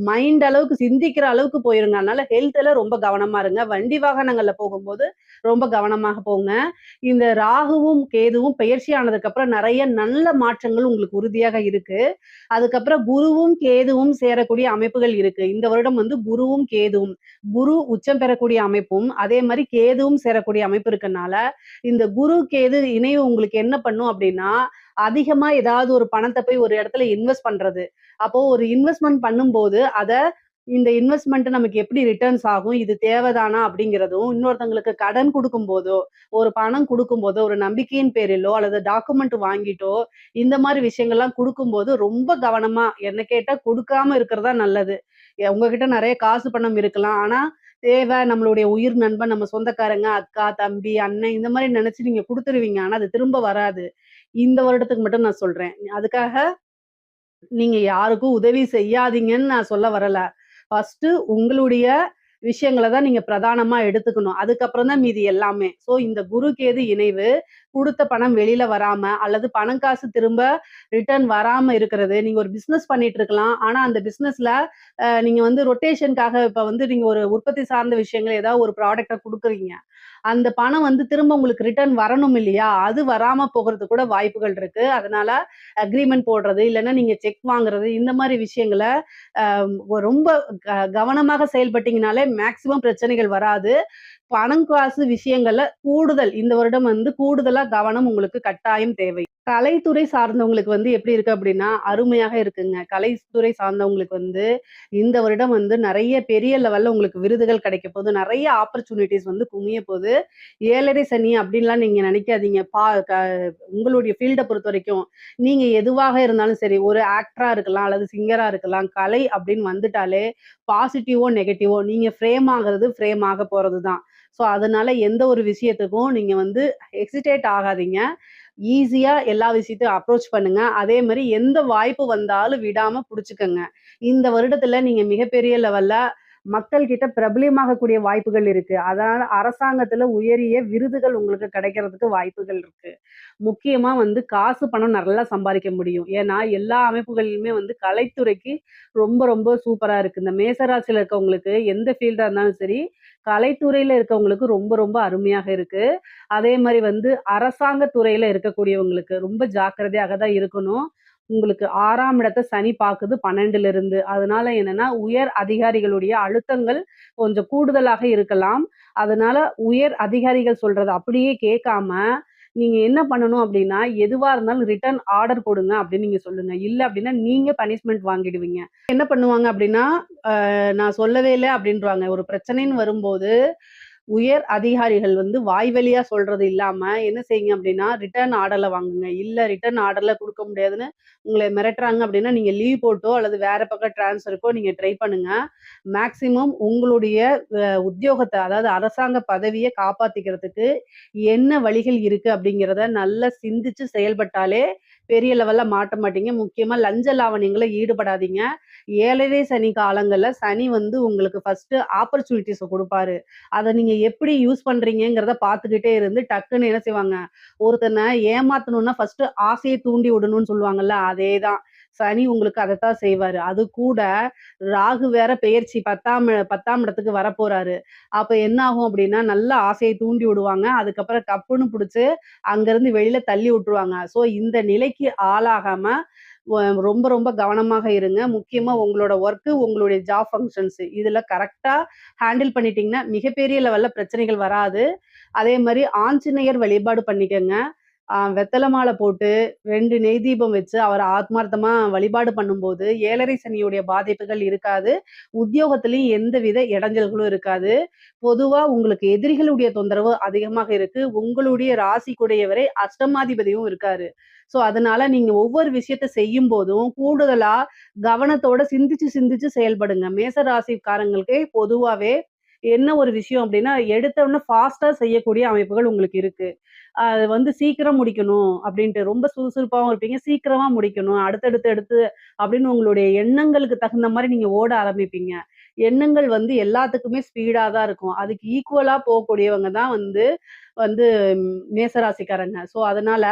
மைண்ட் அளவுக்கு சிந்திக்கிற அளவுக்கு போயிருங்க. அதனால ஹெல்த்ல ரொம்ப கவனமா இருங்க. வண்டி வாகனங்கள்ல போகும்போது ரொம்ப கவனமாக போங்க. இந்த ராகுவும், கேதுவும் பெயர்ச்சி ஆனதுக்கப்புறம் நெறைய நல்ல மாற்றங்கள் உங்களுக்கு உறுதியாக இருக்கு. அதுக்கப்புறம் குருவும், கேதுவும் சேரக்கூடிய அமைப்புகள் இருக்கு. இந்த வருடம் வந்து குருவும், கேதுவும். குரு உச்சம் பெறக்கூடிய அமைப்பும், அதே மாரி கேதுவும் சேரக்கூடிய அமைப்பு இருக்கனால, இந்த குரு, கேது இணைவு உங்களுக்கு என்ன பண்ணும் அப்டின்னா, அதிகமா ஏதாவது ஒரு பணத்த போய் ஒரு இடத்துல இன்வெஸ்ட் பண்றது. அப்போ ஒரு இன்வெஸ்ட்மென்ட் பண்ணும்போது, இந்த இன்வெஸ்ட்மென்ட் நமக்கு எப்படி ரிட்டர்ன்ஸ் ஆகும்? இது தேவதானா? அப்படிங்கிறதும், இன்னொருத்தவங்களுக்கு கடன் குடுக்கும்போதோ, ஒரு பணம் குடுக்கும்போதோ, ஒரு நம்பிக்கையின் பேரிலோ, அல்லது டாக்குமெண்ட் வாங்கிட்டோ, இந்த மாரி விஷயங்கள்லாம் குடுக்கும்போது ரொம்ப கவனமா என்ன கேட்டா குடுக்காம இருக்கிறது தான் நல்லது. உங்ககிட்ட நெறைய காசு பணம் இருக்கலாம். ஆனா, நம்மளுடைய உயிர் நண்பன், நம்ம சொந்தக்காரங்க, அக்கா, தம்பி, அண்ணன் இந்த மாரி நெனச்சு நீங்க குடுத்துருவீங்க. ஆனா, அது திரும்ப வராது. இந்த வருடத்துக்கு மட்டும் நான் சொல்றேன். அதுக்காக நீங்க யாருக்கும் உதவி செய்யாதீங்கன்னு நான் சொல்ல வரல. ஃபர்ஸ்ட்டு உங்களுடைய விஷயங்கள தான் நீங்க பிரதானமா எடுத்துக்கணும். அதுக்கப்புறம் தான் மீதி எல்லாமே. ஸோ இந்த குரு, கேது இணைவு குடுத்த பணம் வெளில வராம, அல்லது பணம் காசு திரும்ப ரிட்டர்ன் வராம இருக்கிறது. நீங்க ஒரு பிசினஸ் பண்ணிட்டு இருக்கலாம். ஆனா அந்த பிசினஸ்ல நீங்க வந்து ரொட்டேஷன்க்காக இப்ப வந்து நீங்க ஒரு உற்பத்தி சார்ந்த விஷயங்கள் ஏதாவது ஒரு ப்ராடக்ட்ட குடுக்குறீங்க. அந்த பணம் வந்து திரும்ப உங்களுக்கு ரிட்டர்ன் வரணும் இல்லையா? அது வராம போகுறதுக்கு கூட வாய்ப்புகள் இருக்கு. அதனால அக்ரீமெண்ட் போடுறது, இல்லன்னா நீங்க செக் வாங்குறது, இந்த மாரி விஷயங்கள அ ரொம்ப கவனமாக செயல்பட்டீங்கனாலே மேக்ஸிமம் பிரச்சனைகள் வராது. பணம் காசு விஷயங்கள்ல கூடுதல் இந்த வருடம் வந்து கூடுதலா கவனம் உங்களுக்கு கட்டாயம் தேவை. கலைத்துறை சார்ந்தவங்களுக்கு வந்து எப்படி இருக்கு அப்படின்னா, அருமையாக இருக்குங்க. கலைத்துறை சார்ந்தவங்களுக்கு வந்து இந்த வருடம் வந்து நெறைய பெரிய லெவல்ல உங்களுக்கு விருதுகள் கிடைக்க போது. நெறைய ஆப்பர்ச்சுனிட்டீஸ் வந்து குமிய போது. 7:30 சனி அப்படின்லாம் நீங்க நினைக்காதீங்க. உங்களுடைய ஃபீல்ட பொறுத்தவரைக்கும், நீங்க எதுவாக இருந்தாலும் சரி, ஒரு ஆக்டரா இருக்கலாம், அல்லது சிங்கரா இருக்கலாம். கலை அப்படின்னு வந்துட்டாலே, பாசிட்டிவோ, நெகட்டிவோ நீங்க ஃப்ரேம் ஆகுறது ஃப்ரேம் ஆக போறது தான். ஸோ, அதனால எந்த ஒரு விஷயத்துக்கும் நீங்க வந்து ஹெசிடேட் ஆகாதீங்க. ஈஸியா எல்லா விஷயத்தையும் அப்ரோச் பண்ணுங்க. அதே மாரி எந்த வாய்ப்பு வந்தாலும் விடாம புடிச்சுக்கங்க. இந்த வருடத்துல நீங்க மிகப்பெரிய லெவல்ல மக்கள் கிட்ட பிரபலியமாகக்கூடிய வாய்ப்புகள் இருக்கு. அதனால அரசாங்கத்துல உயரிய விருதுகள் உங்களுக்கு கிடைக்கிறதுக்கு வாய்ப்புகள் இருக்கு. முக்கியமா வந்து காசு, பணம் நல்லா சம்பாரிக்க முடியும். ஏன்னா, எல்லா அமைப்புகளிலுமே வந்து கலைத்துறைக்கு ரொம்ப ரொம்ப சூப்பரா இருக்கு. இந்த மேச ராசியில இருக்கவங்களுக்கு எந்த ஃபீல்டா இருந்தாலும் சரி, கலைத்துறையில இருக்கவங்களுக்கு ரொம்ப ரொம்ப அருமையாக இருக்கு. அதே மாரி வந்து அரசாங்க துறையில இருக்கக்கூடியவங்களுக்கு ரொம்ப ஜாக்கிரதையாக தான் இருக்கணும். உங்களுக்கு 6ஆம் இடத்த சனி பாக்குது 12ல இருந்து. அதனால என்னன்னா, உயர் அதிகாரிகளுடைய அழுத்தங்கள் கொஞ்சம் கூடுதலாக இருக்கலாம். அதனால உயர் அதிகாரிகள் சொல்றத அப்படியே கேட்காம, நீங்க என்ன பண்ணணும் அப்படின்னா, எதுவா இருந்தாலும் ரிட்டர்ன் ஆர்டர் போடுங்க அப்படின்னு நீங்க சொல்லுங்க. இல்ல அப்படின்னா, நீங்க பனிஷ்மென்ட் வாங்கிடுவீங்க. என்ன பண்ணுவாங்க அப்படின்னா, நான் சொல்லவே இல்ல அப்படின்ருவாங்க. ஒரு பிரச்சனைன்னு வரும்போது, உயர் அதிகாரிகள் வந்து வாய் வழியா சொல்றது இல்லாம, என்ன செய்யுங்க அப்படின்னா, ரிட்டர்ன் ஆர்டர்ல வாங்குங்க. இல்ல ரிட்டர்ன் ஆர்டர்ல குடுக்க முடியாதுன்னு உங்கள மிரட்டுறாங்க அப்படின்னா, நீங்க லீவ் போட்டோ அல்லது வேற பக்கம் ட்ரான்ஸ்ஃபருக்கோ நீங்க ட்ரை பண்ணுங்க. மேக்ஸிமம் உங்களுடைய உத்தியோகத்த, அதாவது அரசாங்க பதவிய காப்பாத்திக்கிறதுக்கு என்ன வழிகள் இருக்கு அப்படிங்கிறத நல்லா சிந்திச்சு செயல்பட்டாலே, பெரிய லெவல்ல மாட்ட மாட்டீங்க. முக்கியமா லஞ்ச லாவணியங்கள்ல ஈடுபடாதீங்க. 7 சனி காலங்கள்ல சனி வந்து உங்களுக்கு ஃபர்ஸ்ட்டு ஆப்பர்ச்சுனிட்டீஸ குடுப்பாரு. அத நீங்க எப்படி யூஸ் பண்றீங்கங்கிறத பார்த்துக்கிட்டே இருந்து டக்குன்னு என்ன செய்வாங்க, ஒருத்தன ஏமாத்தணும்னா ஃபர்ஸ்ட்டு ஆசைய தூண்டி விடணும்னு சொல்லுவாங்கல்ல, அதேதான். சனி உங்களுக்கு அதத்தான் செய்வாரு. அது கூட ராகு வேற பெயர்ச்சி 10ஆம் இடத்துக்கு வரப்போறாரு. அப்ப என்ன ஆகும் அப்டின்னா, நல்லா ஆசைய தூண்டி விடுவாங்க. அதுக்கப்புறம் கப்புன்னு புடிச்சு அங்கருந்து வெளில தள்ளி விட்டுருவாங்க. ஸோ இந்த நிலைக்கு ஆளாகாம வ ரொம்ப ரொம்ப கவனமாக இருங்க. முக்கியமா உங்களோட ஒர்க்கு, உங்களுடைய ஜாப் ஃபங்ஷன்ஸ் இதுல கரெக்ட்டா ஹேண்டில் பண்ணிட்டீங்கன்னா, மிகப்பெரிய லெவல்ல பிரச்சனைகள் வராது. அதே மாரி ஆஞ்சநேயர் வழிபாடு பண்ணிக்கங்க. வெத்தல மாலை போட்டு 2 நெய் தீபம் வச்சு அவர ஆத்மார்த்தமா வழிபாடு பண்ணும்போது, 7 சனியுடைய பாதிப்புகள் இருக்காது. உத்தியோகத்திலயும் எந்தவித இடைஞ்சல்களும் இருக்காது. பொதுவா உங்களுக்கு எதிரிகளுடைய தொந்தரவு அதிகமாக இருக்கு. உங்களுடைய ராசிக்குடையவரே அஷ்டமாதிபதியும் இருக்காரு. ஸோ, அதனால நீங்க ஒவ்வொரு விஷயத்த செய்யும்போதும், கூடுதலா கவனத்தோட சிந்திச்சு சிந்திச்சு செயல்படுங்க. மேச ராசிக்காரங்களுக்கு பொதுவாவே என்ன ஒரு விஷயம் அப்டின்னா, எடுத்த உடனே ஃபாஸ்ட்டா செய்யக்கூடிய அமைப்புகள் உங்களுக்கு இருக்கு. அது வந்து சீக்கிரம் முடிக்கணும் அப்டின்ட்டு ரொம்ப சுறுசுறுப்பாவும் இருப்பீங்க. சீக்கிரமா முடிக்கணும். அடுத்தடுத்து அடுத்து அப்டின்னு உங்களுடைய எண்ணங்களுக்கு தகுந்த மாரி நீங்க ஓட ஆரம்பிப்பீங்க. எண்ணங்கள் வந்து எல்லாத்துக்குமே ஸ்பீடா தான் இருக்கும். அதுக்கு ஈக்குவலா போகக்கூடியவங்க தான் வந்து வந்து மேசராசிக்காரங்க. ஸோ, அதனால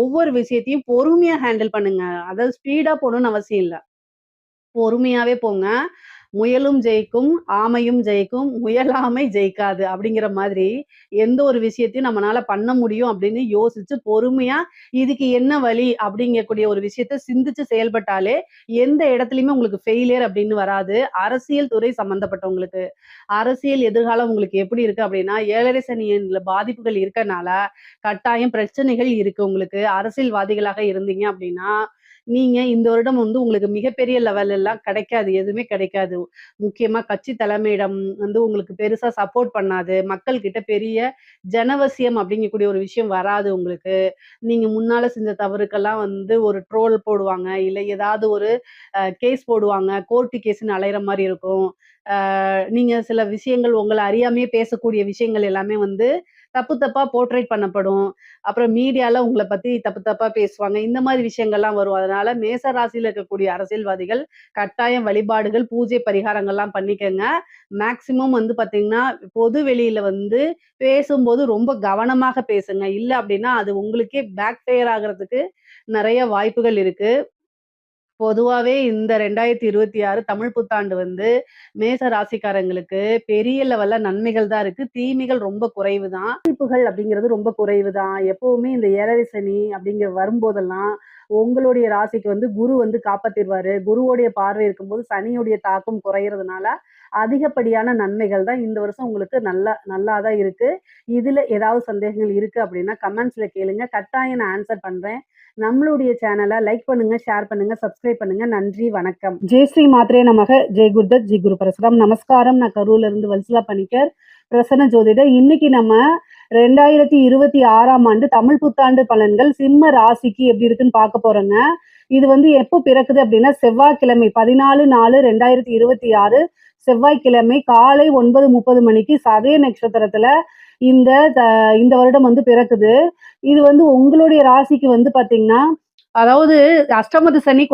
ஒவ்வொரு விஷயத்தையும் பொறுமையா ஹேண்டில் பண்ணுங்க. அதாவது ஸ்பீடா போணும்னு அவசியம் இல்ல. பொறுமையாவே போங்க. முயலும் ஜெயிக்கும், ஆமையும் ஜெயிக்கும், முயலாமை ஜெயிக்காது அப்படிங்கிற மாதிரி, எந்த ஒரு விஷயத்தையும் நம்மனால பண்ண முடியும் அப்படின்னு யோசிச்சு பொறுமையா, இதுக்கு என்ன வழி அப்படிங்கக்கூடிய ஒரு விஷயத்த சிந்திச்சு செயல்பட்டாலே, எந்த இடத்துலயுமே உங்களுக்கு ஃபெயிலியர் அப்படின்னு வராது. அரசியல் துறை சம்மந்தப்பட்டவங்களுக்கு. அரசியல் எதிர்காலம் உங்களுக்கு எப்படி இருக்கு அப்படின்னா, 7 சனியில பாதிப்புகள் இருக்கனால, கட்டாயம் பிரச்சனைகள் இருக்கு உங்களுக்கு. அரசியல்வாதிகளாக இருந்தீங்க அப்படின்னா, நீங்க இந்த வருடம் வந்து உங்களுக்கு மிகப்பெரிய லெவல் எல்லாம் கிடைக்காது. எதுவுமே கிடைக்காது. முக்கியமா கட்சி தலைமையிடம் வந்து உங்களுக்கு பெருசா சப்போர்ட் பண்ணாது. மக்கள் கிட்ட பெரிய ஜனவசியம் அப்படிங்கக்கூடிய ஒரு விஷயம் வராது உங்களுக்கு. நீங்க முன்னால செஞ்ச தவறுக்கெல்லாம் வந்து ஒரு ட்ரோல் போடுவாங்க. இல்ல ஏதாவது ஒரு கேஸ் போடுவாங்க. கோர்ட்டு கேஸ்ன்னு அலையிற மாரி இருக்கும். நீங்க சில விஷயங்கள் உங்கள அறியாமயே பேசக்கூடிய விஷயங்கள் எல்லாமே வந்து தப்பு தப்பா போர்ட்ரேட் பண்ணப்படும். அப்புறம் மீடியால உங்கள பத்தி தப்பு தப்பா பேசுவாங்க. இந்த மாரி விஷயங்கள்லாம் வரும். அதனால மேச ராசியில இருக்கக்கூடிய அரசியல்வாதிகள் கட்டாயம் வழிபாடுகள், பூஜை பரிகாரங்கள்லாம் பண்ணிக்கங்க. மேக்ஸிமம் வந்து பார்த்தீங்கன்னா, பொது வெளியில வந்து பேசும்போது ரொம்ப கவனமாக பேசுங்க. இல்ல அப்டின்னா, அது உங்களுக்கே பேக் ஃபயர் ஆகுறதுக்கு நெறைய வாய்ப்புகள் இருக்கு. பொதுவாவே இந்த 2026 தமிழ் புத்தாண்டு வந்து மேச ராசிக்காரங்களுக்கு பெரிய லெவல்ல நன்மைகள் தான் இருக்கு. தீமைகள் ரொம்ப குறைவு தான். பாதிப்புகள் அப்படிங்கிறது ரொம்ப குறைவு தான். எப்பவுமே இந்த 7 சனி அப்படிங்கிற வரும்போதெல்லாம், உங்களுடைய ராசிக்கு வந்து குரு வந்து காப்பாத்திருவாரு. குருவோடைய பார்வை இருக்கும்போது சனியுடைய தாக்கம் குறையறதுனால, அதிகப்படியான நன்மைகள் தான் இந்த வருஷம் உங்களுக்கு நல்லா தான் இருக்கு. இதுல ஏதாவது சந்தேகங்கள் இருக்கு அப்படின்னா, கமெண்ட்ஸ்ல கேளுங்க. கட்டாயம் நான் ஆன்ஸர் பண்றேன். நம்மளுடைய சேனல லைக் பண்ணுங்க, ஷேர் பண்ணுங்க, சப்ஸ்கிரைப் பண்ணுங்க. நன்றி, வணக்கம். ஜெய் ஸ்ரீ மாத்ரே நமக, ஜெய் குருதத், ஜெய் குரு பரசுராம். நமஸ்காரம். நான் கரூர்ல இருந்து வல்சலா பணிக்கர், பிரசன்ன ஜோதிடர். இன்னைக்கு நம்ம 2026ஆம் ஆண்டு தமிழ் புத்தாண்டு பலன்கள் சிம்ம ராசிக்கு எப்படி இருக்குன்னு பார்க்க போறோங்க. இது வந்து எப்போ பிறக்குது அப்படின்னா, செவ்வாய்க்கிழமை 14/4/2026 செவ்வாய்க்கிழமை காலை 9:30 மணிக்கு சதய நட்சத்திரத்துல இந்த த இந்த வருடம் வந்து பிறக்குது. இது வந்து உங்களுடைய ராசிக்கு வந்து பார்த்தீங்கன்னா, அதாவது அஷ்டமத்து சனி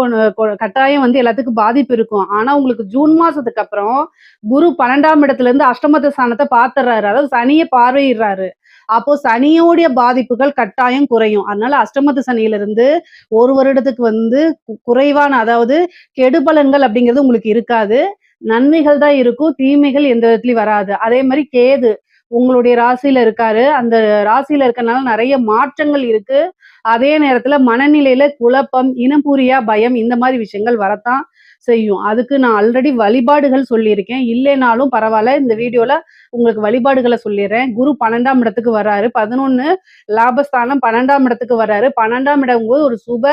கட்டாயம் வந்து எல்லாத்துக்கும் பாதிப்பு இருக்கும். ஆனா உங்களுக்கு ஜூன் மாசத்துக்கு அப்புறம் குரு 12ஆம் இடத்துல இருந்து அஷ்டமத்து ஸ்தானத்த பார்த்துடுறாரு. அதாவது சனிய பார்வையிடுறாரு. அப்போ சனியோடைய பாதிப்புகள் கட்டாயம் குறையும். அதனால அஷ்டமத்து சனியிலிருந்து 1 வருடத்துக்கு வந்து குறைவான அதாவது கெடுபலன்கள் அப்படிங்கிறது உங்களுக்கு இருக்காது. நன்மைகள் தான் இருக்கும். தீமைகள் எந்த விதத்துலயும் வராது. அதே மாரி கேது உங்களுடைய ராசியில இருக்காரு. அந்த ராசியில இருக்கனால நெறைய மாற்றங்கள் இருக்கு. அதே நேரத்துல மனநிலையில குழப்பம், இனம் புரியா பயம் இந்த மாரி விஷயங்கள் வரத்தான் செய்யும். அதுக்கு நான் ஆல்ரெடி வழிபாடுகள் சொல்லியிருக்கேன். இல்லைனாலும் பரவால்ல. இந்த வீடியோல உங்களுக்கு வழிபாடுகள சொல்லிர்றேன். குரு 12ஆம் இடத்துக்கு வராரு. 11 லாபஸ்தானம் 12ஆம் இடத்துக்கு வராரு. 12ஆம் இடம்ங்கும்போது ஒரு சுப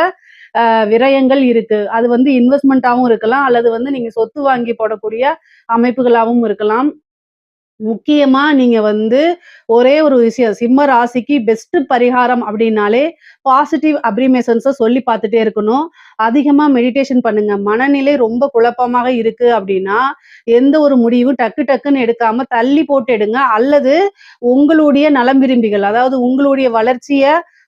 விரயங்கள் இருக்கு. அது வந்து இன்வெஸ்ட்மென்ட்டாவும் இருக்கலாம். அல்லது வந்து நீங்க சொத்து வாங்கி போடக்கூடிய அமைப்புகளாவும் இருக்கலாம். முக்கியமா நீங்க வந்து ஒரே ஒரு விஷயம், சிம்ம ராசிக்கு பெஸ்ட் பரிகாரம் அப்படின்னாலே, பாசிட்டிவ் அஃபர்மேஷன்ஸ சொல்லி பார்த்துட்டே இருக்கணும். அதிகமா மெடிடேஷன் பண்ணுங்க. மனநிலை ரொம்ப குழப்பமாக இருக்கு அப்படின்னா, எந்த ஒரு முடிவும் டக்கு டக்குன்னு எடுக்காம தள்ளி போட்டு எடுங்க. அல்லது உங்களுடைய நலம் விரும்பிகள், அதாவது உங்களுடைய வளர்ச்சிய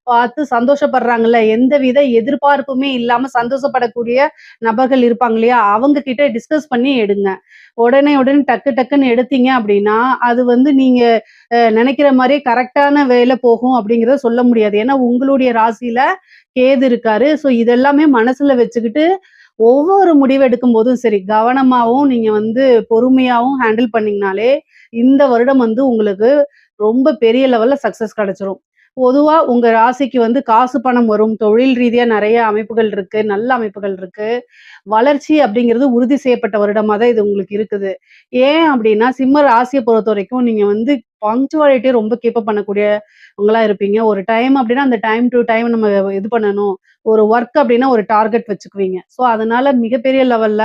பார்த்து சந்தோஷப்படுறாங்கல்ல, எந்தவித எதிர்பார்ப்புமே இல்லாம சந்தோஷப்படக்கூடிய நபர்கள் இருப்பாங்க இல்லையா? அவங்க கிட்ட டிஸ்கஸ் பண்ணி எடுங்க. உடனே உடனே டக்கு டக்குன்னு எடுத்தீங்க அப்படின்னா, அது வந்து நீங்க நினைக்கிற மாரியே கரெக்ட்டான வேல போகும் அப்படிங்கிறத சொல்ல முடியாது. ஏன்னா, உங்களுடைய ராசியில கேது இருக்காரு. ஸோ இதெல்லாமே மனசுல வச்சுக்கிட்டு, ஒவ்வொரு முடிவு எடுக்கும்போதும் சரி, கவனமாவும் நீங்க வந்து பொறுமையாவும் ஹேண்டில் பண்ணீங்கனாலே, இந்த வருடம் வந்து உங்களுக்கு ரொம்ப பெரிய லெவல்ல சக்சஸ் கிடைச்சிரும். பொதுவா உங்க ராசிக்கு வந்து காசு, பணம் வரும். தொழில் ரீதியா நெறைய அமைப்புகள் இருக்கு. நல்ல அமைப்புகள் இருக்கு. வளர்ச்சி அப்படிங்கிறது உறுதி செய்யப்பட்ட வருடமா தான் இது உங்களுக்கு இருக்குது. ஏன் அப்படின்னா, சிம்ம ராசிய பொறுத்தவரைக்கும் நீங்க வந்து பங்க்சுவாலிட்டிய ரொம்ப கீப் அப் பண்ணக்கூடியவங்களா இருப்பீங்க. ஒரு டைம் அப்படின்னா, அந்த டைம் டூ டைம் நம்ம இது பண்ணணும். ஒரு வொர்க் அப்படின்னா ஒரு டார்கெட் வச்சுக்குவீங்க. ஸோ, அதனால மிகப்பெரிய லெவல்ல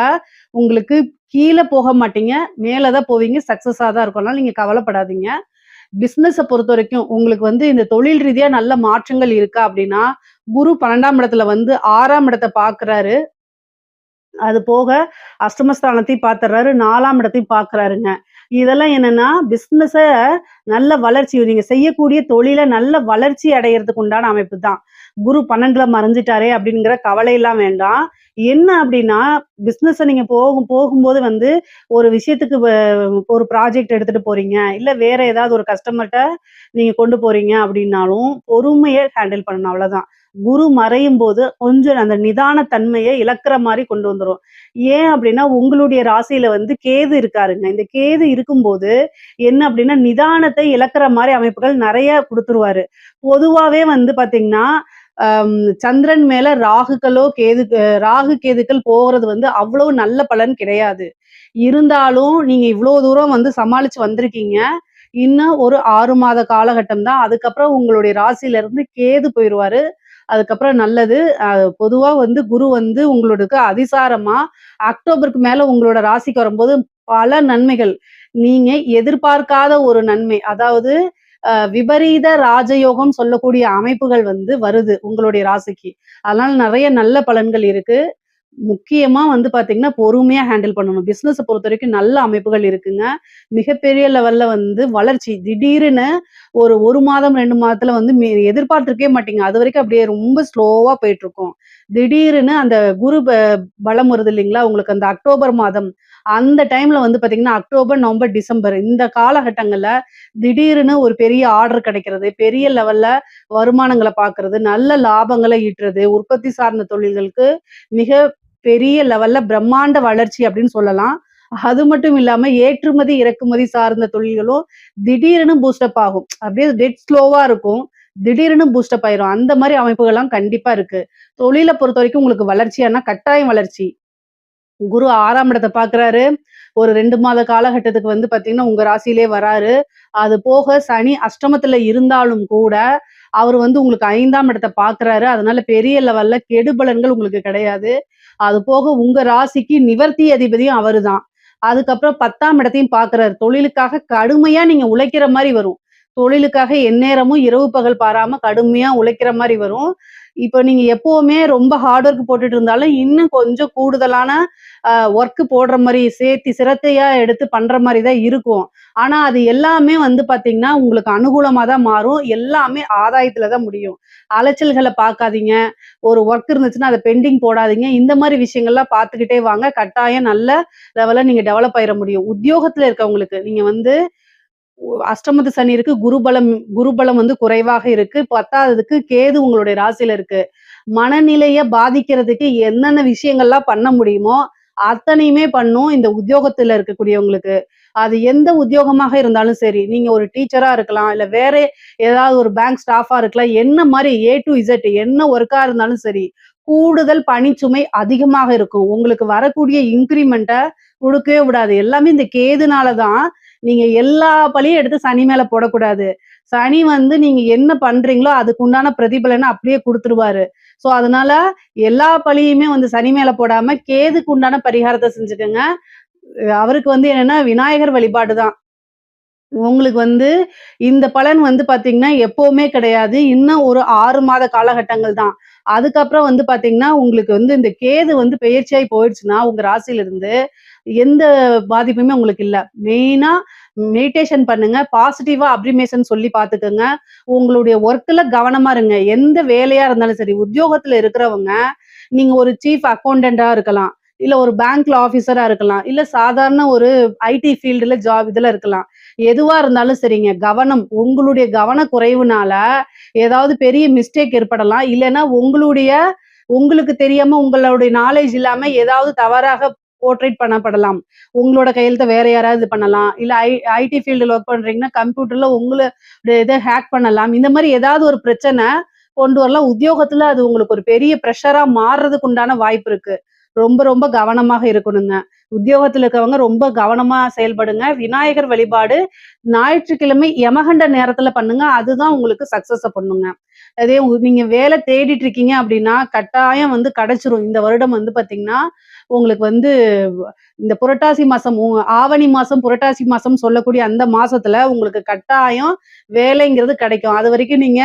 உங்களுக்கு கீழ போக மாட்டீங்க. மேல தான் போவீங்க. சக்சஸா தான் இருக்கும். அதனால நீங்க கவலைப்படாதீங்க. பிசினஸ பொறுத்தவரைக்கும் உங்களுக்கு வந்து இந்த தொழில் ரீதியா நல்ல மாற்றங்கள் இருக்கா அப்படின்னா, குரு 12ஆம் இடத்துல வந்து 6ஆம் இடத்த பார்க்குறாரு. அது போக அஷ்டமஸ்தானத்தையும் பார்த்துடுறாரு. 4ஆம் இடத்தையும் பார்க்குறாருங்க. இதெல்லாம் என்னன்னா, பிசினஸ நல்ல வளர்ச்சி நீங்க செய்யக்கூடிய தொழில நல்ல வளர்ச்சி அடையறதுக்கு உண்டான அமைப்பு தான். குரு 12ல மறைஞ்சிட்டாரே அப்படிங்கிற கவலைலாம் வேண்டாம். என்ன அப்படின்னா, பிசினஸ நீங்க போகும்போது வந்து ஒரு விஷயத்துக்கு ஒரு ப்ராஜெக்ட் எடுத்துட்டு போறீங்க. இல்ல வேற ஏதாவது ஒரு கஸ்டமர்ட்ட நீங்க கொண்டு போறீங்க அப்படின்னாலும், பொறுமையா ஹேண்டில் பண்ணணும் அவ்வளோதான். குரு மறையும்போது கொஞ்சம் அந்த நிதான தன்மைய இழக்கிற மாரி கொண்டு வந்துரும். ஏன் அப்படின்னா, உங்களுடைய ராசியில வந்து கேது இருக்காருங்க. இந்த கேது இருக்கும்போது என்ன அப்படின்னா, நிதானத்தை இழக்கிற மாரி அமைப்புகள் நெறைய குடுத்துருவாரு. பொதுவாவே வந்து பார்த்தீங்கன்னா, சந்திரன் மேல ராகு, கேதுக்கள் போறது வந்து அவ்வளவு நல்ல பலன் கிடையாது. இருந்தாலும் நீங்க இவ்ளோ தூரம் வந்து சமாளிச்சு வந்திருக்கீங்க. இன்னும் ஒரு 6 மாத காலகட்டம் தான். அதுக்கப்புறம் உங்களுடைய ராசியில இருந்து கேது போயிருவாரு. அதுக்கப்புறம் நல்லது. பொதுவா வந்து குரு வந்து உங்களுக்கு அதிசாரமா அக்டோபருக்கு மேல உங்களோட ராசிக்கு வரும்போது பல நன்மைகள். நீங்க எதிர்பார்க்காத ஒரு நன்மை. அதாவது விபரீத ராஜயோகம் சொல்லக்கூடிய அமைப்புகள் வந்து வருது உங்களுடைய ராசிக்கு. அதனால நெறைய நல்ல பலன்கள் இருக்கு. முக்கியமா வந்து பார்த்தீங்கன்னா, பொறுமையா ஹேண்டில் பண்ணணும். பிசினஸ பொறுத்தவரைக்கும் நல்ல அமைப்புகள் இருக்குங்க. மிகப்பெரிய லெவல்ல வந்து வளர்ச்சி. திடீர்னு ஒரு 1 மாதம், 2 மாதத்துல வந்து எதிர்பார்த்திருக்கவே மாட்டீங்க. அதுவரைக்கும் அப்படியே ரொம்ப ஸ்லோவா போயிட்டுருக்கும். திடீர்னு அந்த குரு பலம் வருது இல்லைங்களா? உங்களுக்கு அந்த அக்டோபர் மாதம், அந்த டைம்ல வந்து பார்த்தீங்கன்னா, அக்டோபர், நவம்பர், டிசம்பர் இந்த காலகட்டங்கள்ல திடீர்னு ஒரு பெரிய ஆர்டர் கிடைக்கிறது, பெரிய லெவல்ல வருமானங்கள பார்க்கறது, நல்ல லாபங்கள ஈட்டுறது, உற்பத்தி சார்ந்த தொழில்களுக்கு மிக பெரிய லெவல்ல பிரம்மாண்ட வளர்ச்சி அப்படின்னு சொல்லலாம். அது மட்டும் இல்லாம ஏற்றுமதி, இறக்குமதி சார்ந்த தொழில்களும் திடீர்னு பூஸ்டப் ஆகும். அப்படியே டெட் ஸ்லோவா இருக்கும். திடீர்னு பூஸ்டப் ஆயிரும். அந்த மாரி அமைப்புகள்லாம் கண்டிப்பா இருக்கு. தொழில பொறுத்தவரைக்கும் உங்களுக்கு வளர்ச்சியானா கட்டாயம் வளர்ச்சி. குரு 6ஆம் இடத்த பார்க்குறாரு. ஒரு 2 மாத காலகட்டத்துக்கு வந்து பார்த்தீங்கன்னா, உங்க ராசியிலே வராரு. அது போக சனி அஷ்டமத்துல இருந்தாலும் கூட, அவரு வந்து உங்களுக்கு 5ஆம் இடத்த பார்க்குறாரு. அதனால பெரிய லெவல்ல கெடுபலன்கள் உங்களுக்கு கிடையாது. அது போக உங்க ராசிக்கு நிவர்த்தி அதிபதியும் அவருதான். அதுக்கப்புறம் 10ஆம் இடத்தையும் பார்க்குறாரு. தொழிலுக்காக கடுமையா நீங்க உழைக்கிற மாரி வரும். தொழிலுக்காக எந்நேரமும் இரவு பகல் பாராம கடுமையா உழைக்கிற மாரி வரும். இப்போ நீங்க எப்பவுமே ரொம்ப ஹார்ட் ஒர்க் போட்டுட்டு இருந்தாலும், இன்னும் கொஞ்சம் கூடுதலான ஒர்க் போடுற மாரி, சிரத்தையா எடுத்து பண்ற மாரி தான் இருக்கும். ஆனா, அது எல்லாமே வந்து பார்த்தீங்கன்னா, உங்களுக்கு அனுகூலமா தான் மாறும். எல்லாமே ஆதாயத்துல தான் முடியும். அலைச்சல்கள பார்க்காதீங்க. ஒரு ஒர்க் இருந்துச்சுன்னா, அத பெண்டிங் போடாதீங்க. இந்த மாரி விஷயங்கள்லாம் பார்த்துக்கிட்டே வாங்க. கட்டாயம் நல்ல லெவல்ல நீங்க டெவலப் ஆயிற முடியும். உத்தியோகத்துல இருக்கவங்களுக்கு, நீங்க வந்து அஷ்டமத்து சனி இருக்கு. குருபலம் வந்து குறைவாக இருக்கு. 10வதுக்கு கேது உங்களுடைய ராசியில இருக்கு. மனநிலைய பாதிக்கிறதுக்கு என்னென்ன விஷயங்கள்லாம் பண்ண முடியுமோ, அத்தனையுமே பண்ணும் இந்த உத்தியோகத்துல இருக்கக்கூடியவங்களுக்கு. அது எந்த உத்தியோகமாக இருந்தாலும் சரி, நீங்க ஒரு டீச்சரா இருக்கலாம், இல்ல வேற ஏதாவது ஒரு பேங்க் ஸ்டாஃபா இருக்கலாம். என்ன மாரி ஏ டூ இசட் என்ன ஒர்க்கா இருந்தாலும் சரி, கூடுதல் பணிச்சுமை அதிகமாக இருக்கும். உங்களுக்கு வரக்கூடிய இன்கிரிமெண்ட்ட குடுக்கவே விடாது. எல்லாமே இந்த கேதுனால தான். நீங்க எல்லா பழியும் எடுத்து சனி மேல போடக்கூடாது. சனி வந்து நீங்க என்ன பண்றீங்களோ, அதுக்கு உண்டான பிரதிபலன அப்படியே குடுத்துருவாரு. ஸோ, அதனால எல்லா பழியுமே வந்து சனி மேல போடாம, கேதுக்கு உண்டான பரிகாரத்த செஞ்சுக்கங்க. அவருக்கு வந்து என்னன்னா, விநாயகர் வழிபாடு தான். உங்களுக்கு வந்து இந்த பலன் வந்து பார்த்தீங்கன்னா, எப்பவுமே கிடையாது. இன்னும் ஒரு 6 மாத காலகட்டங்கள் தான். அதுக்கப்புறம் வந்து பார்த்தீங்கன்னா, உங்களுக்கு வந்து இந்த கேது வந்து பெயர்ச்சியாயி போயிடுச்சுன்னா, உங்க ராசியிலிருந்து எந்த பாதிப்புமே உங்களுக்கு இல்ல. மெயினா மெடிடேஷன் பண்ணுங்க. பாசிட்டிவா அப்ரிமேஷன் சொல்லி பார்த்துக்கங்க. உங்களுடைய ஒர்க்ல கவனமா இருங்க. எந்த வேலையா இருந்தாலும் சரி, உத்தியோகத்துல இருக்கிறவங்க, நீங்க ஒரு சீஃப் அக்கவுண்டன்ட்டா இருக்கலாம். இல்ல ஒரு பேங்க்ல ஆஃபீசரா இருக்கலாம். இல்ல சாதாரண ஒரு ஐடி ஃபீல்டுல இதுல இருக்கலாம். எதுவா இருந்தாலும் சரிங்க. உங்களுடைய கவனக்குறைவுனால ஏதாவது பெரிய மிஸ்டேக் ஏற்படலாம். இல்லன்னா உங்களுக்கு தெரியாம உங்களுடைய நாலேட்ஜ் இல்லாம ஏதாவது தவறாக போர்ட்ரேட் பண்ணப்படலாம். உங்களோட கையெழுத்த வேற யாராவது இது பண்ணலாம். இல்ல ஐடி ஃபீல்டுல ஒர்க் பண்றீங்கன்னா, கம்ப்யூட்டர்ல இத ஹேக் பண்ணலாம். இந்த மாரி ஏதாவது ஒரு பிரச்சனை கொண்டு வரலாம். உத்தியோகத்துல அது உங்களுக்கு ஒரு பெரிய பிரஷரா மாறுறதுக்கு உண்டான வாய்ப்பு இருக்கு. ரொம்ப ரொம்ப கவனமாக இருக்கணுங்க. உத்தியோகத்துல இருக்கவங்க ரொம்ப கவனமா செயல்படுங்க. விநாயகர் வழிபாடு ஞாயிற்றுக்கிழமை யமகண்ட நேரத்துல பண்ணுங்க. அதுதான் உங்களுக்கு சக்சஸ பண்ணுங்க. அதே நீங்க வேலை தேடிட்டு இருக்கீங்க அப்படின்னா, கட்டாயம் வந்து கிடைச்சிரும். இந்த வருடம் வந்து பார்த்தீங்கன்னா, உங்களுக்கு வந்து இந்த புரட்டாசி மாசம் ஆவணி மாசம், புரட்டாசி மாசம் சொல்லக்கூடிய அந்த மாசத்துல உங்களுக்கு கட்டாயம் வேலைங்கிறது கிடைக்கும். அதுவரைக்கும் நீங்க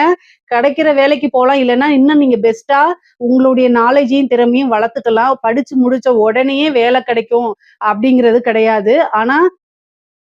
கிடைக்கிற வேலைக்கு போலாம். இல்லன்னா, இன்னும் நீங்க பெஸ்ட்டா உங்களுடைய நாலேட்ஜையும், திறமையும் வளர்த்துக்கலாம். படிச்சு முடிச்ச உடனேயே வேலை கிடைக்கும் அப்படிங்கிறது கிடையாது. ஆனா,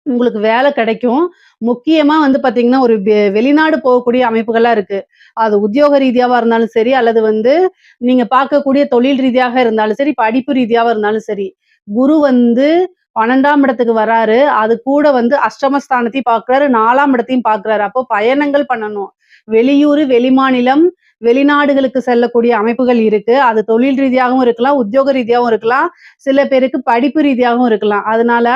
உங்களுக்கு வேலை கிடைக்கும். முக்கியமா வந்து பார்த்தீங்கன்னா, ஒரு வெளிநாடு போகக்கூடிய அமைப்புகள்லாம் இருக்கு. அது உத்தியோக ரீதியாவா இருந்தாலும் சரி, அல்லது வந்து நீங்க பார்க்கக்கூடிய தொழில் ரீதியாக இருந்தாலும் சரி, படிப்பு ரீதியாவா இருந்தாலும் சரி. குரு வந்து 12ஆம் இடத்துக்கு வராரு. அது கூட வந்து அஷ்டமஸ்தானத்தையும் பார்க்குறாரு, 4ஆம் இடத்தையும் பார்க்குறாரு. அப்போ பயணங்கள் பண்ணணும். வெளியூரு, வெளிமாநிலம், வெளிநாடுகளுக்கு செல்லக்கூடிய அமைப்புகள் இருக்கு. அது தொழில் ரீதியாகவும் இருக்கலாம், உத்தியோக ரீதியாவும் இருக்கலாம். சில பேருக்கு படிப்பு ரீதியாகவும் இருக்கலாம். அதனால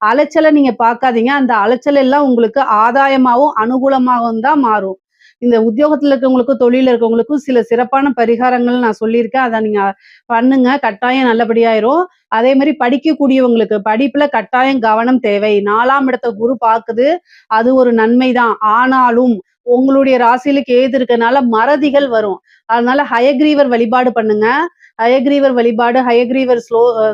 அலைச்சல நீங்க பார்க்காதீங்க. அந்த அலைச்சல் எல்லாம் உங்களுக்கு ஆதாயமாவும், அனுகூலமாகவும் தான் மாறும். இந்த உத்தியோகத்துல இருக்கவங்களுக்கும், தொழில்ல இருக்கவங்களுக்கும் சில சிறப்பான பரிகாரங்கள் நான் சொல்லியிருக்கேன். அத நீங்க பண்ணுங்க. கட்டாயம் நல்லபடியாயிரும். அதே மாரி படிக்கக்கூடியவங்களுக்கு, படிப்புல கட்டாயம் கவனம் தேவை. 4ஆம் இடத்த குரு பாக்குது. அது ஒரு நன்மை தான். ஆனாலும் உங்களுடைய ராசியில கேது இருக்கனால மறதிகள் வரும். அதனால ஹயக்ரீவர் வழிபாடு பண்ணுங்க. ஹயக்ரீவர் வழிபாடு, ஹயக்ரீவர்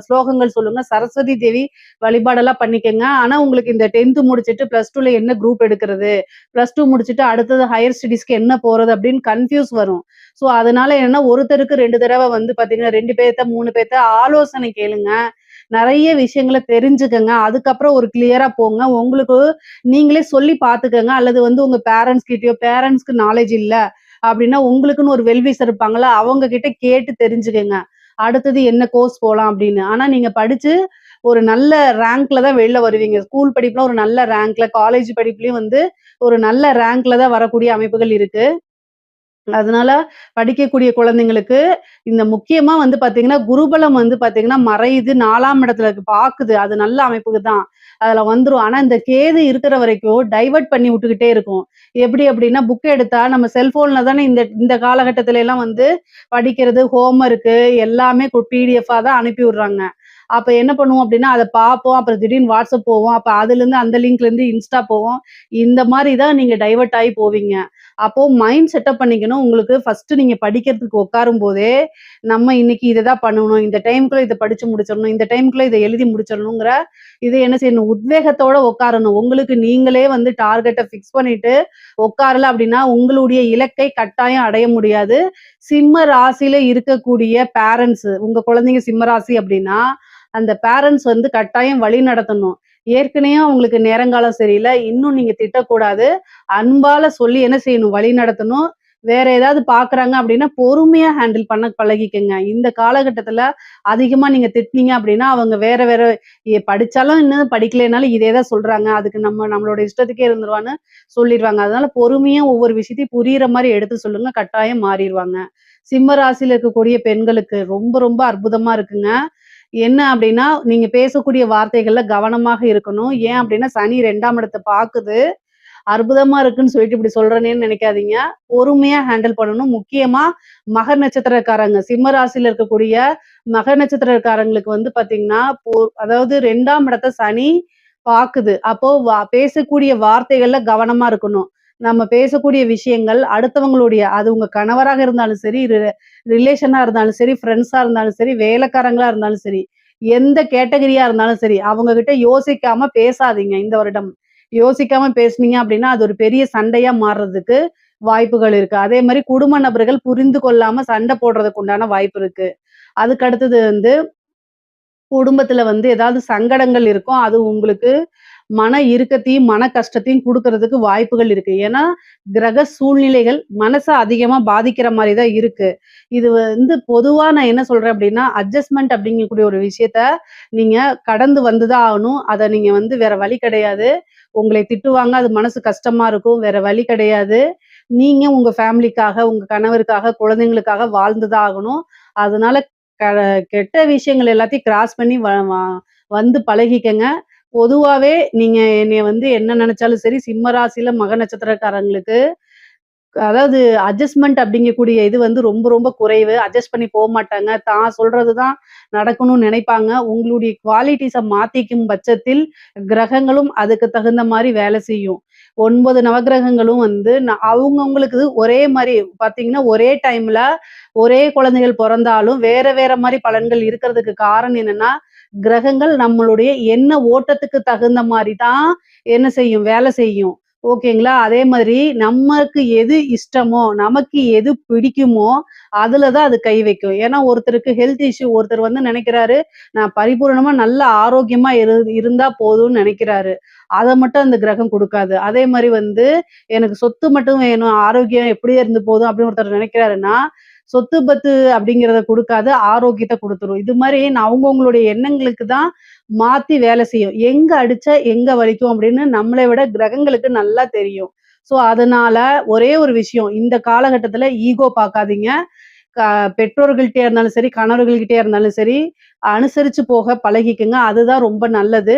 ஸ்லோகங்கள் சொல்லுங்க. சரஸ்வதி தேவி வழிபாடெல்லாம் பண்ணிக்கங்க. ஆனா உங்களுக்கு இந்த 10த் முடிச்சுட்டு +2ல என்ன குரூப் எடுக்கிறது? +2 முடிச்சுட்டு அடுத்தது ஹையர் ஸ்டடீஸ்க்கு என்ன போறது? அப்படின்னு கன்ஃப்யூஸ் வரும். ஸோ அதனால என்னன்னா ஒருத்தருக்கு 2 தடவ வந்து பார்த்தீங்கன்னா 2 பேர்த்த 3 பேர்த்த ஆலோசனை கேளுங்க. நெறைய விஷயங்கள தெரிஞ்சுக்கங்க. அதுக்கப்புறம் ஒரு கிளியரா போங்க. உங்களுக்கு நீங்களே சொல்லி பார்த்துக்கங்க. அல்லது வந்து உங்க பேரண்ட்ஸ்க்கு நாலேட்ஜ் இல்ல அப்படின்னா, உங்களுக்குன்னு ஒரு வெல்விஷர் இருப்பாங்கல்ல, அவங்க கிட்ட கேட்டு தெரிஞ்சுக்கங்க. அடுத்தது என்ன கோர்ஸ் போலாம் அப்படின்னு. ஆனா நீங்க படிச்சு ஒரு நல்ல ரேங்க்ல தான் வெளில வருவீங்க. ஸ்கூல் படிப்புல ஒரு நல்ல ரேங்க்ல, காலேஜ் படிப்புலயும் வந்து ஒரு நல்ல ரேங்க்ல தான் வரக்கூடிய அமைப்புகள் இருக்கு. அதனால படிக்கக்கூடிய குழந்தைங்களுக்கு இந்த முக்கியமா வந்து பார்த்தீங்கன்னா, குருபலம் வந்து பார்த்தீங்கன்னா மறையுது 4ஆம் இடத்துல பாக்குது. அது நல்ல அமைப்புக்கு தான். அதுல வந்துரும். ஆனா இந்த கேது இருக்கிற வரைக்கும் டைவர்ட் பண்ணி விட்டுக்கிட்டே இருக்கும். எப்படி அப்படின்னா, புக் எடுத்தா நம்ம செல்ஃபோன்ல தானே இந்த இந்த காலகட்டத்துல எல்லாம் வந்து படிக்கிறது, ஹோம் ஒர்க்கு எல்லாமே பிடிஎஃப்பா தான் அனுப்பி விடுறாங்க. அப்ப என்ன பண்ணுவோம் அப்படின்னா, அத பார்ப்போம். அப்புறம் திடீர்னு WhatsApp போவோம். அப்ப அதுலேருந்து அந்த லிங்க்லேருந்து Insta போவோம். இந்த மாரி தான் நீங்க டைவர்ட் ஆயி போவீங்க. அப்போ மைண்ட் செட்டப் பண்ணிக்கணும். உங்களுக்கு ஃபர்ஸ்ட்டு நீங்க படிக்கிறதுக்கு உட்காரும்போதே, நம்ம இன்னைக்கு இத தான் பண்ணணும். இந்த டைம்க்குள்ள இத படிச்சு முடிச்சிடணும். இந்த டைம்க்குள்ள இத எழுதி முடிச்சிடணுங்கிற இது என்ன செய்யணும்? உத்வேகத்தோட உட்காரணும். உங்களுக்கு நீங்களே வந்து டார்கெட்ட ஃபிக்ஸ் பண்ணிட்டு உட்காரல அப்படின்னா, உங்களுடைய இலக்கை கட்டாயம் அடைய முடியாது. சிம்ம ராசியில இருக்கக்கூடிய பேரண்ட்ஸ், உங்க குழந்தைங்க சிம்ம ராசி அப்படின்னா, அந்த பேரண்ட்ஸ் வந்து கட்டாயம் வழி நடத்தணும். ஏற்கனவே அவங்களுக்கு நேரங்காலம் சரியில்ல. இன்னும் நீங்க திட்டக்கூடாது. அன்பால சொல்லி என்ன செய்யணும்? வழி நடத்தணும். வேற ஏதாவது பார்க்குறாங்க அப்படின்னா, பொறுமையா ஹேண்டில் பண்ண பழகிக்கங்க. இந்த காலகட்டத்தில அதிகமா நீங்க திட்டுனீங்க அப்படின்னா, அவங்க வேற வேற படிச்சாலும் இன்னும் படிக்கலைனாலும் இதே தான் சொல்றாங்க. அதுக்கு நம்மளோட இஷ்டத்துக்கே இருந்துருவான்னு சொல்லிருவாங்க. அதனால பொறுமையா ஒவ்வொரு விஷயத்தையும் புரியிற மாரி எடுத்து சொல்லுங்க. கட்டாயம் மாறிருவாங்க. சிம்ம ராசியில இருக்கக்கூடிய பெண்களுக்கு ரொம்ப ரொம்ப அற்புதமா இருக்குங்க. என்ன அப்படின்னா, நீங்க பேசக்கூடிய வார்த்தைகள்ல கவனமாக இருக்கணும். ஏன் அப்படின்னா, சனி 2ஆம் இடத்த பாக்குது. அற்புதமா இருக்குன்னு சொல்லிட்டு இப்படி சொல்றேனேன்னு நினைக்காதீங்க. பொறுமையா ஹேண்டில் பண்ணணும். முக்கியமா மகர நட்சத்திரக்காரங்க, சிம்ம ராசியில இருக்கக்கூடிய மகர நட்சத்திரக்காரங்களுக்கு வந்து பாத்தீங்கன்னா, அதாவது 2ஆம் இடத்த சனி பாக்குது. அப்போ பேசக்கூடிய வார்த்தைகள்ல கவனமா இருக்கணும். நம்ம பேசக்கூடிய விஷயங்கள் அடுத்தவங்களுடைய அது உங்க கணவராக இருந்தாலும் சரி, ரிலேஷனா இருந்தாலும் சரி, ஃப்ரெண்ட்ஸா இருந்தாலும் சரி, வேலைக்காரங்களா இருந்தாலும் சரி, எந்த கேட்டகரியா இருந்தாலும் சரி, அவங்க கிட்ட யோசிக்காம பேசாதீங்க இந்த வருடம். யோசிக்காம பேசுனீங்க அப்படின்னா, அது ஒரு பெரிய சண்டையா மாறுறதுக்கு வாய்ப்புகள் இருக்கு. அதே மாரி குடும்ப நபர்கள் புரிந்து கொள்ளாம சண்டை போடுறதுக்கு உண்டான வாய்ப்பு இருக்கு. அதுக்கு அடுத்தது வந்து குடும்பத்துல வந்து ஏதாவது சங்கடங்கள் இருக்கும். அது உங்களுக்கு மன இறுக்கத்தையும், மன கஷ்டத்தையும் குடுக்கறதுக்கு வாய்ப்புகள் இருக்கு. ஏன்னா, கிரக சூழ்நிலைகள் மனச அதிகமா பாதிக்கிற மாரி தான் இருக்கு. இது வந்து பொதுவா நான் என்ன சொல்றேன் அப்டின்னா, அட்ஜஸ்ட்மென்ட் அப்டிங்கக்கூடிய ஒரு விஷயத்த நீங்க கடந்து வந்து தான் ஆகணும். அத நீங்க வந்து வேற வழி கிடையாது. உங்களை திட்டுவாங்க. அது மனசு கஷ்டமா இருக்கும். வேற வழி கிடையாது. நீங்க உங்க ஃபேமிலிக்காக, உங்க கணவருக்காக, குழந்தைங்களுக்காக வாழ்ந்து தான் ஆகணும். அதனால க கெட்ட விஷயங்கள் எல்லாத்தையும் கிராஸ் பண்ணி வ வ வந்து பழகிக்கங்க. பொதுவாவே நீங்க என்னைய வந்து என்ன நெனச்சாலும் சரி, சிம்ம ராசியில மக நட்சத்திரக்காரங்களுக்கு அதாவது அட்ஜஸ்ட்மென்ட் அப்படிங்கக்கூடிய இது வந்து ரொம்ப ரொம்ப குறைவு. அட்ஜஸ்ட் பண்ணி போமாட்டாங்க. தான் சொல்றது தான் நடக்கணும்னு நினைப்பாங்க. உங்களுடைய குவாலிட்டீஸ மாத்திக்கும் பட்சத்தில், கிரகங்களும் அதுக்கு தகுந்த மாரி வேலை செய்யும். 9 நவக்கிரகங்களும் வந்து அவங்கவங்களுக்கு ஒரே மாரி பார்த்தீங்கன்னா, ஒரே டைம்ல ஒரே குழந்தைகள் பொறந்தாலும் வேற வேற மாரி பலன்கள் இருக்கிறதுக்கு காரணம் என்னன்னா, கிரகங்கள் நம்மளுடைய எண்ண ஓட்டத்துக்கு தகுந்த மாரி தான் என்ன செய்யும்? வேலை செய்யும். ஓகேங்களா? அதே மாதிரி நமக்கு எது இஷ்டமோ, நமக்கு எது பிடிக்குமோ, அதுல தான் அது கை வைக்கும். ஏன்னா ஒருத்தருக்கு ஹெல்த் இஷ்யூ ஒருத்தர் வந்து நெனைக்கிறாரு, நான் பரிபூரணமா நல்ல ஆரோக்கியமா இருந்தா போதும்னு நெனைக்கிறாரு. அத மட்டும் அந்த கிரகம் குடுக்காது. அதே மாரி வந்து எனக்கு சொத்து மட்டும் வேணும், ஆரோக்கியம் எப்படியே இருந்து போதும் அப்படின்னு ஒருத்தர் நெனைக்கிறாருன்னா, சொத்து பத்து அப்படிங்கிறத குடுக்காது, ஆரோக்கியத்த குடுத்துரும். இது மாரி அவங்கவங்களுடைய எண்ணங்களுக்கு தான் மாத்தி வேலை செய்யும். எங்க அடிச்சா எங்க வலிக்கும் அப்படின்னு நம்மளை விட கிரகங்களுக்கு நல்லா தெரியும். ஸோ அதனால ஒரே ஒரு விஷயம், இந்த காலகட்டத்தில ஈகோ பார்க்காதீங்க. க பெற்றோர்கள்ட்டயா இருந்தாலும் சரி, கணவர்கள்கிட்டயா இருந்தாலும் சரி, அனுசரிச்சு போக பழகிக்கங்க. அதுதான் ரொம்ப நல்லது.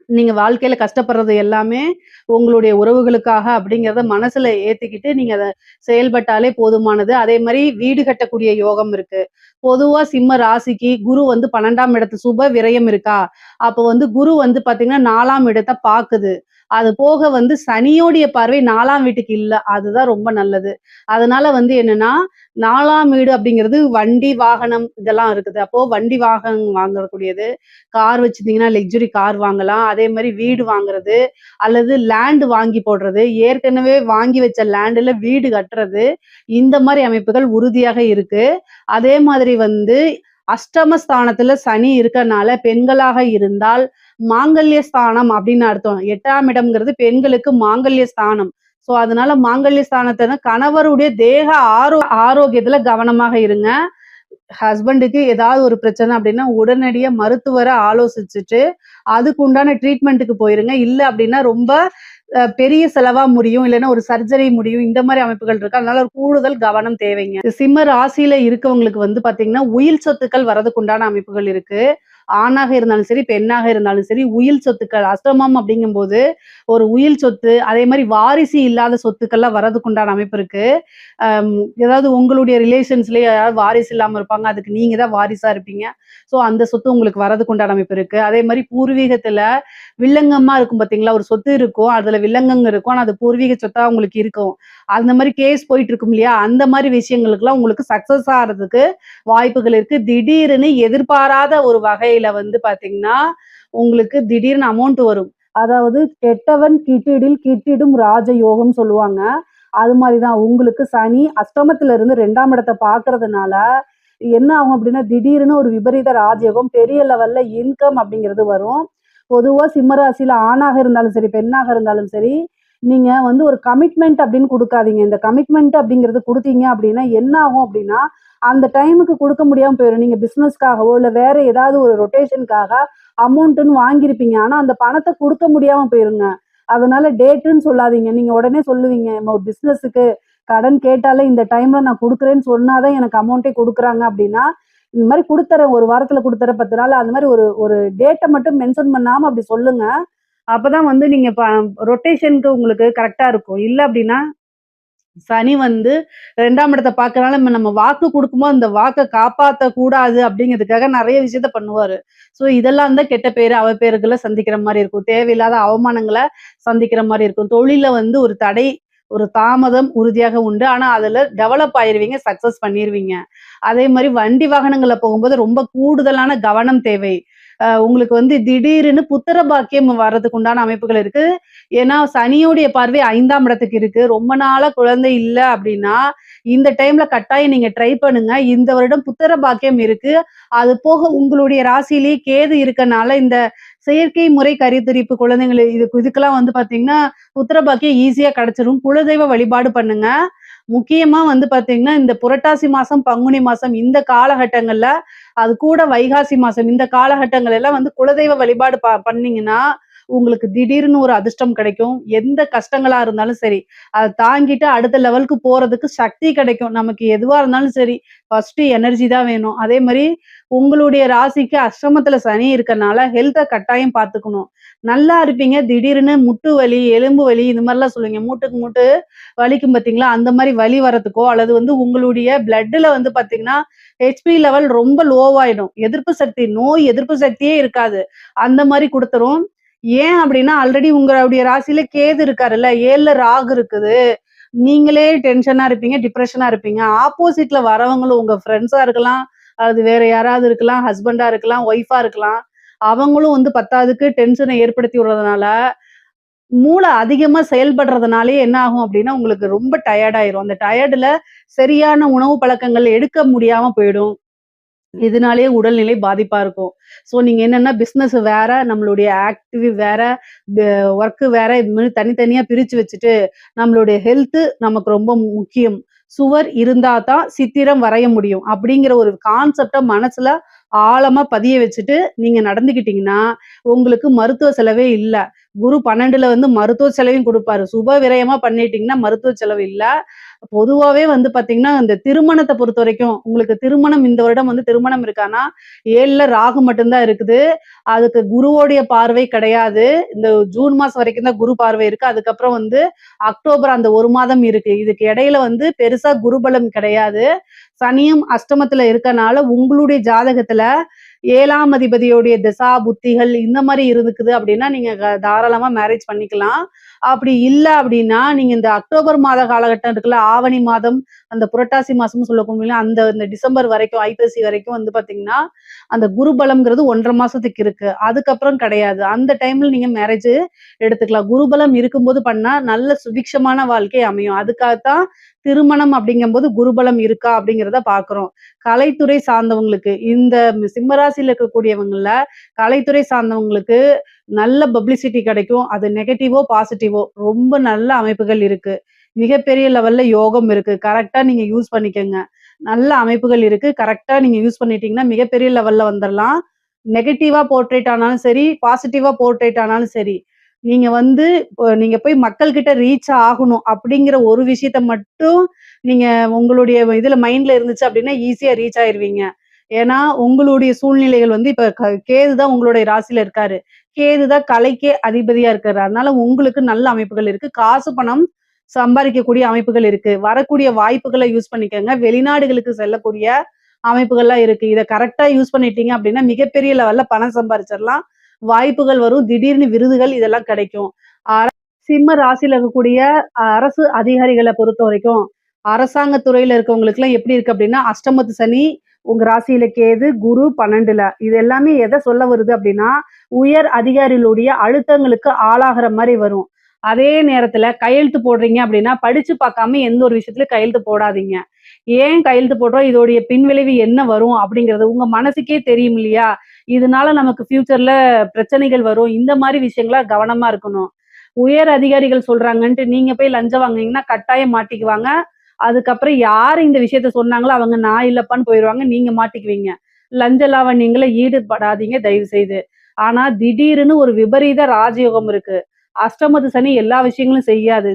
நீங்க வாழ்க்கையில கஷ்டப்படுறது எல்லாமே உங்களுடைய உறவுகளுக்காக அப்படிங்கிறத மனசுல ஏத்திக்கிட்டு நீங்க அத செயல்பட்டாலே போதுமானது. அதே மாரி வீடு கட்டக்கூடிய யோகம் இருக்கு. பொதுவா சிம்ம ராசிக்கு குரு வந்து 12ஆம் இடத்து சுப விரயம் இருக்கா? அப்போ வந்து குரு வந்து பார்த்தீங்கன்னா 4ஆம் இடத்த பாக்குது. அது போக வந்து சனியோடைய பார்வை 4ஆம் வீட்டுக்கு இல்ல. அதுதான் ரொம்ப நல்லது. அதனால வந்து என்னன்னா, 4ஆம் வீடு அப்படிங்கிறது வண்டி, வாகனம் இதெல்லாம் இருக்குது. அப்போ வண்டி, வாகனம் வாங்கக்கூடியது. கார் வச்சிருந்தீங்கன்னா லக்ஸுரி கார் வாங்கலாம். அதே மாரி வீடு வாங்குறது, அல்லது லேண்ட் வாங்கி போடுறது, ஏற்கனவே வாங்கி வச்ச லேண்டுல வீடு கட்டுறது, இந்த மாரி அமைப்புகள் உறுதியாக இருக்கு. அதே மாதிரி வந்து அஷ்டம ஸ்தானத்துல சனி இருக்கனால பெண்களாக இருந்தால் மாங்கல்ய ஸ்தானம் அப்படின்னு அர்த்தம். 8ஆம் இடம்ங்கிறது பெண்களுக்கு மாங்கல்ய ஸ்தானம். ஸோ அதனால மாங்கல்ய ஸ்தானத்த கணவருடைய தேக ஆரோக்கியத்துல கவனமாக இருங்க. ஹஸ்பண்டுக்கு ஏதாவது ஒரு பிரச்சனை அப்படின்னா, உடனடியா மருத்துவர ஆலோசிச்சுட்டு, அதுக்கு உண்டான ட்ரீட்மெண்ட்டுக்கு போயிருங்க. இல்ல அப்படின்னா ரொம்ப பெரிய செலவா முடியும். இல்லன்னா ஒரு சர்ஜரி முடியும். இந்த மாரி அமைப்புகள் இருக்கு. அதனால ஒரு கூடுதல் கவனம் தேவைங்க. சிம்ம ராசியில இருக்கவங்களுக்கு வந்து பார்த்தீங்கன்னா, உயில் சொத்துக்கள் வரதுக்கு உண்டான அமைப்புகள் இருக்கு. ஆணாக இருந்தாலும் சரி, பெண்ணாக இருந்தாலும் சரி, உயில் சொத்துக்கள் அஷ்டமம் அப்படிங்கும்போது, ஒரு உயில் சொத்து, அதே மாரி வாரிசு இல்லாத சொத்துக்கள்லாம் வரதுக்கு உண்டான அமைப்பு இருக்கு. அம் ஏதாவது உங்களுடைய ரிலேஷன்ஸ்லயே யாராவது வாரிசு இல்லாம இருப்பாங்க. அதுக்கு நீங்க தான் வாரிசா இருப்பீங்க. ஸோ அந்த சொத்து உங்களுக்கு வரதுக்கு உண்டான அமைப்பு இருக்கு. அதே மாரி பூர்வீகத்துல வில்லங்கமா இருக்கும் பார்த்தீங்களா? ஒரு சொத்து இருக்கும். அதுல வில்லங்கங்க இருக்கும். ஆனா அது பூர்வீக சொத்தா உங்களுக்கு இருக்கும். அந்த மாரி கேஸ் போயிட்டு இருக்கும் இல்லையா? அந்த மாரி விஷயங்களுக்கெல்லாம் உங்களுக்கு சக்சஸ் ஆறதுக்கு வாய்ப்புகள் இருக்கு. திடீர்னு எதிர்பாராத ஒரு வகையில வந்து பார்த்தீங்கன்னா, உங்களுக்கு திடீர்னு அமௌண்ட் வரும். அதாவது கெட்டவன் கிட்டிடில் கிட்டிடும் ராஜயோகம் சொல்லுவாங்க. அது மாரி தான் உங்களுக்கு சனி அஷ்டமத்துல இருந்து 2ஆம் இடத்த பார்க்கறதுனால, என்ன ஆகும் அப்டின்னா, திடீர்னு ஒரு விபரீத ராஜயோகம் பெரிய லெவல்ல இன்கம் அப்படிங்கிறது வரும். பொதுவா சிம்ம ராசியில ஆணாக இருந்தாலும் சரி, பெண்ணாக இருந்தாலும் சரி, நீங்க வந்து ஒரு கமிட்மெண்ட் அப்படின்னு குடுக்காதீங்க. இந்த கமிட்மெண்ட் அப்படிங்கிறது குடுத்தீங்க அப்படின்னா, என்ன ஆகும் அப்படின்னா, அந்த டைமுக்கு குடுக்க முடியாம போயிரும். நீங்க பிசினஸ்க்காகவோ, இல்ல வேற ஏதாவது ஒரு ரொட்டேஷனுக்காக அமௌண்ட்டுன்னு வாங்கியிருப்பீங்க. ஆனா, அந்த பணத்த குடுக்க முடியாம போயிருங்க. அதனால டேட்டுன்னு சொல்லாதீங்க. நீங்க உடனே சொல்லுவீங்க, "நம்ம ஒரு பிசினஸுக்கு கடன் கேட்டாலே இந்த டைம்ல நான் குடுக்குறேன்னு சொன்னா தான் எனக்கு அமௌண்ட்டே குடுக்குறாங்க." அப்படின்னா, இந்த மாரி குடுத்துர்றேன் 1 வாரத்துல குடுத்துர்றேன் 10 நாள் அந்த மாரி ஒரு ஒரு டேட்ட மட்டும் மென்ஷன் பண்ணாம அப்படி சொல்லுங்க. அப்பதான் வந்து நீங்க ரொட்டேஷனுக்கு உங்களுக்கு கரெக்ட்டா இருக்கும். இல்ல அப்படின்னா, சனி வந்து 2ஆம் இடத்த பார்க்கறனால நம்ம வாக்கு குடுக்கும்போது, அந்த வாக்க காப்பாத்தக் கூடாது அப்படிங்கிறதுக்காக நெறைய விஷயத்த பண்ணுவாரு. ஸோ இதெல்லாம் தான் கெட்ட பேரு, அவப்பேறுகள சந்திக்கிற மாரி இருக்கும். தேவையில்லாத அவமானங்கள சந்திக்கிற மாரி இருக்கும். தொழில்ல வந்து ஒரு தடை, ஒரு தாமதம் உறுதியாக உண்டு. ஆனா அதுல டெவலப் ஆயிருவீங்க, சக்சஸ் பண்ணிருவீங்க. அதே மாரி வண்டி வாகனங்கள்ல போகும்போது ரொம்ப கூடுதலான கவனம் தேவை. உங்களுக்கு வந்து திடீர்னு புத்திர பாக்கியம் வர்றதுக்கு உண்டான அமைப்புகள் இருக்கு. ஏன்னா, சனியுடைய பார்வை 5ஆம் இடத்துக்கு இருக்கு. ரொம்ப நாளா குழந்தை இல்ல அப்டின்னா, இந்த டைம்ல கட்டாயம் நீங்க ட்ரை பண்ணுங்க. இந்த வருடம் புத்திர பாக்கியம் இருக்கு. அது போக உங்களுடைய ராசியிலேயே கேது இருக்கனால, இந்த செயற்கை முறை கருத்தரிப்பு குழந்தைங்கள இதுக்கெல்லாம் வந்து பார்த்தீங்கன்னா, புத்திர பாக்கியம் ஈஸியா கிடைச்சிரும். குலதெய்வ வழிபாடு பண்ணுங்க. முக்கியமா வந்து பார்த்தீங்கன்னா, இந்த புரட்டாசி மாசம், பங்குனி மாசம் இந்த காலகட்டங்கள்ல, அது கூட வைகாசி மாசம் இந்த காலகட்டங்கள் எல்லாம் வந்து குலதெய்வ வழிபாடு பண்ணீங்கன்னா, உங்களுக்கு திடீர்னு ஒரு அதிர்ஷ்டம் கிடைக்கும். எந்த கஷ்டங்களா இருந்தாலும் சரி, அத தாங்கிட்டு அடுத்த லெவலுக்கு போறதுக்கு சக்தி கிடைக்கும். நமக்கு எதுவா இருந்தாலும் சரி, ஃபர்ஸ்ட்டு எனர்ஜி தான் வேணும். அதே மாரி உங்களுடைய ராசிக்கு அஷ்டமத்துல சனி இருக்கனால, ஹெல்த்த கட்டாயம் பார்த்துக்கணும். நல்லா இருப்பீங்க. திடீர்னு முட்டு வலி, எலும்பு வலி இந்த மாரிலாம் சொல்லுவீங்க. மூட்டுக்கு மூட்டு வலிக்கும் பார்த்தீங்களா? அந்த மாரி வலி வரதுக்கோ, அல்லது வந்து உங்களுடைய பிளட்ல வந்து பார்த்தீங்கன்னா, ஹெச்பி லெவல் ரொம்ப லோவாயிடும். எதிர்ப்பு சக்தி நோய் எதிர்ப்பு சக்தியே இருக்காது. அந்த மாரி குடுத்துரும். ஏன் அப்டின்னா, ஆல்ரெடி உங்களுடைய ராசியில கேது இருக்காருல்ல, 7ல ராகு இருக்குது. நீங்களே டென்ஷனா இருப்பீங்க, டிப்ரஷனா இருப்பீங்க. ஆப்போசிட்ல வரவங்களும் உங்க ஃப்ரெண்ட்ஸா இருக்கலாம், அது வேற யாராவது இருக்கலாம், ஹஸ்பண்டா இருக்கலாம், ஒய்ஃபா இருக்கலாம். அவங்களும் வந்து பத்தாததுக்கு டென்ஷன ஏற்படுத்தி விடுறதுனால, மூளை அதிகமா செயல்படுறதுனாலயே என்ன ஆகும் அப்டின்னா, உங்களுக்கு ரொம்ப டயர்ட் ஆயிரும். அந்த டயர்டுல சரியான உணவு பழக்கங்கள் எடுக்க முடியாம போயிடும். இதனாலேயே உடல்நிலை பாதிப்பா இருக்கும். ஸோ நீங்க என்னன்னா பிசினஸ் வேற, நம்மளுடைய ஆக்டிவ் வேற, ப ஒர்க் வேற இது மாரி தனித்தனியா பிரிச்சு வச்சுட்டு, நம்மளுடைய ஹெல்த் நமக்கு ரொம்ப முக்கியம். சுவர் இருந்தா தான் சித்திரம் வரைய முடியும். அப்படிங்கிற ஒரு கான்செப்ட்ட மனசுல ஆழமா பதிய வச்சுட்டு நீங்க நடந்துக்கிட்டீங்கன்னா, உங்களுக்கு மருத்துவ செலவே இல்ல. குரு 12ல வந்து மருத்துவ செலவையும் குடுப்பாரு. சுப விரயமா பண்ணிட்டீங்கன்னா மருத்துவ செலவு இல்ல. பொதுவாவே வந்து பார்த்தீங்கன்னா, இந்த திருமணத்த பொறுத்தவரைக்கும், உங்களுக்கு திருமணம் இந்த வருடம் வந்து திருமணம் இருக்கான்னா, 7ல ராகு மட்டும் தான் இருக்குது. அதுக்கு குருவோடைய பார்வை கிடையாது. இந்த ஜூன் மாசம் வரைக்கும் தான் குரு பார்வை இருக்கு. அதுக்கப்புறம் வந்து அக்டோபர் அந்த 1 மாதம் இருக்கு. இதுக்கு இடையில வந்து பெருசா குருபலம் கிடையாது. சனியும் அஷ்டமத்துல இருக்கனால, உங்களுடைய ஜாதகத்துல 7ஆம் அதிபதியுடைய திசா, புத்திகள் இந்த மாரி இருக்குது அப்டின்னா, நீங்க தாராளமா மேரேஜ் பண்ணிக்கலாம். அப்படி இல்ல அப்படின்னா, நீங்க இந்த அக்டோபர் மாத காலகட்டம் இருக்குல்ல, ஆவணி மாதம், அந்த புரட்டாசி மாசம்னு சொல்லக்கூடிய அந்த இந்த டிசம்பர் வரைக்கும், ஐப்பசி வரைக்கும் வந்து பார்த்தீங்கன்னா, அந்த குரு பலம்ங்கிறது 1 1/2 மாசத்துக்கு இருக்கு. அதுக்கப்புறம் கிடையாது. அந்த டைம்ல நீங்க மேரேஜ் எடுத்துக்கலாம். குருபலம் இருக்கும்போது பண்ணா, நல்ல சுபிக்ஷமான வாழ்க்கை அமையும். அதுக்காகத்தான் திருமணம் அப்படிங்கும்போது குருபலம் இருக்கா அப்படிங்கிறத பார்க்குறோம். கலைத்துறை சார்ந்தவங்களுக்கு, இந்த சிம்ம ராசியில இருக்கக்கூடியவங்கள்ல, கலைத்துறை சார்ந்தவங்களுக்கு நல்ல பப்ளிசிட்டி கிடைக்கும். அது நெகட்டிவோ, பாசிட்டிவோ ரொம்ப நல்ல அமைப்புகள் இருக்கு. மிகப்பெரிய லெவல்ல யோகம் இருக்கு. கரெக்ட்டா நீங்க யூஸ் பண்ணிக்கங்க. நல்ல அமைப்புகள் இருக்கு. கரெக்ட்டா நீங்க யூஸ் பண்ணிட்டீங்கன்னா, மிகப்பெரிய லெவல்ல வந்துரலாம். நெகட்டிவா போர்ட்ரேட் ஆனாலும் சரி, பாசிட்டிவா போர்ட்ரேட் ஆனாலும் சரி, நீங்க வந்து நீங்க போய் மக்கள் கிட்ட ரீச் ஆகணும் அப்படிங்கிற ஒரு விஷயத்த மட்டும் நீங்க உங்களுடைய இதுல மைண்ட்ல இருந்துச்சு அப்படின்னா, ஈஸியா ரீச் ஆயிருவீங்க. ஏன்னா உங்களுடைய சூழ்நிலைகள் வந்து இப்ப கேது தான் உங்களுடைய ராசியில இருக்காரு. கேது தான் கலைக்கே அதிபதியா இருக்காரு. அதனால உங்களுக்கு நல்ல அமைப்புகள் இருக்கு. காசு, பணம் சம்பாரிக்கக்கூடிய அமைப்புகள் இருக்கு. வரக்கூடிய வாய்ப்புகள யூஸ் பண்ணிக்கங்க. வெளிநாடுகளுக்கு செல்லக்கூடிய அமைப்புகள்லாம் இருக்கு. இத கரெக்ட்டா யூஸ் பண்ணிட்டீங்க அப்டின்னா, மிகப்பெரிய லெவல்ல பணம் சம்பாரிச்சிரலாம். வாய்ப்புகள் வரும். திடீர்னு விருதுகள் இதெல்லாம் கிடைக்கும். சிம்ம ராசியில இருக்கக்கூடிய அரசு அதிகாரிகள பொறுத்தவரைக்கும், அரசாங்க துறையில இருக்கவங்களுக்குலாம் எப்படி இருக்கு அப்டின்னா, அஷ்டமத்து சனி, உங்க ராசியில கேது, குரு 12ல. இது எல்லாமே எத சொல்ல வருது அப்டின்னா, உயர் அதிகாரிகளுடைய அழுத்தங்களுக்கு ஆளாகுற மாரி வரும். அதே நேரத்துல கையெழுத்து போடுறீங்க அப்டின்னா, படிச்சு பார்க்காம எந்த ஒரு விஷயத்துலயும் கையெழுத்து போடாதீங்க. ஏன் கையெழுத்து போடுறோம்? இதோடைய பின்விளைவு என்ன வரும்? அப்படிங்கிறது உங்க மனசுக்கே தெரியும் இல்லையா? இதனால நமக்கு ஃபியூச்சர்ல பிரச்சனைகள் வரும். இந்த மாரி விஷயங்கள கவனமா இருக்கணும். உயர் அதிகாரிகள் சொல்றாங்கன்ட்டு நீங்க போய் லஞ்சம் வாங்குனீங்கன்னா கட்டாயம் மாட்டிக்குவாங்க. அதுக்கப்புறம் யாரு இந்த விஷயத்த சொன்னாங்களோ அவங்க நான் இல்லப்பான்னு போயிருவாங்க. நீங்க மாட்டிக்குவீங்க. லஞ்ச லாவண்யங்கள்ல ஈடுபடாதீங்க தயவு செய்து. ஆனா திடீர்னு ஒரு விபரீத ராஜயோகம் இருக்கு. அஷ்டமத்து சனி எல்லா விஷயங்களும் செய்யாது.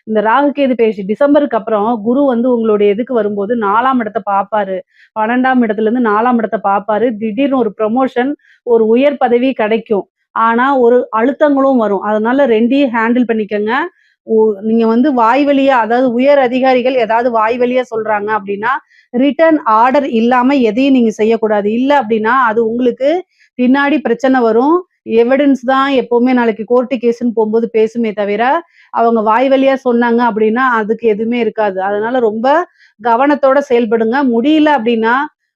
இந்த ராகு கேது பெயர்ச்சி டிசம்பருக்கு அப்புறம் குரு வந்து உங்களுடைய இதுக்கு வரும்போது 4ஆம் இடத்த பார்ப்பாரு. 12ஆம் இடத்துலருந்து 4ஆம் இடத்த பார்ப்பாரு. திடீர்னு ஒரு ப்ரமோஷன், ஒரு உயர் பதவி கிடைக்கும். ஆனா ஒரு அழுத்தங்களும் வரும். அதனால 2யும் ஹேண்டில் பண்ணிக்கங்க. ஒ நீங்க வந்து வாய் வழியா அதாவது உயர் அதிகாரிகள் ஏதாவது வாய் வழியா சொல்றாங்க அப்டின்னா, ரிட்டர்ன் ஆர்டர் இல்லாம எதையும் நீங்க செய்யக்கூடாது. இல்ல அப்டின்னா, அது உங்களுக்கு பின்னாடி பிரச்சனை வரும். எவிடன்ஸ் தான் எப்பவுமே நாளைக்கு கோர்ட்டு கேஸ்ன்னு போம்போது பேசுமே தவிர, அவங்க வாய் வழியா சொன்னாங்க அப்டின்னா, அதுக்கு எதுவுமே இருக்காது. அதனால ரொம்ப கவனத்தோட செயல்படுங்க. முடியல அப்டின்னா,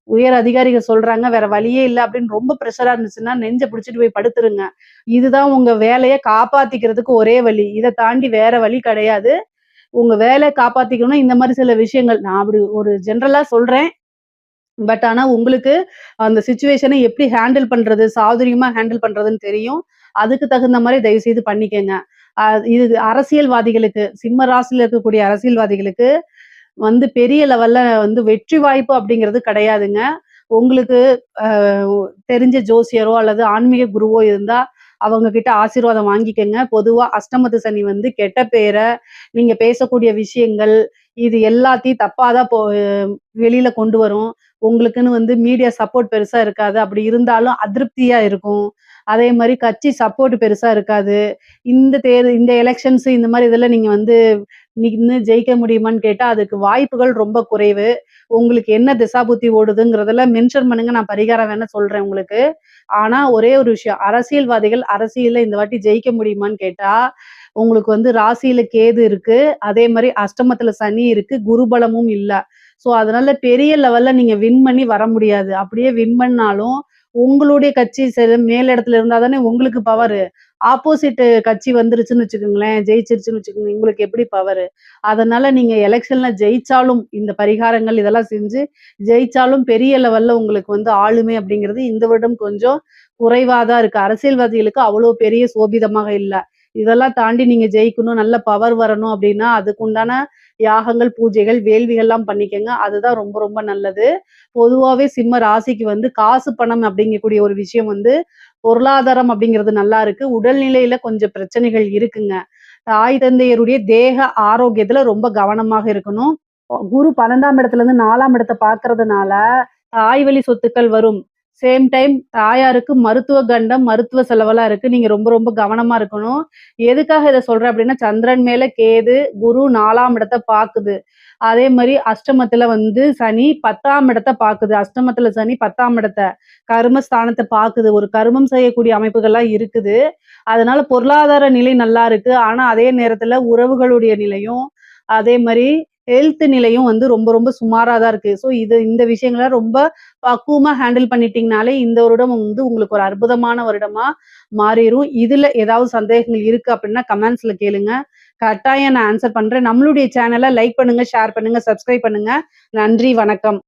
உயர் அதிகாரிகள் சொல்றாங்க, வேற வழியே இல்ல அப்டின்னு ரொம்ப பிரஷரா இருந்துச்சுன்னா, நெஞ்ச பிடிச்சுட்டு போய் படுத்துருங்க. இதுதான் உங்க வேலைய காப்பாத்திக்கிறதுக்கு ஒரே வழி. இத தாண்டி வேற வழி கிடையாது. உங்க வேலைய காப்பாத்திக்கணும்னா, இந்த மாரி சில விஷயங்கள் நான் அப்படி ஒரு ஜெனரலா சொல்றேன். பட் ஆனா உங்களுக்கு அந்த சிச்சுவேஷன எப்படி ஹேண்டில் பண்றது, சாதுரியமா ஹேண்டில் பண்றதுன்னு தெரியும். அதுக்கு தகுந்த மாரி தயவு செய்து பண்ணிக்கங்க. அ இது அரசியல்வாதிகளுக்கு, சிம்ம ராசியில இருக்கக்கூடிய அரசியல்வாதிகளுக்கு வந்து பெரிய லெவல்ல வந்து வெற்றி வாய்ப்பு அப்படிங்கிறது கிடையாதுங்க. உங்களுக்கு அ தெரிஞ்ச ஜோசியரோ அல்லது ஆன்மீக குருவோ இருந்தா, அவங்க கிட்ட ஆசீர்வாதம் வாங்கிக்கங்க. பொதுவா அஷ்டமத்து சனி வந்து கெட்ட பேர, நீங்க பேசக்கூடிய விஷயங்கள், இது எல்லாத்தையும் தப்பா தான் வெளியில கொண்டு வரும். உங்களுக்குன்னு வந்து மீடியா சப்போர்ட் பெருசா இருக்காது. அப்படி இருந்தாலும் அதிருப்தியா இருக்கும். அதே மாரி கட்சி சப்போர்ட் பெருசா இருக்காது. இந்த எலக்ஷன்ஸ் இந்த மாரி இதெல்லாம் நீங்க வந்து நின்னு ஜெயிக்க முடியுமான்னு கேட்டா, அதுக்கு வாய்ப்புகள் ரொம்ப குறைவு. உங்களுக்கு என்ன திசாபுத்தி ஓடுதுங்கிறதெல்லாம் மென்ஷன் பண்ணுங்க. நான் பரிகாரம் வேணா சொல்றேன் உங்களுக்கு. ஆனா ஒரே ஒரு விஷயம், அரசியல்வாதிகள் அரசியல்ல இந்த வாட்டி ஜெயிக்க முடியுமான்னு கேட்டா, உங்களுக்கு வந்து ராசியில கேது இருக்கு. அதே மாரி அஷ்டமத்துல சனி இருக்கு. குருபலமும் இல்ல. ஸோ, அதனால பெரிய லெவல்ல நீங்க வின் பண்ணி வர முடியாது. அப்படியே வின் பண்ணாலும், உங்களுடைய கட்சி மேல் இடத்துல இருந்தா தானே உங்களுக்கு பவரு. ஆப்போசிட் கட்சி வந்துருச்சுன்னு வச்சுக்கோங்களேன், ஜெயிச்சிருச்சுன்னு வச்சுக்கோங்க, உங்களுக்கு எப்படி பவரு? அதனால நீங்க எலக்ஷன்ல ஜெயிச்சாலும், இந்த பரிகாரங்கள் இதெல்லாம் செஞ்சு ஜெயிச்சாலும் பெரிய லெவல்ல உங்களுக்கு வந்து ஆளுமை அப்படிங்கிறது இந்த வருடம் கொஞ்சம் குறைவா தான் இருக்கு. அரசியல்வாதிகளுக்கு அவ்வளோ பெரிய சோபிதமாக இல்ல. இதெல்லாம் தாண்டி நீங்க ஜெயிக்கணும், நல்ல பவர் வரணும் அப்படின்னா, அதுக்குண்டான யாகங்கள், பூஜைகள், வேள்விகள்லாம் பண்ணிக்கங்க. அதுதான் ரொம்ப ரொம்ப நல்லது. பொதுவாவே சிம்ம ராசிக்கு வந்து காசு, பணம் அப்படிங்கக்கூடிய ஒரு விஷயம் வந்து பொருளாதாரம் அப்படிங்கிறது நல்லா இருக்கு. உடல்நிலையில கொஞ்சம் பிரச்சனைகள் இருக்குங்க. தாய் தந்தையருடைய தேக ஆரோக்கியத்துல ரொம்ப கவனமாக இருக்கணும். குரு 12ஆம் இடத்துலருந்து 4ஆம் இடத்த பார்க்கறதுனால, தாய் வழி சொத்துக்கள் வரும். சேம் டைம் தாயாருக்கு மருத்துவ கண்டம், மருத்துவ செலவெல்லாம் இருக்கு. நீங்க ரொம்ப ரொம்ப கவனமா இருக்கணும். எதுக்காக இத சொல்றேன் அப்டின்னா, சந்திரன் மேல கேது, குரு 4ஆம் இடத்த பாக்குது. அதே மாரி அஷ்டமத்துல வந்து சனி 10ஆம் இடத்த பாக்குது. அஷ்டமத்துல சனி 10ஆம் இடத்த, கர்மஸ்தானத்த பாக்குது. ஒரு கர்மம் செய்யக்கூடிய அமைப்புகள்லாம் இருக்குது. அதனால பொருளாதார நிலை நல்லா இருக்கு. ஆனா, அதே நேரத்துல உறவுகளுடைய நிலையும், அதே மாரி ஹெல்த் நிலையும் வந்து ரொம்ப ரொம்ப சுமாரா தான் இருக்கு. ஸோ இந்த விஷயங்கள ரொம்ப பக்குவமா ஹேண்டில் பண்ணிட்டீங்கனாலே, இந்த வருடம் வந்து உங்களுக்கு ஒரு அற்புதமான வருடமா மாறிரும். இதுல ஏதாவது சந்தேகங்கள் இருக்கு அப்டின்னா கமெண்ட்ஸ்ல கேளுங்க. கட்டாயம் நான் ஆன்சர் பண்றேன். நம்மளுடைய சேனல லைக் பண்ணுங்க, ஷேர் பண்ணுங்க, சப்ஸ்கிரைப் பண்ணுங்க. நன்றி, வணக்கம்.